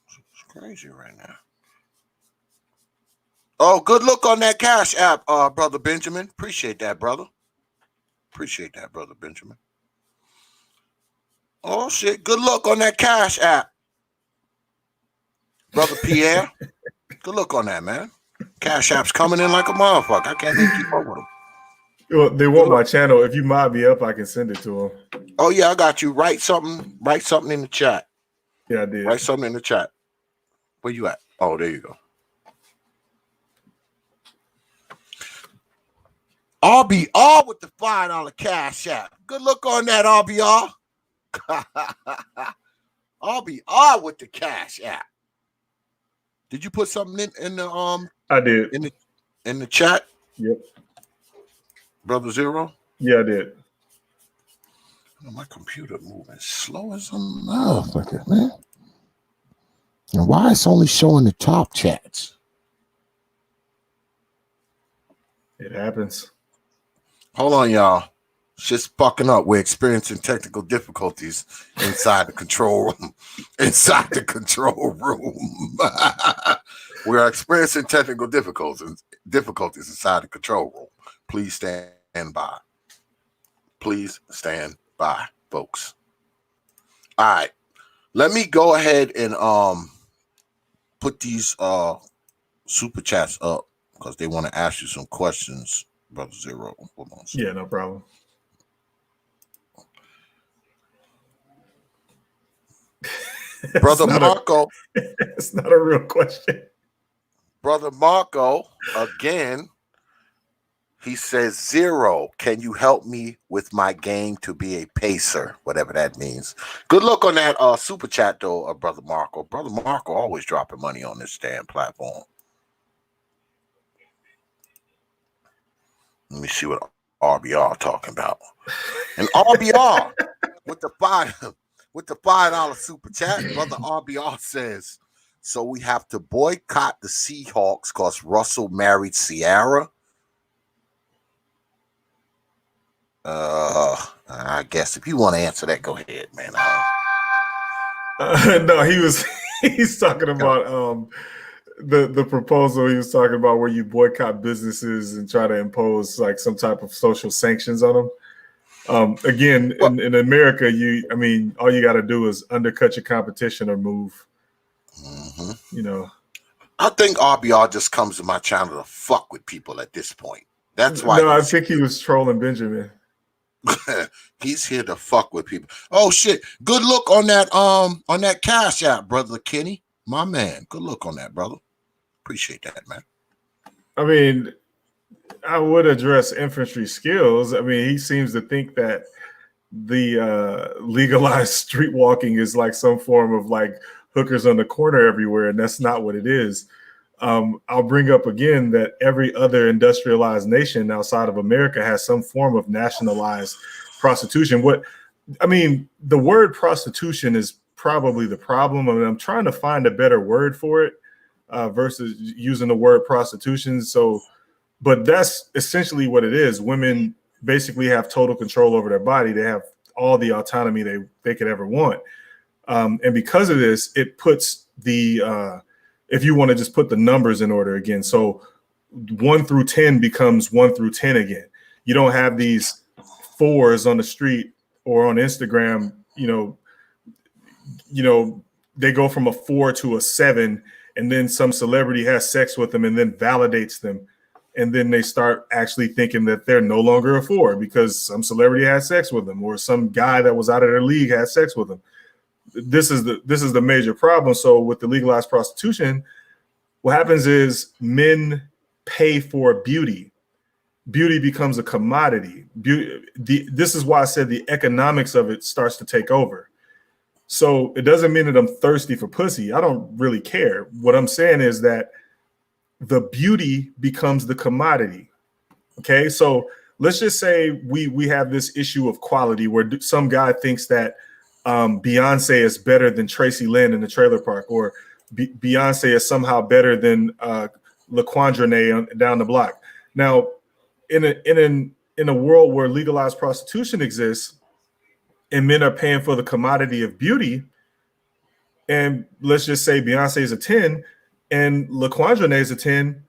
It's crazy right now. Oh, good look on that Cash App, Brother Benjamin. Appreciate that, brother. Benjamin. Oh, shit. Good luck on that Cash App, Brother Pierre. Good luck on that, man. Cash App's coming in like a motherfucker. I can't even keep up with them. Well, they want my channel. If you mod me up, I can send it to them. Oh, yeah, I got you. Write something in the chat. Yeah, I did. Write something in the chat. Where you at? Oh, there you go. RBR with the $5 Cash App. Good look on that, RBR. RBR with the Cash App. Did you put something in the I did. In the chat? Yep. Brother Zero? Yeah, I did. Oh, my computer moving slow as a motherfucker, man. And why it's only showing the top chats? It happens. Hold on, y'all. Shit's fucking up. We're experiencing technical difficulties inside the control room. Inside the control room. We are experiencing technical difficulties inside the control room. Please stand by. Please stand by, folks. All right. Let me go ahead and put these super chats up because they want to ask you some questions, Brother Zero. Hold on. Yeah, no problem. Brother Marco. It's not a real question. Brother Marco, again, he says, Zero, can you help me with my game to be a pacer? Whatever that means. Good luck on that super chat, though, Brother Marco. Brother Marco always dropping money on this damn platform. Let me see what RBR talking about. And RBR with the $5 super chat, Brother RBR says, so we have to boycott the Seahawks because Russell married Ciara. I guess if you want to answer that, go ahead, man. No, he's talking about the proposal he was talking about where you boycott businesses and try to impose like some type of social sanctions on them. Again, in America, all you got to do is undercut your competition or move. Mm-hmm. You know, I think RBR just comes to my channel to fuck with people at this point. That's why. No, I think he was trolling Benjamin. He's here to fuck with people. Oh shit! Good look on that Cash App, Brother Kenny, my man. Good look on that, brother. Appreciate that, man. I mean, I would address infantry skills. I mean, he seems to think that the legalized street walking is like some form of like hookers on the corner everywhere, and that's not what it is. I'll bring up again that every other industrialized nation outside of America has some form of nationalized prostitution. The word prostitution is probably the problem. I mean, I'm trying to find a better word for it versus using the word prostitution. But that's essentially what it is. Women basically have total control over their body. They have all the autonomy they could ever want. And because of this, it puts if you want to just put the numbers in order again. So 1 through 10 becomes 1 through 10 again. You don't have these 4s on the street or on Instagram, they go from a 4 to a 7, and then some celebrity has sex with them and then validates them. And then they start actually thinking that they're no longer a 4 because some celebrity had sex with them or some guy that was out of their league had sex with them. This is the major problem. So with the legalized prostitution, what happens is men pay for beauty. Beauty becomes a commodity. This is why I said the economics of it starts to take over. So it doesn't mean that I'm thirsty for pussy. I don't really care. What I'm saying is that the beauty becomes the commodity. Okay, so let's just say we have this issue of quality where some guy thinks that Beyonce is better than Tracy Lynn in the Trailer Park, or Beyonce is somehow better than LaQuandre down the block. Now, in a world where legalized prostitution exists and men are paying for the commodity of beauty, and let's just say Beyonce is a 10 and LaQuandre is a 10,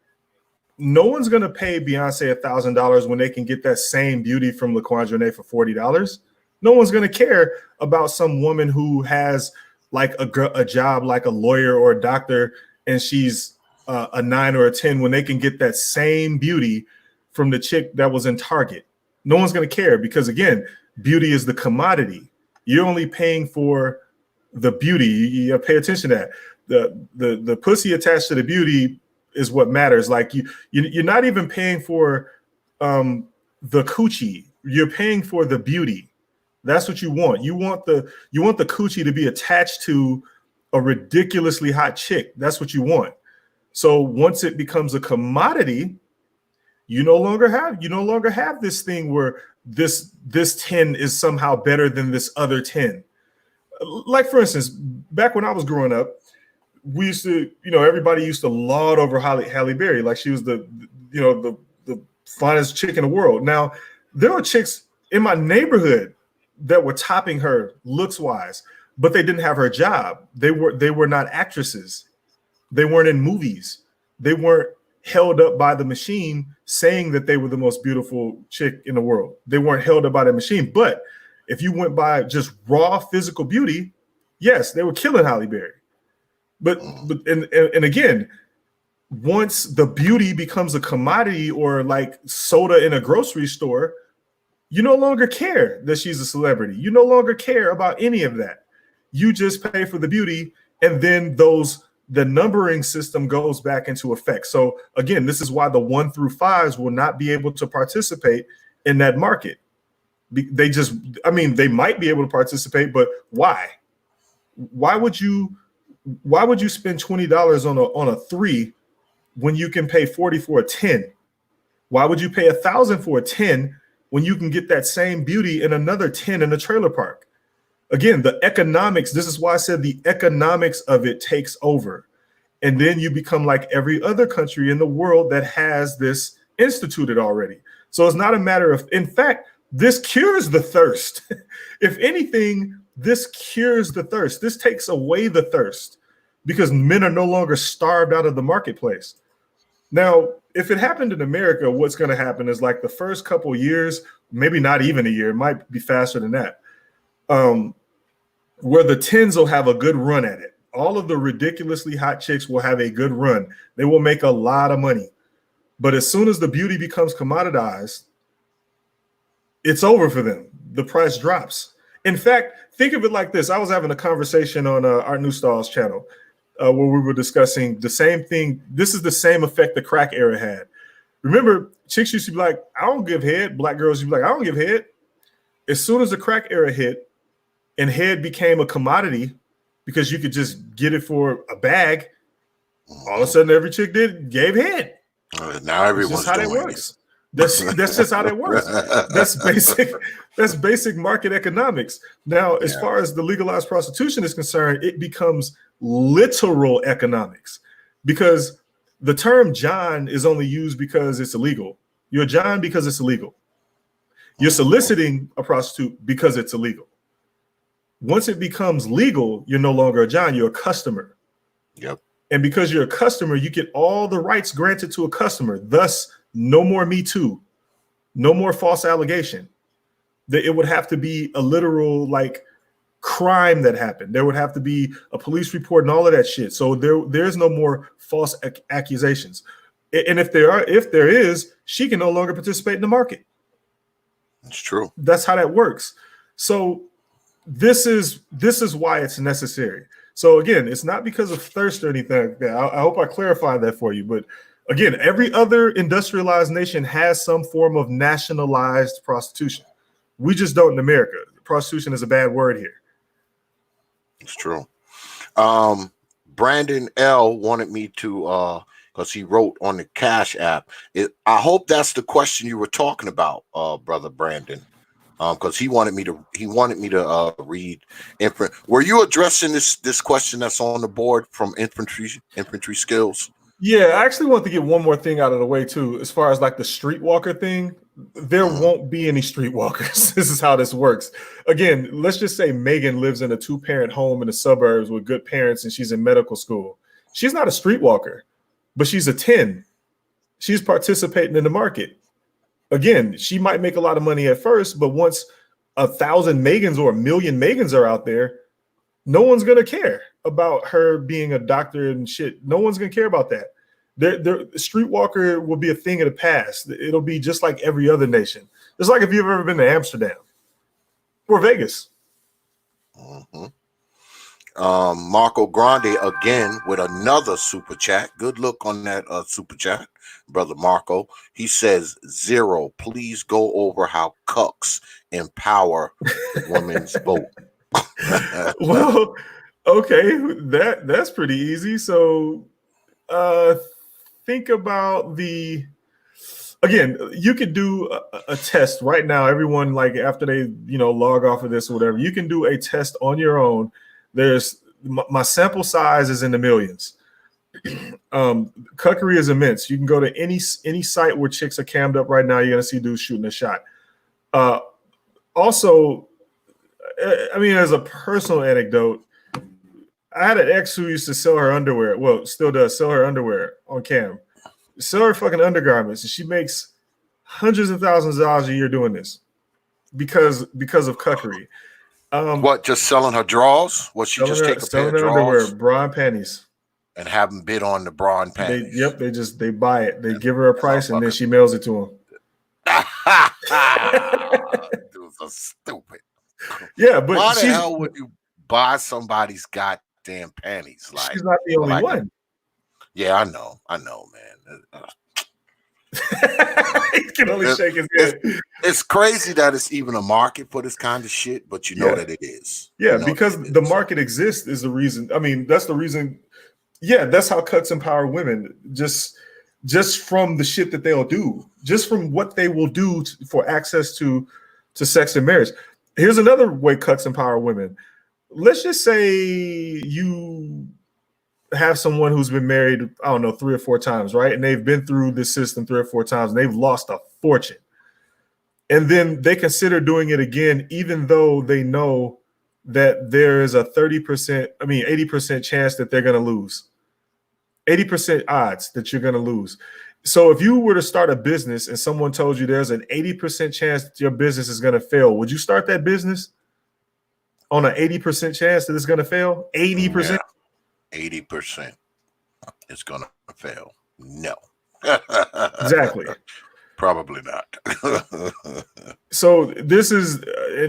no one's going to pay Beyonce $1,000 when they can get that same beauty from LaQuandre for $40. No one's going to care about some woman who has like a job like a lawyer or a doctor and she's a 9 or a 10 when they can get that same beauty from the chick that was in Target. No one's going to care because, again, beauty is the commodity. You're only paying for the beauty. You pay attention to that. The pussy attached to the beauty is what matters. Like you're not even paying for the coochie. You're paying for the beauty. That's what you want. You want the coochie to be attached to a ridiculously hot chick. That's what you want. So once it becomes a commodity, you no longer have this thing where this 10 is somehow better than this other 10. Like, for instance, back when I was growing up, we used to, everybody used to laud over Halle Berry. Like she was the finest chick in the world. Now, there were chicks in my neighborhood that were topping her looks wise, but they didn't have her job. They were not actresses. They weren't in movies. They weren't held up by the machine saying that they were the most beautiful chick in the world. They weren't held up by the machine. But if you went by just raw physical beauty, yes, they were killing Halle Berry. But again, once the beauty becomes a commodity or like soda in a grocery store, you no longer care that she's a celebrity. You no longer care about any of that. You just pay for the beauty, and then the numbering system goes back into effect. So again, this is why the 1 through 5s will not be able to participate in that market. They might be able to participate, but why? Why would you spend $20 on a 3 when you can pay $40 for a 10? Why would you pay $1,000 for a 10 when you can get that same beauty in another 10 in a trailer park? Again, the economics, this is why I said the economics of it takes over. And then you become like every other country in the world that has this instituted already. So it's not a matter of, in fact, this cures the thirst. If anything, this cures the thirst. This takes away the thirst because men are no longer starved out of the marketplace. Now, if it happened in America, what's going to happen is like the first couple of years, maybe not even a year, it might be faster than that, where the 10s will have a good run at it. All of the ridiculously hot chicks will have a good run. They will make a lot of money. But as soon as the beauty becomes commoditized, it's over for them. The price drops. In fact, think of it like this. I was having a conversation on our New Styles channel where we were discussing the same thing. This is the same effect the crack era had. Remember, chicks used to be like, I don't give head. Black girls used to be like, I don't give head. As soon as the crack era hit and head became a commodity because you could just get it for a bag, all of a sudden every chick gave head. Now everyone's how doing that works. That's just how that works. That's basic market economics. Now, as far as the legalized prostitution is concerned, it becomes literal economics because the term John is only used because it's illegal. You're a John because it's illegal. You're soliciting a prostitute because it's illegal. Once it becomes legal, you're no longer a John, you're a customer. Yep. And because you're a customer, you get all the rights granted to a customer. Thus, no more Me Too, no more false allegation. That it would have to be a literal like crime that happened. There would have to be a police report and all of that shit. So there's no more false accusations. And if there is, she can no longer participate in the market. It's true. That's how that works. So this is why it's necessary. So again, it's not because of thirst or anything like that. I hope I clarified that for you. But again, every other industrialized nation has some form of nationalized prostitution. We just don't in America. Prostitution is a bad word here. It's true. Brandon L wanted me to because he wrote on the Cash App. I hope that's the question you were talking about, brother Brandon. Because he wanted me to read infantry. Were you addressing this question that's on the board from infantry skills? Yeah, I actually want to get one more thing out of the way too. As far as like the streetwalker thing, there won't be any streetwalkers. This is how this works. Again, let's just say Megan lives in a 2-parent home in the suburbs with good parents and she's in medical school. She's not a streetwalker, but she's a 10. She's participating in the market. Again, she might make a lot of money at first, but once 1,000 Megans or 1,000,000 Megans are out there, no one's going to care about her being a doctor and shit. No one's going to care about that. The streetwalker will be a thing of the past. It'll be just like every other nation. It's like if you've ever been to Amsterdam or Vegas. Mm-hmm. Marco Grande again with another super chat. Good look on that super chat, brother Marco. He says 0. Please go over how cucks empower women's vote. Well, okay, that's pretty easy. So think about again, you could do a test right now. Everyone, like after they log off of this or whatever, you can do a test on your own. There's my sample size is in the millions. Cuckery is immense. You can go to any site where chicks are cammed up right now. You're gonna see dudes shooting a shot. Also, I mean, as a personal anecdote, I had an ex who used to sell her underwear. Well, still does sell her underwear on cam. Sell her fucking undergarments, and she makes hundreds of thousands of dollars a year doing this because of cuckery. What? Just selling her drawers? What? She just take a pair of drawers, underwear, bra and panties, and have them bid on the bra and panties. They buy it. They give her a price, and then she mails it to them. Dudes are stupid. Yeah, but why the hell would you buy somebody's goddamn panties? Like, she's not the only one. Yeah, I know, man. He can only shake his head. It's crazy that it's even a market for this kind of shit, but you know that it is. Yeah, because the market exists is the reason. I mean, that's the reason. Yeah, that's how cucks empower women. Just from the shit that they'll do, just from what they will do for access to sex and marriage. Here's another way cucks empower women. Let's just say you have someone who's been married, I don't know, 3 or 4 times, right? And they've been through this system 3 or 4 times, and they've lost a fortune. And then they consider doing it again, even though they know that there is a 80% chance that they're going to lose. 80% odds that you're going to lose. So if you were to start a business and someone told you there's an 80% chance that your business is going to fail, would you start that business on an 80% chance that it's going to fail? 80%? Yeah. 80% is going to fail. No. Exactly. Probably not. So this is,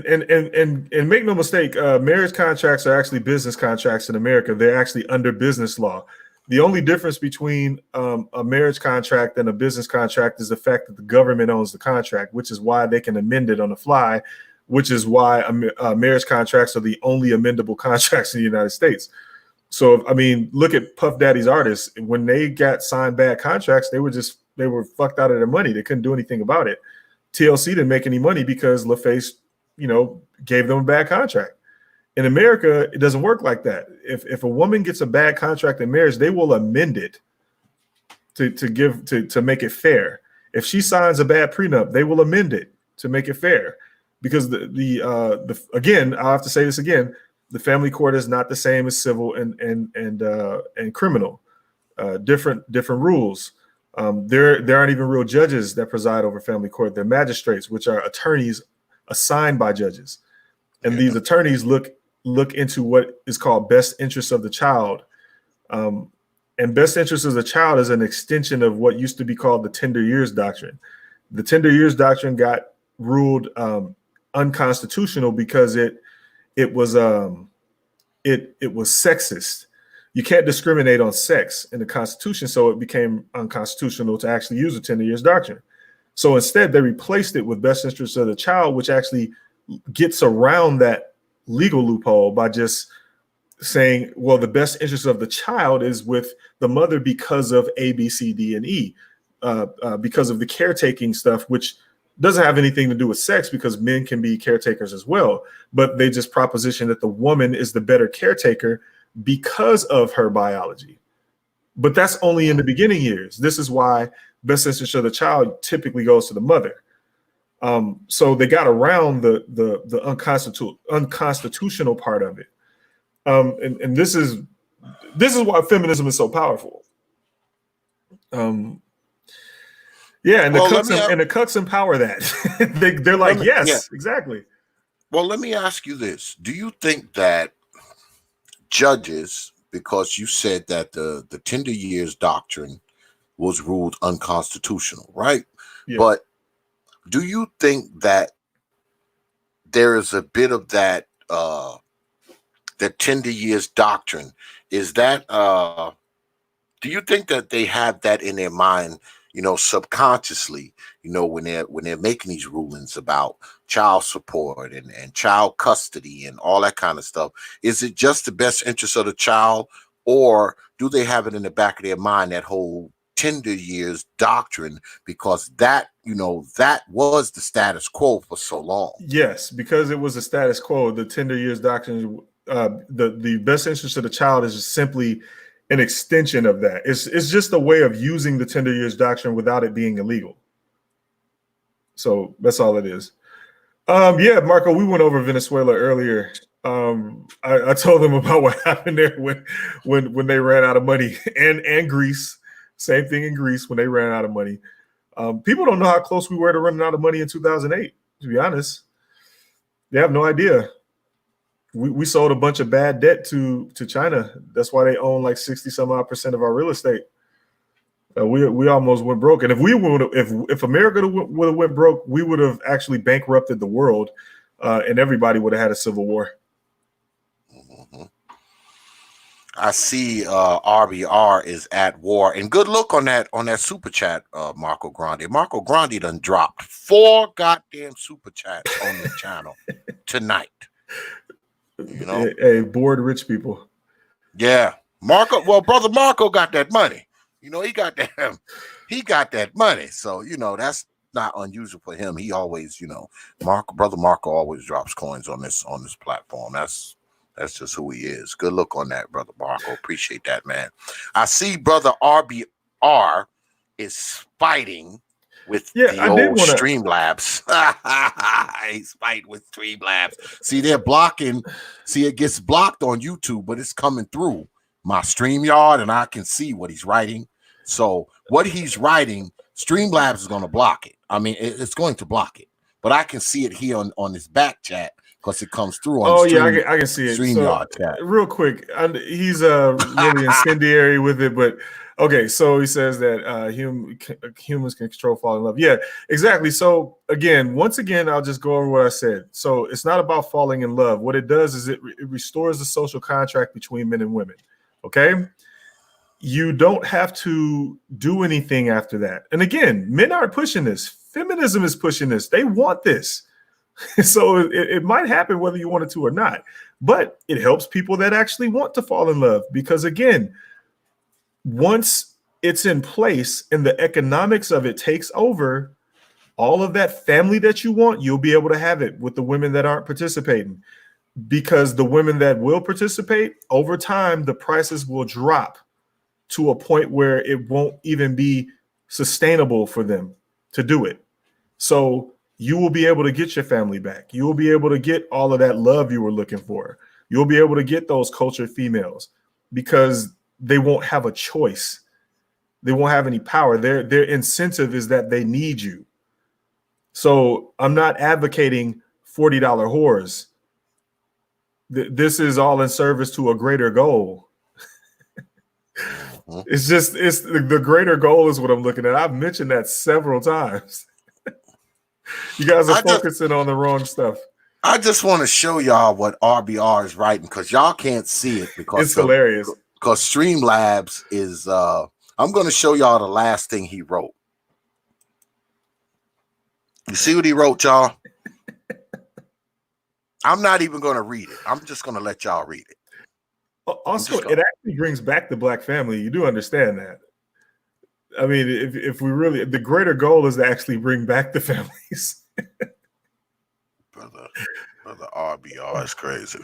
and make no mistake, marriage contracts are actually business contracts in America. They're actually under business law. The only difference between a marriage contract and a business contract is the fact that the government owns the contract, which is why they can amend it on the fly, which is why marriage contracts are the only amendable contracts in the United States. So, I mean, look at Puff Daddy's artists. When they got signed bad contracts, they were fucked out of their money. They couldn't do anything about it. TLC didn't make any money because LaFace, gave them a bad contract. In America, it doesn't work like that. If a woman gets a bad contract in marriage, they will amend it to make it fair. If she signs a bad prenup, they will amend it to make it fair. Because the again, I'll have to say this again, the family court is not the same as civil and criminal. Different rules. There aren't even real judges that preside over family court. They're magistrates, which are attorneys assigned by judges. And these attorneys look into what is called best interest of the child. And best interest of the child is an extension of what used to be called the tender years doctrine. The tender years doctrine got ruled unconstitutional because it was sexist. You can't discriminate on sex in the Constitution, so it became unconstitutional to actually use the tender years doctrine. So instead, they replaced it with best interest of the child, which actually gets around that legal loophole by just saying, well, the best interest of the child is with the mother because of A, B, C, D, and E, because of the caretaking stuff, which doesn't have anything to do with sex because men can be caretakers as well. But they just proposition that the woman is the better caretaker because of her biology. But that's only in the beginning years. This is why best interest of the child typically goes to the mother. So they got around the unconstitutional part of it. And this is why feminism is so powerful. Yeah, and the cucks empower that. They're like, yes, exactly. Well, let me ask you this. Do you think that judges, because you said that the tender years doctrine was ruled unconstitutional, right? Yeah. But do you think that there is a bit of that the tender years doctrine? Is that do you think that they have that in their mind, subconsciously, when they're making these rulings about child support and child custody and all that kind of stuff? Is it just the best interest of the child, or do they have it in the back of their mind, that whole tender years doctrine, because that was the status quo for so long? Yes, because it was the status quo. The tender years doctrine, the best interest of the child is just simply an extension of that. It's just a way of using the tender years doctrine without it being illegal. So that's all it is. Yeah, Marco, we went over Venezuela earlier. I told them about what happened there when they ran out of money, and Greece. Same thing in Greece when they ran out of money. People don't know how close we were to running out of money in 2008. To be honest, they have no idea. We sold a bunch of bad debt to China. That's why they own like 60-some-odd% of our real estate. We almost went broke, and if America would have went broke, we would have actually bankrupted the world, and everybody would have had a civil war. Mm-hmm. I see RBR is at war, and good look on that super chat, Marco Grande. Marco Grande done dropped 4 goddamn super chats on the channel tonight. You know, hey, bored rich people. Yeah, Marco. Well, brother Marco got that money. You know, he got that money. So, you know, that's not unusual for him. He always, you know, brother Marco always drops coins on this platform. That's just who he is. Good look on that, brother Marco. Appreciate that, man. I see brother RBR is fighting with the old Streamlabs. He's fighting with Streamlabs. See, they're blocking. See, it gets blocked on YouTube, but it's coming through my StreamYard, and I can see what he's writing. So what he's writing, Streamlabs is going to block it. I mean, it's going to block it, but I can see it here on this back chat because it comes through on I can see it. StreamYard chat. Real quick, he's really incendiary with it, but okay, so he says that humans can control falling in love. Yeah, exactly. So once again, I'll just go over what I said. So it's not about falling in love. What it does is it restores the social contract between men and women. Okay? You don't have to do anything after that. And again, men aren't pushing this. Feminism is pushing this. They want this. So it might happen whether you want it to or not. But it helps people that actually want to fall in love because, again, once it's in place and the economics of it takes over, all of that family that you want, you'll be able to have it with the women that aren't participating. Because the women that will participate, over time, the prices will drop to a point where it won't even be sustainable for them to do it. So you will be able to get your family back. You will be able to get all of that love you were looking for. You'll be able to get those cultured females because they won't have a choice. They won't have any power. Their incentive is that they need you. So I'm not advocating $40 whores. This is all in service to a greater goal. It's the greater goal is what I'm looking at. I've mentioned that several times. You guys are focusing on the wrong stuff. I just want to show y'all what RBR is writing because y'all can't see it because it's hilarious. Because Streamlabs is I'm going to show y'all the last thing he wrote. You see what he wrote, y'all? I'm not even going to read it. I'm just going to let y'all read it. Also, it actually brings back the black family. You do understand that. I mean, if we really, the greater goal is to actually bring back the families. Brother RBR is crazy.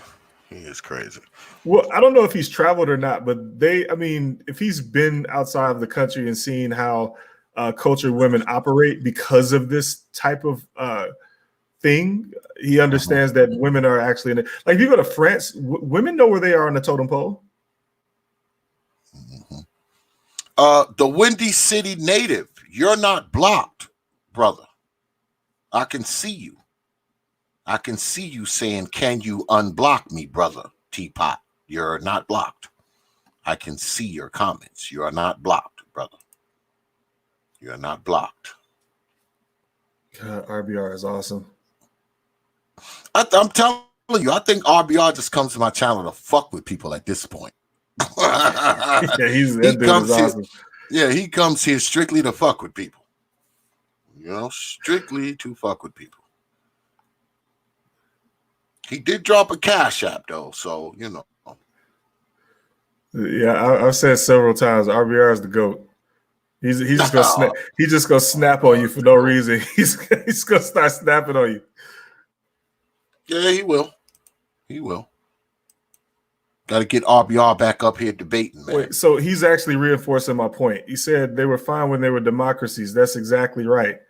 He is crazy. Well, I don't know if he's traveled or not, but if he's been outside of the country and seen how cultured women operate because of this type of thing, he understands that women are actually in it. Like if you go to France, women know where they are on the totem pole. The Windy City native, you're not blocked, brother. I can see you. I can see you saying, can you unblock me, brother T.P.O.T? You're not blocked. I can see your comments. You are not blocked, brother. You are not blocked. God, RBR is awesome. I'm telling you, I think RBR just comes to my channel to fuck with people at this point. That dude is awesome. He comes here strictly to fuck with people. You know, strictly to fuck with people. He did drop a Cash App though, so you know. Yeah, I've said several times, RBR is the GOAT. He's just gonna snap. He's just gonna snap on you for no reason. He's gonna start snapping on you. Yeah, he will. He will. Gotta get RBR back up here debating, man. Wait, so he's actually reinforcing my point. He said they were fine when they were democracies. That's exactly right.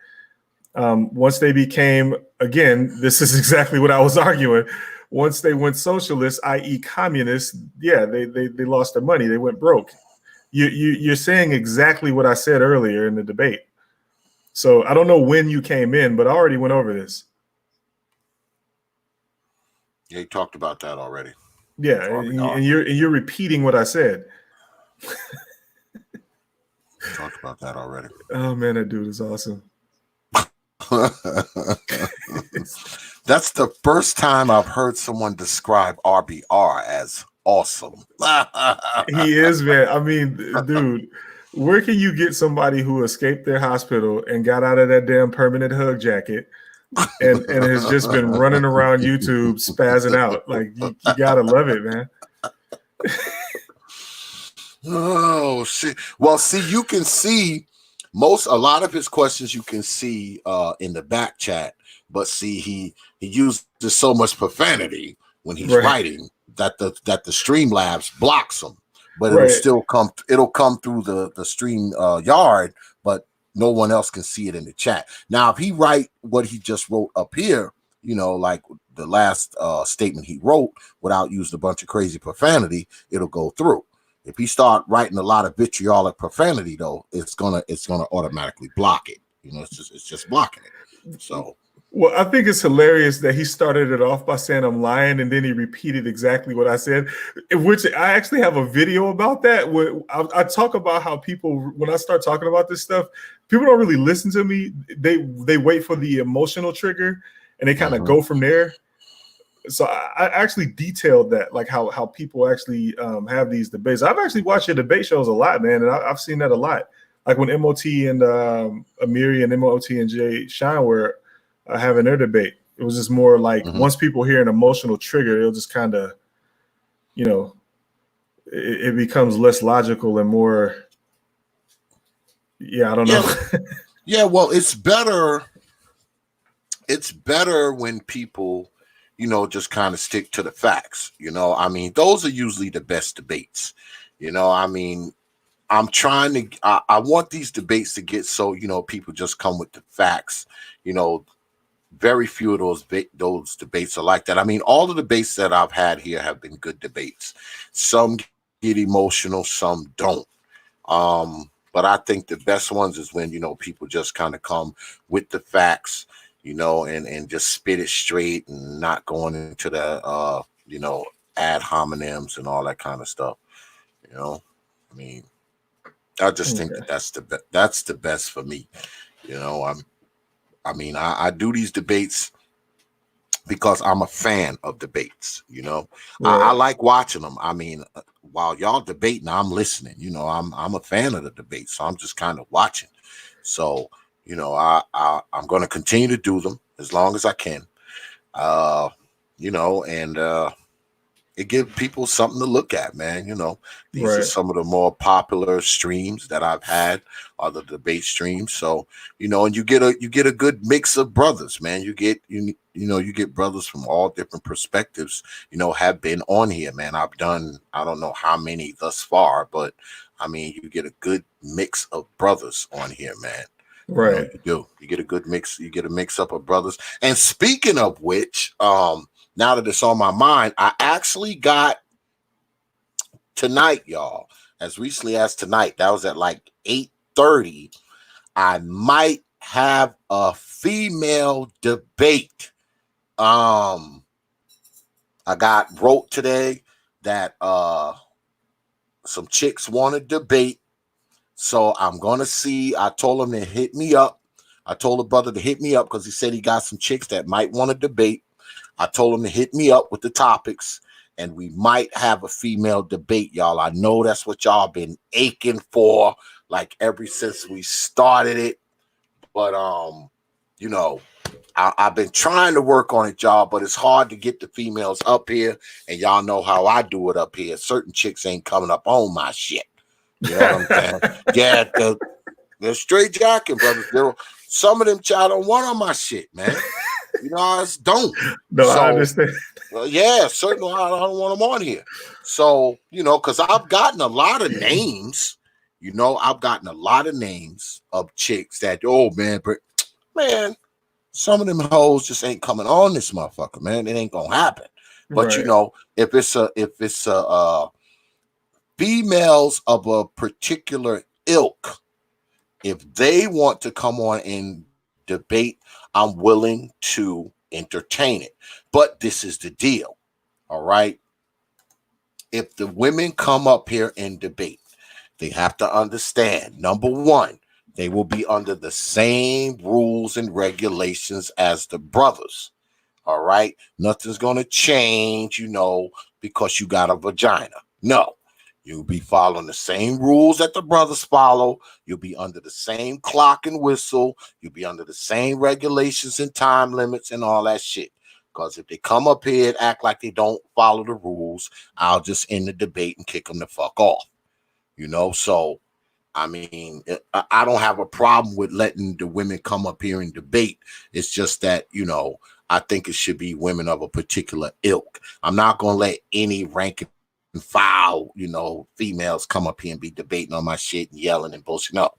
Once they became, again, this is exactly what I was arguing. Once they went socialist, i.e. communist, yeah, they lost their money. They went broke. You're saying exactly what I said earlier in the debate. So I don't know when you came in, but I already went over this. Yeah, you talked about that already. Yeah, and you're repeating what I said. Talked about that already. Oh man, that dude is awesome. That's the first time I've heard someone describe RBR as awesome. He is, man. I mean, dude, where can you get somebody who escaped their hospital and got out of that damn permanent hug jacket and has just been running around YouTube spazzing out? Like, you gotta love it, man. Oh shit. Well, see, you can see a lot of his questions you can see in the back chat, but see, he uses so much profanity when he's writing that the Streamlabs blocks him. But it'll come through the stream yard, but no one else can see it in the chat. Now, if he write what he just wrote up here, like the last statement he wrote without using a bunch of crazy profanity, it'll go through. If he start writing a lot of vitriolic profanity, though, it's gonna automatically block it. It's just blocking it. So. Well, I think it's hilarious that he started it off by saying I'm lying, and then he repeated exactly what I said, which I actually have a video about that. Where I talk about how people, when I start talking about this stuff, people don't really listen to me. They wait for the emotional trigger, and they kind of go from there. So I actually detailed that, like how people actually have these debates. I've actually watched your debate shows a lot, man, and I've seen that a lot. Like when MOT and Amiri and MOT and Jay Shine were having their debate. It was just more like once people hear an emotional trigger, it'll just kind of, it becomes less logical and more. Yeah, I don't know. Yeah, well, it's better. It's better when people, just kind of stick to the facts. I mean, those are usually the best debates. I mean, I'm trying to. I want these debates to get so people just come with the facts. Very few of those debates are like that. I mean, all the debates that I've had here have been good debates. Some get emotional, some don't. But I think the best ones is when people just kind of come with the facts, and just spit it straight and not going into the ad hominems and all that kind of stuff. I mean, I just think that's the best for me. I do these debates because I'm a fan of debates. I like watching them. I mean, while y'all debating, I'm listening. I'm a fan of the debate, so I'm just kind of watching. So, I'm going to continue to do them as long as I can. And it gives people something to look at, man. These are some of the more popular streams that I've had, are the debate streams. So, and you get a good mix of brothers, man. You get brothers from all different perspectives, have been on here, man. I've done, I don't know how many thus far, but I mean, you get a good mix of brothers on here, man. Right. You do. You get a good mix. You get a mix up of brothers. And speaking of which, now that it's on my mind, I actually got tonight, y'all, as recently as tonight, that was at like 8:30, I might have a female debate. I wrote today that some chicks want to debate. So I'm going to see. I told him to hit me up. I told the brother to hit me up because he said he got some chicks that might want to debate. I told him to hit me up with the topics, and we might have a female debate, y'all. I know that's what y'all been aching for, like ever since we started it. But I've been trying to work on it, y'all, but it's hard to get the females up here, and y'all know how I do it up here. Certain chicks ain't coming up on my shit. You know what I'm saying? Yeah, they're straight jacking, brothers. Some of them child don't want on my shit, man. You know, I just don't. No, I understand. Yeah, certainly I don't want them on here. So, you know, because I've gotten a lot of names. You know, I've gotten a lot of names of chicks that, oh man, but man, some of them hoes just ain't coming on this motherfucker, man. It ain't gonna happen. But you Right. know, if it's a females of a particular ilk, if they want to come on and debate, I'm willing to entertain it. But this is the deal. All right. If the women come up here and debate, they have to understand, number one, they will be under the same rules and regulations as the brothers. All right. Nothing's going to change, you know, because you got a vagina. No. You'll be following the same rules that the brothers follow. You'll be under the same clock and whistle. You'll be under the same regulations and time limits and all that shit. Because if they come up here and act like they don't follow the rules, I'll just end the debate and kick them the fuck off. You know, so I mean, I don't have a problem with letting the women come up here and debate. It's just that, you know, I think it should be women of a particular ilk. I'm not going to let any rank and file, you know, females come up here and be debating on my shit and yelling and bullshit. No.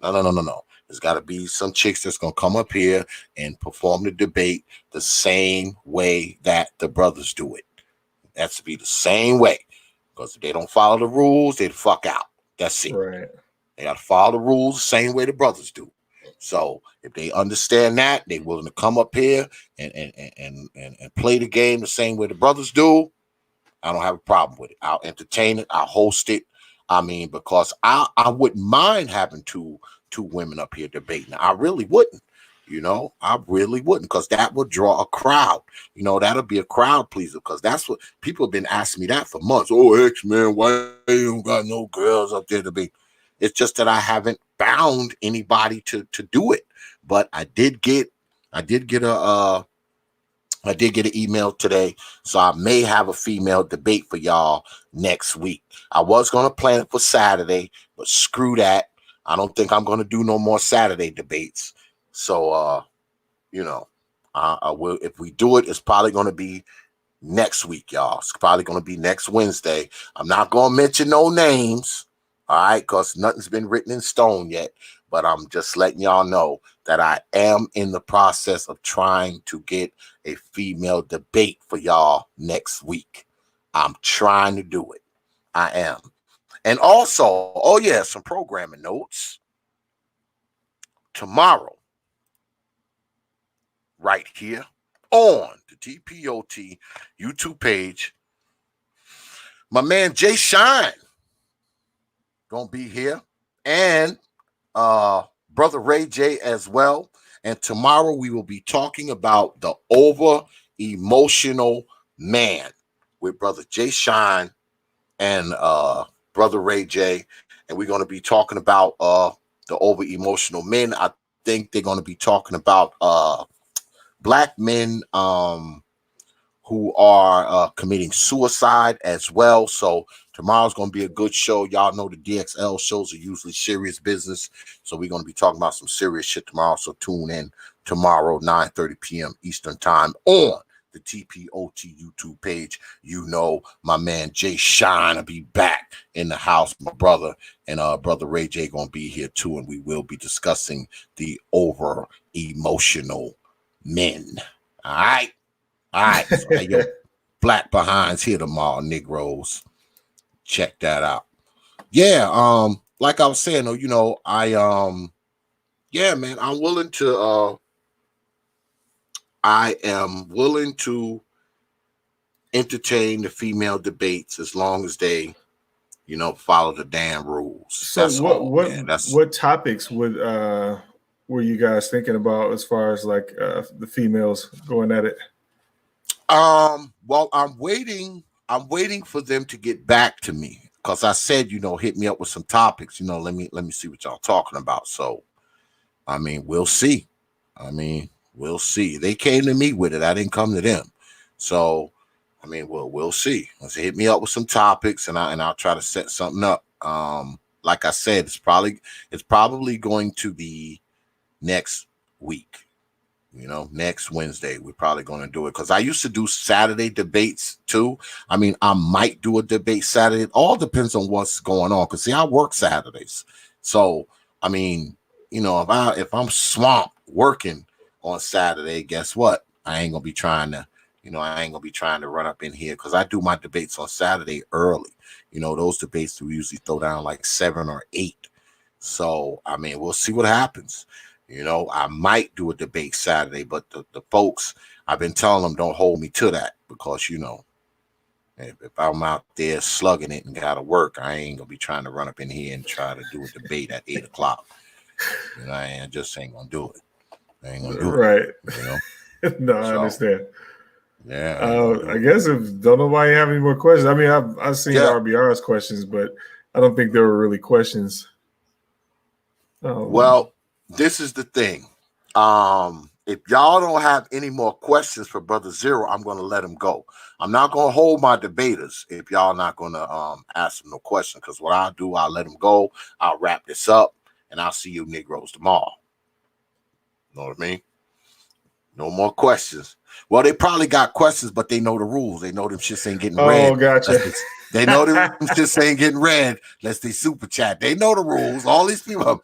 There's got to be some chicks that's going to come up here and perform the debate the same way that the brothers do it. It has to be the same way. Because if they don't follow the rules, they fuck out. That's it. Right. They got to follow the rules the same way the brothers do. So if they understand that, they willing to come up here and play the game the same way the brothers do, I don't have a problem with it. I'll entertain it. I'll host it. I mean, because I wouldn't mind having two women up here debating. I really wouldn't. You know, I really wouldn't, because that would draw a crowd. You know, that'll be a crowd pleaser, because that's what people have been asking me that for months. Oh, X, man, why you don't got no girls up there to be? It's just that I haven't found anybody to do it. But I did get an email today, so I may have a female debate for y'all next week. I was going to plan it for Saturday, but screw that. I don't think I'm going to do no more Saturday debates. So, you know, I will. If we do it, it's probably going to be next week, y'all. It's probably going to be next Wednesday. I'm not going to mention no names, all right, because nothing's been written in stone yet. But I'm just letting y'all know that I am in the process of trying to get a female debate for y'all next week. I'm trying to do it. I am. And also, oh yeah, some programming notes. Tomorrow, right here on the T.P.O.T. YouTube page, my man Jay Shine gonna be here, and brother Ray J as well. And tomorrow we will be talking about the over emotional man with brother Jay Shine and brother Ray J. And we're going to be talking about the over emotional men. I think they're going to be talking about black men who are committing suicide as well. So tomorrow's going to be a good show. Y'all know the DXL shows are usually serious business. So we're going to be talking about some serious shit tomorrow. So tune in tomorrow, 9:30 p.m. Eastern time on the T.P.O.T. YouTube page. You know, my man Jay Shine will be back in the house, my brother. And brother Ray J going to be here too. And we will be discussing the over emotional men. All right. All right, so hey, yo, Black Behinds here tomorrow, Negroes. Check that out. Yeah, like I was saying, though, you know, yeah, man, I am willing to entertain the female debates as long as they, you know, follow the damn rules. So that's what topics were you guys thinking about as far as like the females going at it? Well, I'm waiting for them to get back to me, because I said, you know, hit me up with some topics, you know, let me see what y'all talking about. So, I mean, we'll see. They came to me with it. I didn't come to them. So, I mean, we'll see. Let's hit me up with some topics, and I'll try to set something up. Like I said, it's probably going to be next week. Next Wednesday, we're probably going to do it because I used to do Saturday debates too. I mean, I might do a debate Saturday. It all depends on what's going on. Because see, I work Saturdays, so I mean, if I'm swamped working on Saturday, guess what? I ain't gonna be trying to, run up in here because I do my debates on Saturday early. Those debates we usually throw down like 7 or 8. So I mean, we'll see what happens. I might do a debate Saturday, but the folks, I've been telling them don't hold me to that because, if I'm out there slugging it and got to work, I ain't going to be trying to run up in here and try to do a debate at 8 o'clock. I just ain't going to do it. I ain't going to do it. No, I understand. Yeah. I guess if don't nobody have any more questions. I mean, I've seen RBR's questions, but I don't think there were really questions. Well, this is the thing. If y'all don't have any more questions for Brother Zero, I'm going to let him go. I'm not going to hold my debaters if y'all not going to ask them no questions, because what I'll do, I'll let them go. I'll wrap this up, and I'll see you Negroes tomorrow. You know what I mean? No more questions. Well, they probably got questions, but they know the rules. They know them shits ain't getting read. Oh, gotcha. They know them shits ain't getting read unless they super chat. They know the rules. All these people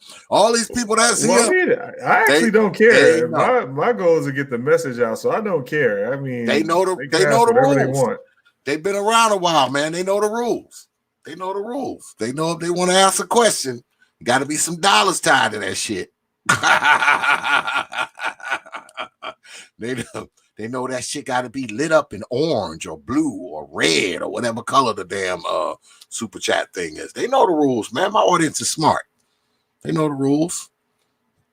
that's here. I mean, I actually don't care. My goal is to get the message out, so I don't care. I mean, they know the rules. They want. They've been around a while, man. They know the rules. They know the rules. They know if they want to ask a question, got to be some dollars tied to that shit. They know that shit got to be lit up in orange or blue or red or whatever color the damn super chat thing is. They know the rules, man. My audience is smart. They know the rules.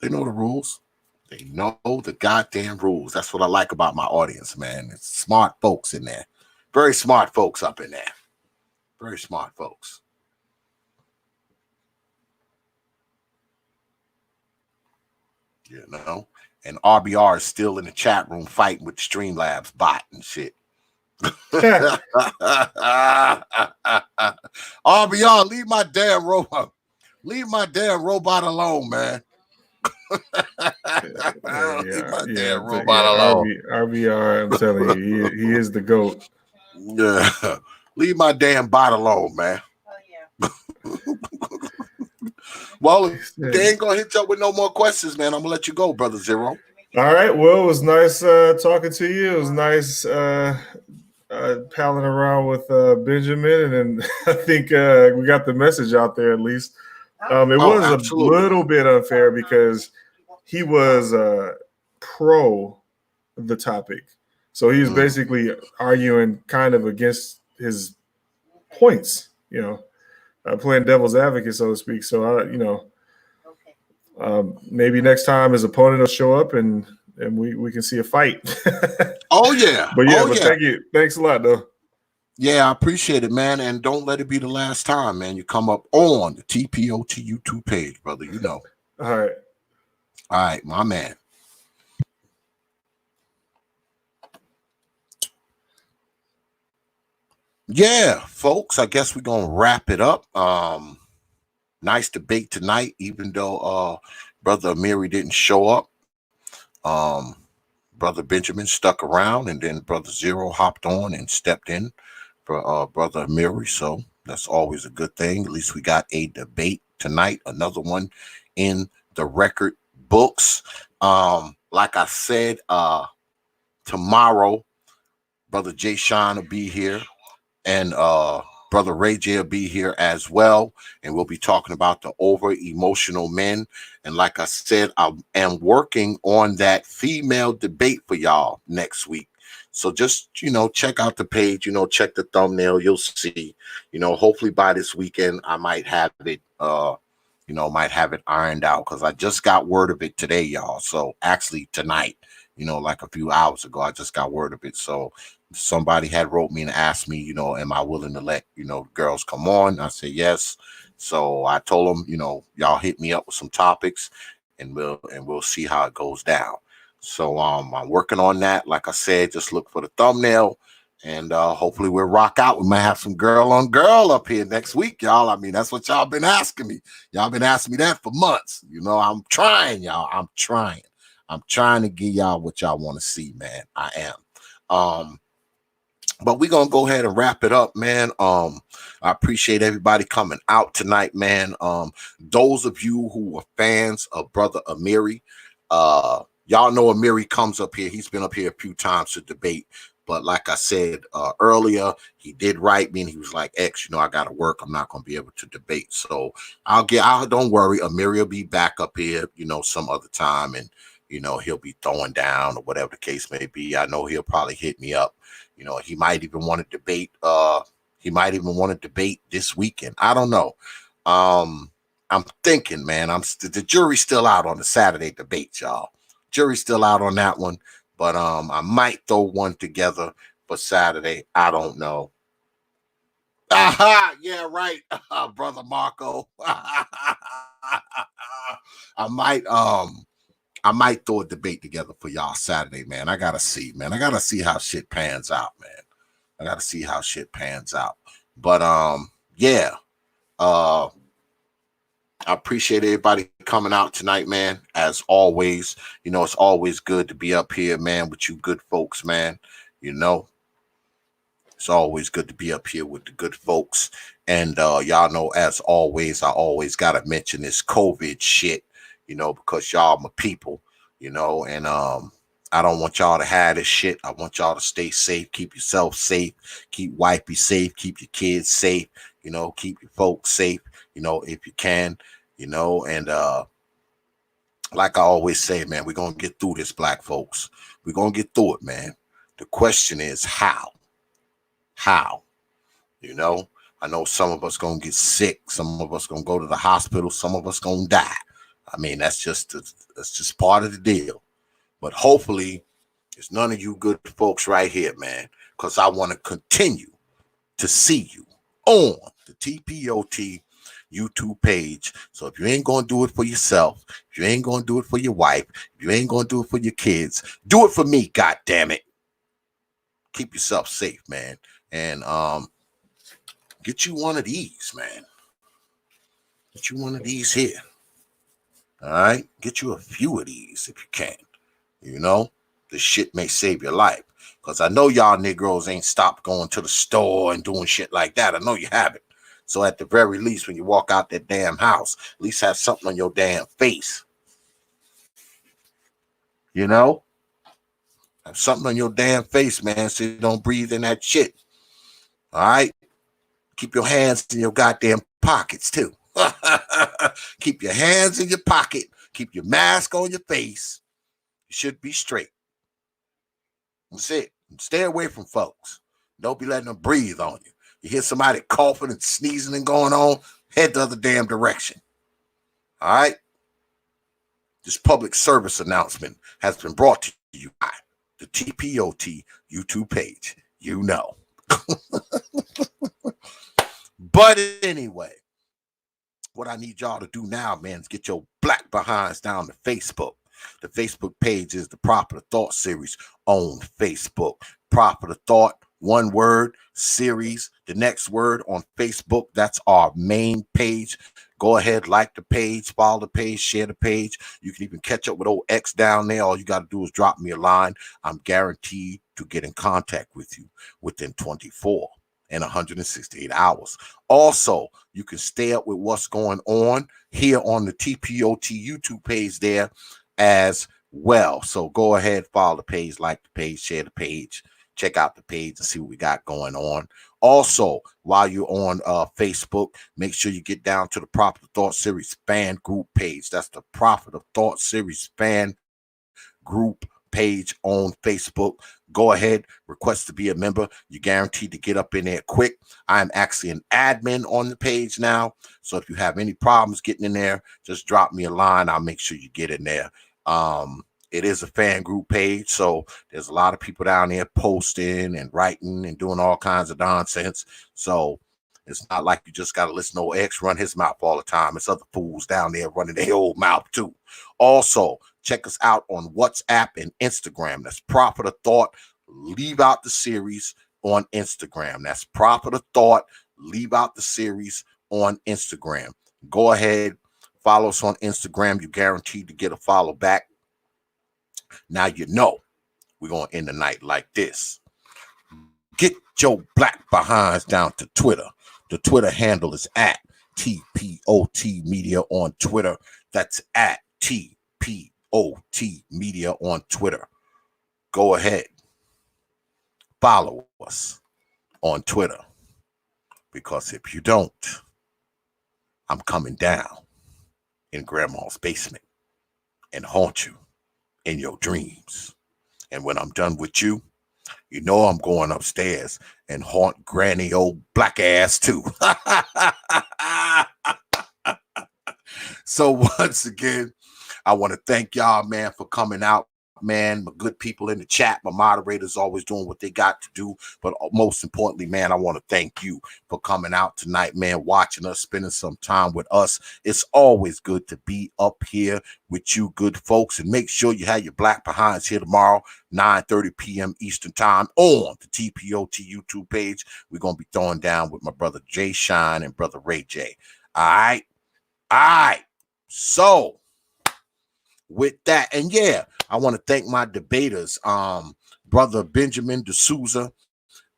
They know the rules. They know the goddamn rules. That's what I like about my audience, man. It's smart folks in there. Very smart folks up in there. Very smart folks. And RBR is still in the chat room fighting with Streamlabs bot and shit. RBR, leave my damn robot. Leave my damn robot alone, man. Leave my damn robot alone. RBR, I'm telling you, he is the GOAT. Yeah. Leave my damn bot alone, man. Oh, yeah. Well, they ain't gonna hit you up with no more questions, man. I'm gonna let you go, Brother Zero. All right. Well, it was nice talking to you. It was nice palling around with Benjamin, and I think we got the message out there at least. It was absolutely a little bit unfair because he was pro the topic, so he was basically arguing kind of against his points, playing devil's advocate, so to speak. So maybe next time his opponent will show up and we can see a fight. Oh yeah. But thank you. Thanks a lot though. Yeah, I appreciate it, man. And don't let it be the last time, man. You come up on the T.P.O.T YouTube page, brother. All right. All right, my man. Yeah, folks, I guess we're gonna wrap it up. Nice debate tonight, even though Brother Amiri didn't show up. Brother Benjamin stuck around, and then Brother Zero hopped on and stepped in for Brother Amiri. So that's always a good thing. At least we got a debate tonight, another one in the record books. Like I said, tomorrow, Brother Jay Sean will be here, and Brother Ray J will be here as well, and we'll be talking about the over-emotional men. And like I said, I am working on that female debate for y'all next week. So just, check out the page, check the thumbnail. You'll see, hopefully by this weekend, I might have it, ironed out, because I just got word of it today, y'all. So actually tonight, like a few hours ago, I just got word of it. So somebody had wrote me and asked me, am I willing to let, girls come on? I said yes. So I told them, y'all hit me up with some topics, and we'll see how it goes down. So I'm working on that. Like I said, just look for the thumbnail, and hopefully we'll rock out. We might have some girl on girl up here next week, y'all. I mean, that's what y'all been asking me. Y'all been asking me that for months. I'm trying, y'all. I'm trying. I'm trying to give y'all what y'all want to see, man. I am. But we're gonna go ahead and wrap it up, man. I appreciate everybody coming out tonight, man. Those of you who are fans of Brother Amiri, y'all know Amiri comes up here. He's been up here a few times to debate. But like I said earlier, he did write me and he was like, X, I gotta work. I'm not gonna be able to debate. So don't worry, Amiri will be back up here, some other time, and he'll be throwing down or whatever the case may be. I know he'll probably hit me up. He might even want to debate. He might even want to debate this weekend. I don't know. I'm thinking, man. The jury's still out on the Saturday debate, y'all. Jury's still out on that one, but I might throw one together for Saturday. I don't know. Aha! Yeah, right, brother Marco. I might throw a debate together for y'all Saturday, man. I gotta see, man. I gotta see how shit pans out, man. I gotta see how shit pans out. But yeah. I appreciate everybody coming out tonight, man. As always, it's always good to be up here, man, with you good folks, man. It's always good to be up here with the good folks. And y'all know, as always, I always gotta mention this COVID shit, because y'all my people, and I don't want y'all to have this shit. I want y'all to stay safe, keep yourself safe, keep wifey safe, keep your kids safe, keep your folks safe, if you can, and like I always say, man, we're gonna get through this, black folks. We're gonna get through it, man. The question is how? How? I know some of us gonna get sick, some of us gonna go to the hospital, some of us gonna die. I mean, that's just part of the deal. But hopefully, it's none of you good folks right here, man, because I want to continue to see you on the T.P.O.T. YouTube page. So if you ain't gonna do it for yourself, if you ain't gonna do it for your wife, if you ain't gonna do it for your kids, do it for me, god damn it. Keep yourself safe, man. And get you one of these, man. Get you one of these here. All right, get you a few of these if you can. This shit may save your life. Because I know y'all Negroes ain't stopped going to the store and doing shit like that. I know you haven't. So at the very least, when you walk out that damn house, at least have something on your damn face. Have something on your damn face, man, so you don't breathe in that shit. All right? Keep your hands in your goddamn pockets, too. Keep your hands in your pocket. Keep your mask on your face. You should be straight. That's it. Stay away from folks. Don't be letting them breathe on you. You hear somebody coughing and sneezing and going on, head the other damn direction. All right? This public service announcement has been brought to you by the T.P.O.T. YouTube page. But anyway, what I need y'all to do now, man, is get your black behinds down to Facebook. The Facebook page is the Proper Thought series on Facebook. Proper Thought, one word, series, the next word on Facebook. That's our main page. Go ahead, like the page, follow the page, share the page. You can even catch up with old X down there. All you got to do is drop me a line. I'm guaranteed to get in contact with you within 24 and 168 hours. Also, you can stay up with what's going on here on the T.P.O.T. YouTube page there as well. So go ahead, follow the page, like the page, share the page, check out the page and see what we got going on. Also, while you're on Facebook, make sure you get down to the Prophet of Thought Series fan group page. That's the Prophet of Thought Series fan group page on Facebook. Go ahead, request to be a member. You're guaranteed to get up in there quick. I'm actually an admin on the page now. So if you have any problems getting in there, just drop me a line. I'll make sure you get in there. It is a fan group page, so there's a lot of people down there posting and writing and doing all kinds of nonsense. So it's not like you just got to listen to old X run his mouth all the time. It's other fools down there running their old mouth too. Also, check us out on WhatsApp and Instagram. That's Prophet of Thought. Leave out the series on Instagram. That's Prophet of Thought. Leave out the series on Instagram. Go ahead, follow us on Instagram. You're guaranteed to get a follow back. Now you know we're going to end the night like this. Get your black behinds down to Twitter. The Twitter handle is at T.P.O.T Media on Twitter. That's at T.P.O.T Media on Twitter. Go ahead. Follow us on Twitter. Because if you don't, I'm coming down in grandma's basement and haunt you in your dreams. And when I'm done with you, you know I'm going upstairs and haunt granny old black ass too. So once again, I want to thank y'all, man, for coming out. Man, my good people in the chat, my moderators always doing what they got to do. But most importantly, man, I want to thank you for coming out tonight, man, watching us, spending some time with us. It's always good to be up here with you good folks. And make sure you have your black behinds here tomorrow, 9:30 p.m. Eastern time on the T.P.O.T YouTube page. We're going to be throwing down with my brother Jay Shine and brother Ray J. All right. So with that, and yeah, I want to thank my debaters, brother Benjamin DeSouza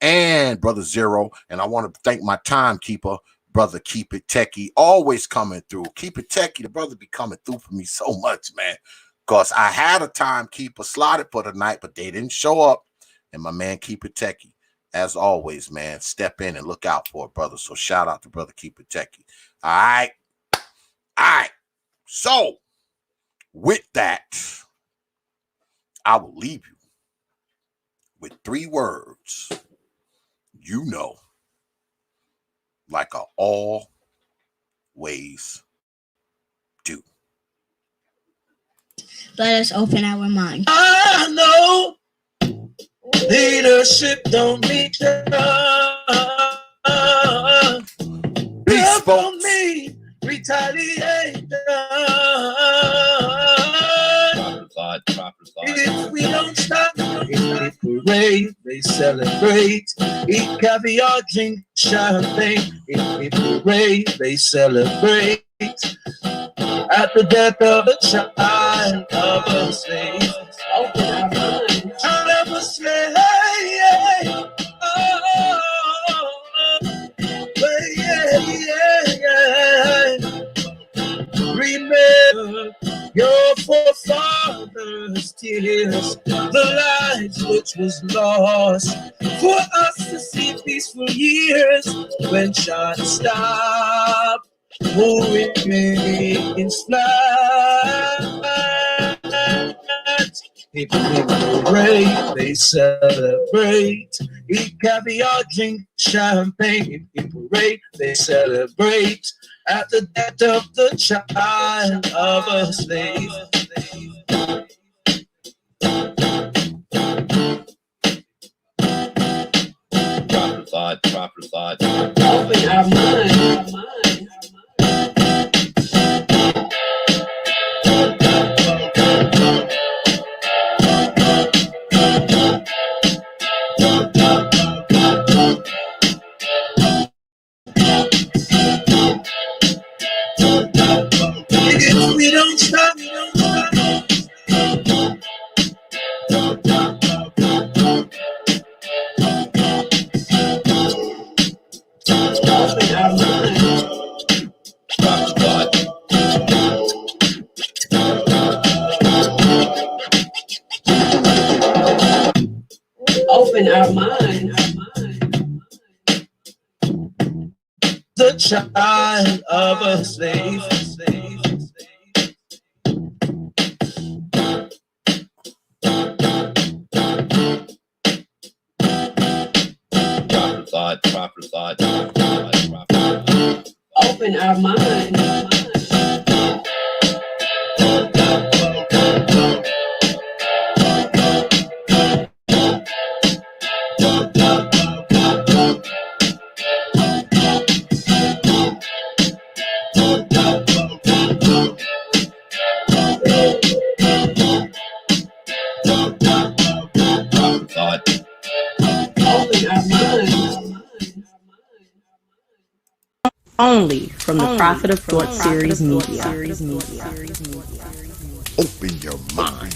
and brother Zero, and I want to thank my timekeeper, brother Keep It Techie, always coming through. Keep It Techie, the brother be coming through for me so much, man, because I had a timekeeper slotted for the night, but they didn't show up, and my man Keep It Techie, as always, man, step in and look out for it, brother. So shout out to brother Keep It Techie. All right. So with that, I will leave you with 3 words, you know, like I always do. Let us open our mind. I know leadership don't need Peace, folks. me retaliate. If we don't stop, if we parade, they celebrate. Eat caviar, drink champagne. If we parade, they celebrate. At the death of a child of a slave. Child of a slave. Remember your forefathers' tears, the lives which was lost for us to see peaceful years when shots stop, who remains flat. If we parade, they celebrate. Eat caviar, drink champagne. If we parade, they celebrate. At the death of the child of a slave. Proper thought. Open our mind. If we don't stop, open our mind. The child of a slave. Proper thought. Open our mind. Only from the Prophet of Thought Series Media. Open your mind.